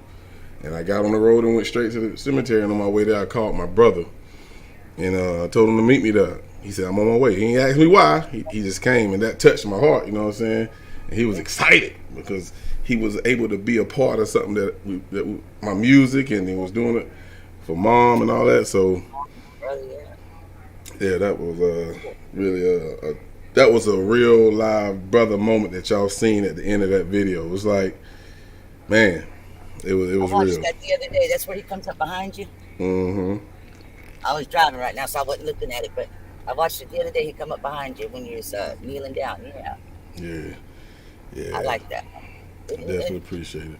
Speaker 3: And I got on the road and went straight to the cemetery, and on my way there, I called my brother, and I told him to meet me there. He said, I'm on my way. He ain't asked me why. He just came, and that touched my heart, you know what I'm saying? And he was excited because he was able to be a part of something that my music, and he was doing it for Mom and all that. So, yeah, that was really that was a real live brother moment that y'all seen at the end of that video. It was like, man, it was real.
Speaker 7: I watched that the other day. That's where he comes up behind you.
Speaker 3: Mm-hmm.
Speaker 7: I was driving right now, so I wasn't looking at it, but I watched it the other day. He come up behind you when you was kneeling down. Yeah. I like that.
Speaker 3: I definitely appreciate it.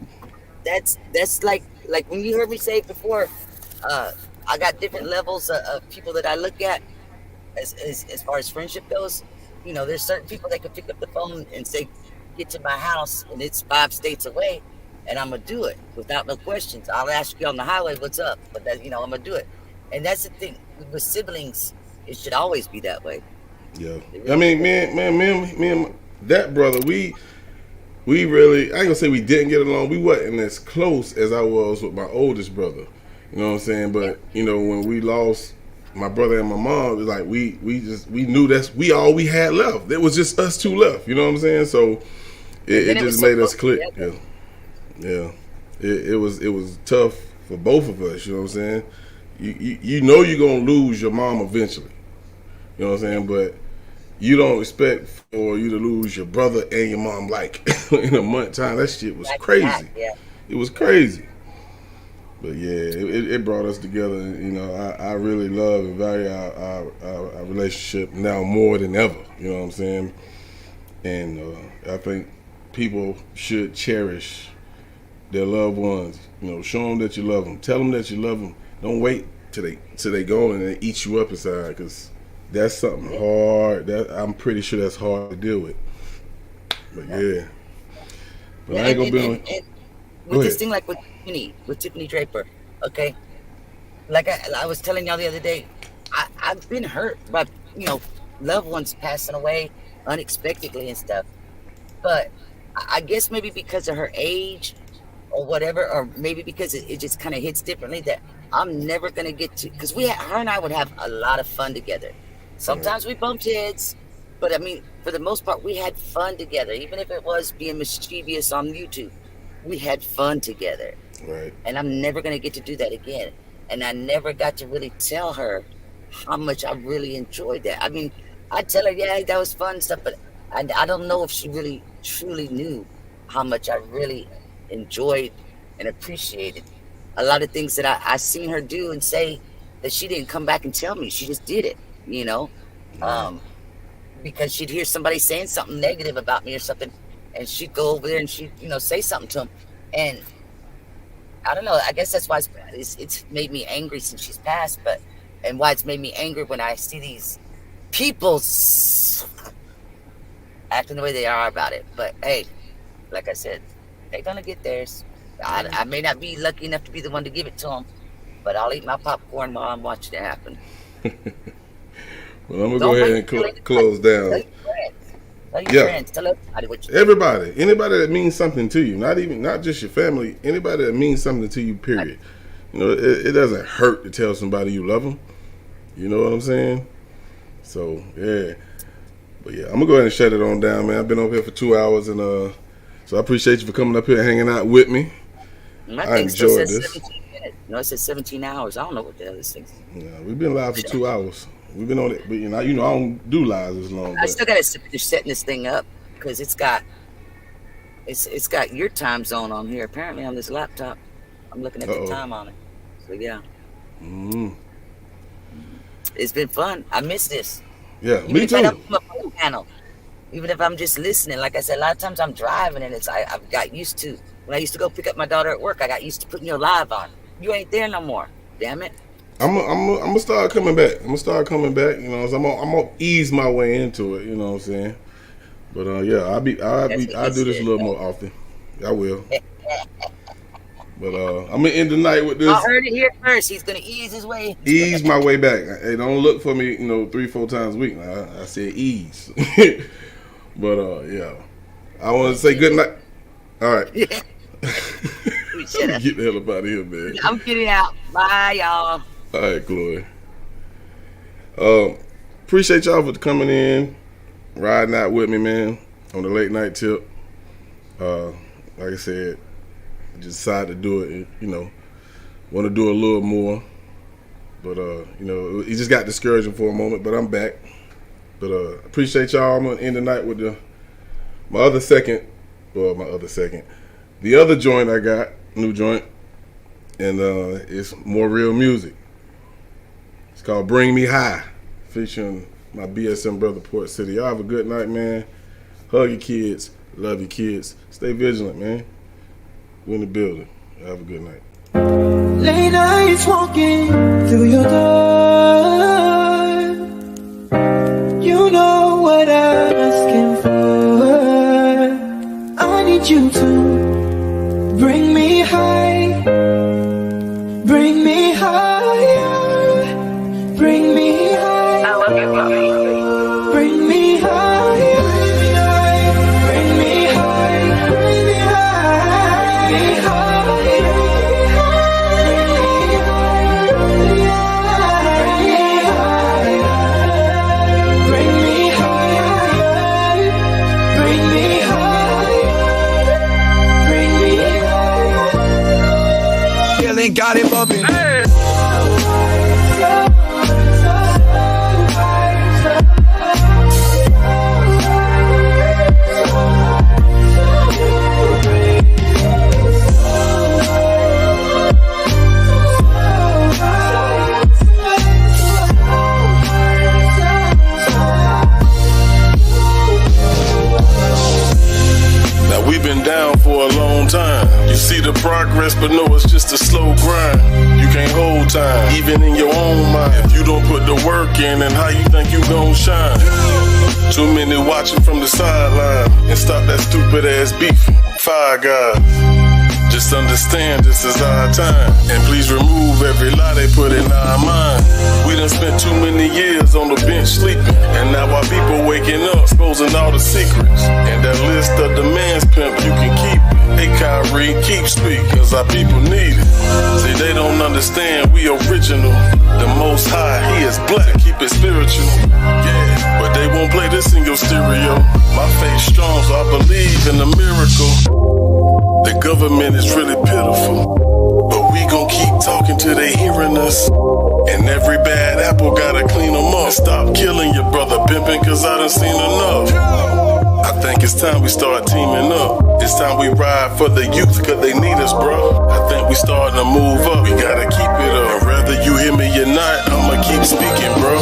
Speaker 7: That's like when you heard me say before. I got different levels of people that I look at as far as friendship goes. You know, there's certain people that can pick up the phone and say, "Get to my house," and it's 5 states away, and I'm gonna do it without no questions. I'll ask you on the highway, "What's up?" But that, I'm gonna do it. And that's the thing with siblings. It should always be that way.
Speaker 3: Yeah. I mean, me and that brother, we really, I ain't gonna say we didn't get along. We wasn't as close as I was with my oldest brother. You know what I'm saying? But, you know, when we lost my brother and my mom, it was like we knew that's all we had left. It was just us two left. You know what I'm saying? So it just made us click. Yeah. It was tough for both of us. You know what I'm saying? You know you're gonna lose your mom eventually. You know what I'm saying? But you don't expect for you to lose your brother and your mom like in a month time. That shit was crazy. It was crazy. But yeah, it brought us together. You know, I really love and value our relationship now more than ever. You know what I'm saying? And I think people should cherish their loved ones. You know, show them that you love them. Tell them that you love them. Don't wait till they go and they eat you up inside, because that's something hard. That I'm pretty sure that's hard to deal with. But yeah. But I ain't gonna be on.
Speaker 7: With this thing, like with Tiffany Draper, okay? Like I was telling y'all the other day, I've been hurt by, loved ones passing away unexpectedly and stuff. But I guess maybe because of her age or whatever, or maybe because it just kind of hits differently, that I'm never going to get to, because her and I would have a lot of fun together. Sometimes we bumped heads, but I mean, for the most part, we had fun together, even if it was being mischievous on YouTube. We had fun together.
Speaker 3: Right.
Speaker 7: And I'm never going to get to do that again. And I never got to really tell her how much I really enjoyed that. I mean, I tell her, yeah, that was fun and stuff, but I don't know if she really truly knew how much I really enjoyed and appreciated a lot of things that I seen her do and say that she didn't come back and tell me. She just did it, you know, because she'd hear somebody saying something negative about me or something, and she'd go over there and she'd, you know, say something to them. And I don't know, I guess that's why it's made me angry since she's passed, and why it's made me angry when I see these people acting the way they are about it. But hey, like I said, they're gonna get theirs. I may not be lucky enough to be the one to give it to them, but I'll eat my popcorn while I'm watching it happen.
Speaker 3: Well, I'm gonna go ahead and close down.
Speaker 7: Tell your friends. Tell everybody what you
Speaker 3: Everybody, anybody that means something to you, not just your family, anybody that means something to you, period. You know, it doesn't hurt to tell somebody you love them. You know what I'm saying? So yeah, but yeah, I'm gonna go ahead and shut it on down, man. I've been over here for 2 hours, and so I appreciate you for coming up here and hanging out with me. I enjoyed this.
Speaker 7: 17 minutes. No, it says 17 hours. I don't know what the hell this thing is.
Speaker 3: Yeah, we've been live for 2 hours. We've been on it, but you know, I don't do lives as long.
Speaker 7: I still gotta finish setting this thing up because it's got your time zone on here. Apparently on this laptop, I'm looking at the time on it. So yeah, it's been fun. I miss this.
Speaker 3: Yeah,
Speaker 7: even
Speaker 3: me
Speaker 7: if
Speaker 3: too.
Speaker 7: I don't put my phone panel, even if I'm just listening. Like I said, a lot of times I'm driving, and I've got used to when I used to go pick up my daughter at work. I got used to putting your live on. You ain't there no more. Damn it.
Speaker 3: I'm gonna start coming back. You know, so I'm gonna ease my way into it. You know what I'm saying? But yeah, I'll do this a little more often. I will. But I'm gonna end the night with this.
Speaker 7: I heard it here first. He's gonna ease his way.
Speaker 3: Ease my way back. Hey, don't look for me, 3-4 times a week. I said ease. But yeah, I want to say good night. All right. Get the hell up out of here, man.
Speaker 7: I'm getting out. Bye, y'all.
Speaker 3: All right, Chloe. Appreciate y'all for coming in, riding out with me, man, on the late night tip. Like I said, I just decided to do it. Want to do a little more, but it just got discouraging for a moment. But I'm back. But appreciate y'all. I'm gonna end the night with the other joint I got, new joint, and it's more real music. It's called Bring Me High, featuring my BSM brother, Port City. Y'all have a good night, man. Hug your kids. Love your kids. Stay vigilant, man. We're in the building. Y'all have a good night.
Speaker 10: Late nights walking through your door. You know what I'm asking for. I need you to bring me high. Bring me higher. Bring me high. I love you, mommy. Bring me high. Bring me high. Bring me high. Bring me high. Got it bumping. Hey.
Speaker 1: Now we've been down for a long time. You see the progress, but no, it's just a slow grind. You can't hold time, even in your own mind. If you don't put the work in, then how you think you gon' shine? Too many watching from the sideline. And stop that stupid ass beef. Fire guys. Just understand this is our time. And please remove every lie they put in our mind. We done spent too many years on the bench sleeping. And now our people waking up, exposing all the secrets. And that list of demands, pimp, you can keep it. Hey Kyrie, keep speaking, cause our people need it. See, they don't understand we original. The Most High, He is black, keep it spiritual. Yeah, but they won't play this in your stereo. My faith strong, so I believe in the miracle. The government is really pitiful, but we gon' keep talking till they hearing us. And every bad apple gotta clean them up. Stop killing your brother pimping, cause I done seen enough. I think it's time we start teaming up. It's time we ride for the youth, cause they need us, bro. I think we starting to move up. We gotta keep it up. And whether you hear me or not, I'ma keep speaking, bro.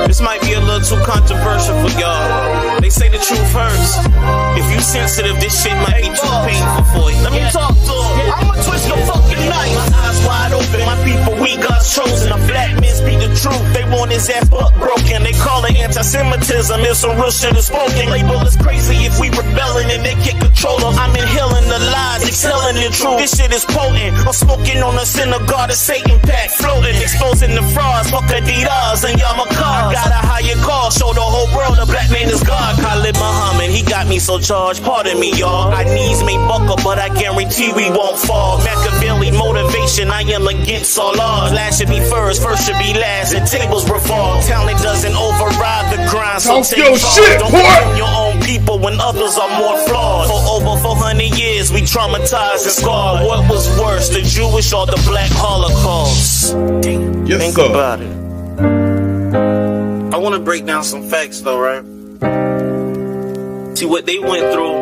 Speaker 2: This might be a little too controversial for y'all. They say the truth hurts. If you sensitive, this shit might be too painful for you. Let me talk to him. I'ma twist your fucking knife. My eyes wide open, my people, we God's chosen. A black man speak the truth. They want his ass butt broken. They call it anti-Semitism. If some real shit is spoken, label is crazy if we rebelling and they can't control them. I'm inhaling the lies, excelling the truth. This shit is potent. I'm smoking on a synagogue, a Satan pack, floating, exposing the frauds. Fuck Adidas and Yamaha. Got a higher call, show the whole world a black man is God. Khalid Muhammad, he got me so charged. Pardon me, y'all. Our knees may buckle, but I guarantee we won't fall. Machiavelli motivation, I am against all odds. Last should be first should be last, and tables revolve. Talent doesn't override the grind, so take your shit. Don't blame your own people when others are more flawed. For over 400 years, we traumatized and scarred. What was worse, the Jewish or the Black Holocaust?
Speaker 3: Yes,
Speaker 2: Think about it. I want to break down some facts, though, right? See, what they went through,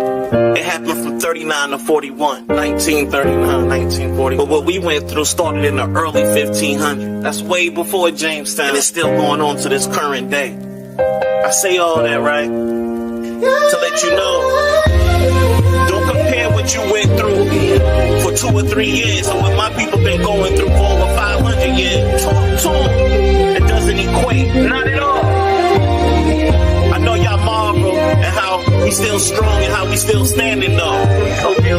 Speaker 2: it happened from 39 to 41. 1939, 1940. But what we went through started in the early 1500s. That's way before Jamestown. It's still going on to this current day. I say all that, right? To let you know, don't compare what you went through for 2 or 3 years and what my people been going through for over 500 years. Talk to them. It doesn't equate. Not at all. I know y'all marvel at how we still strong and how we still standing though. Okay,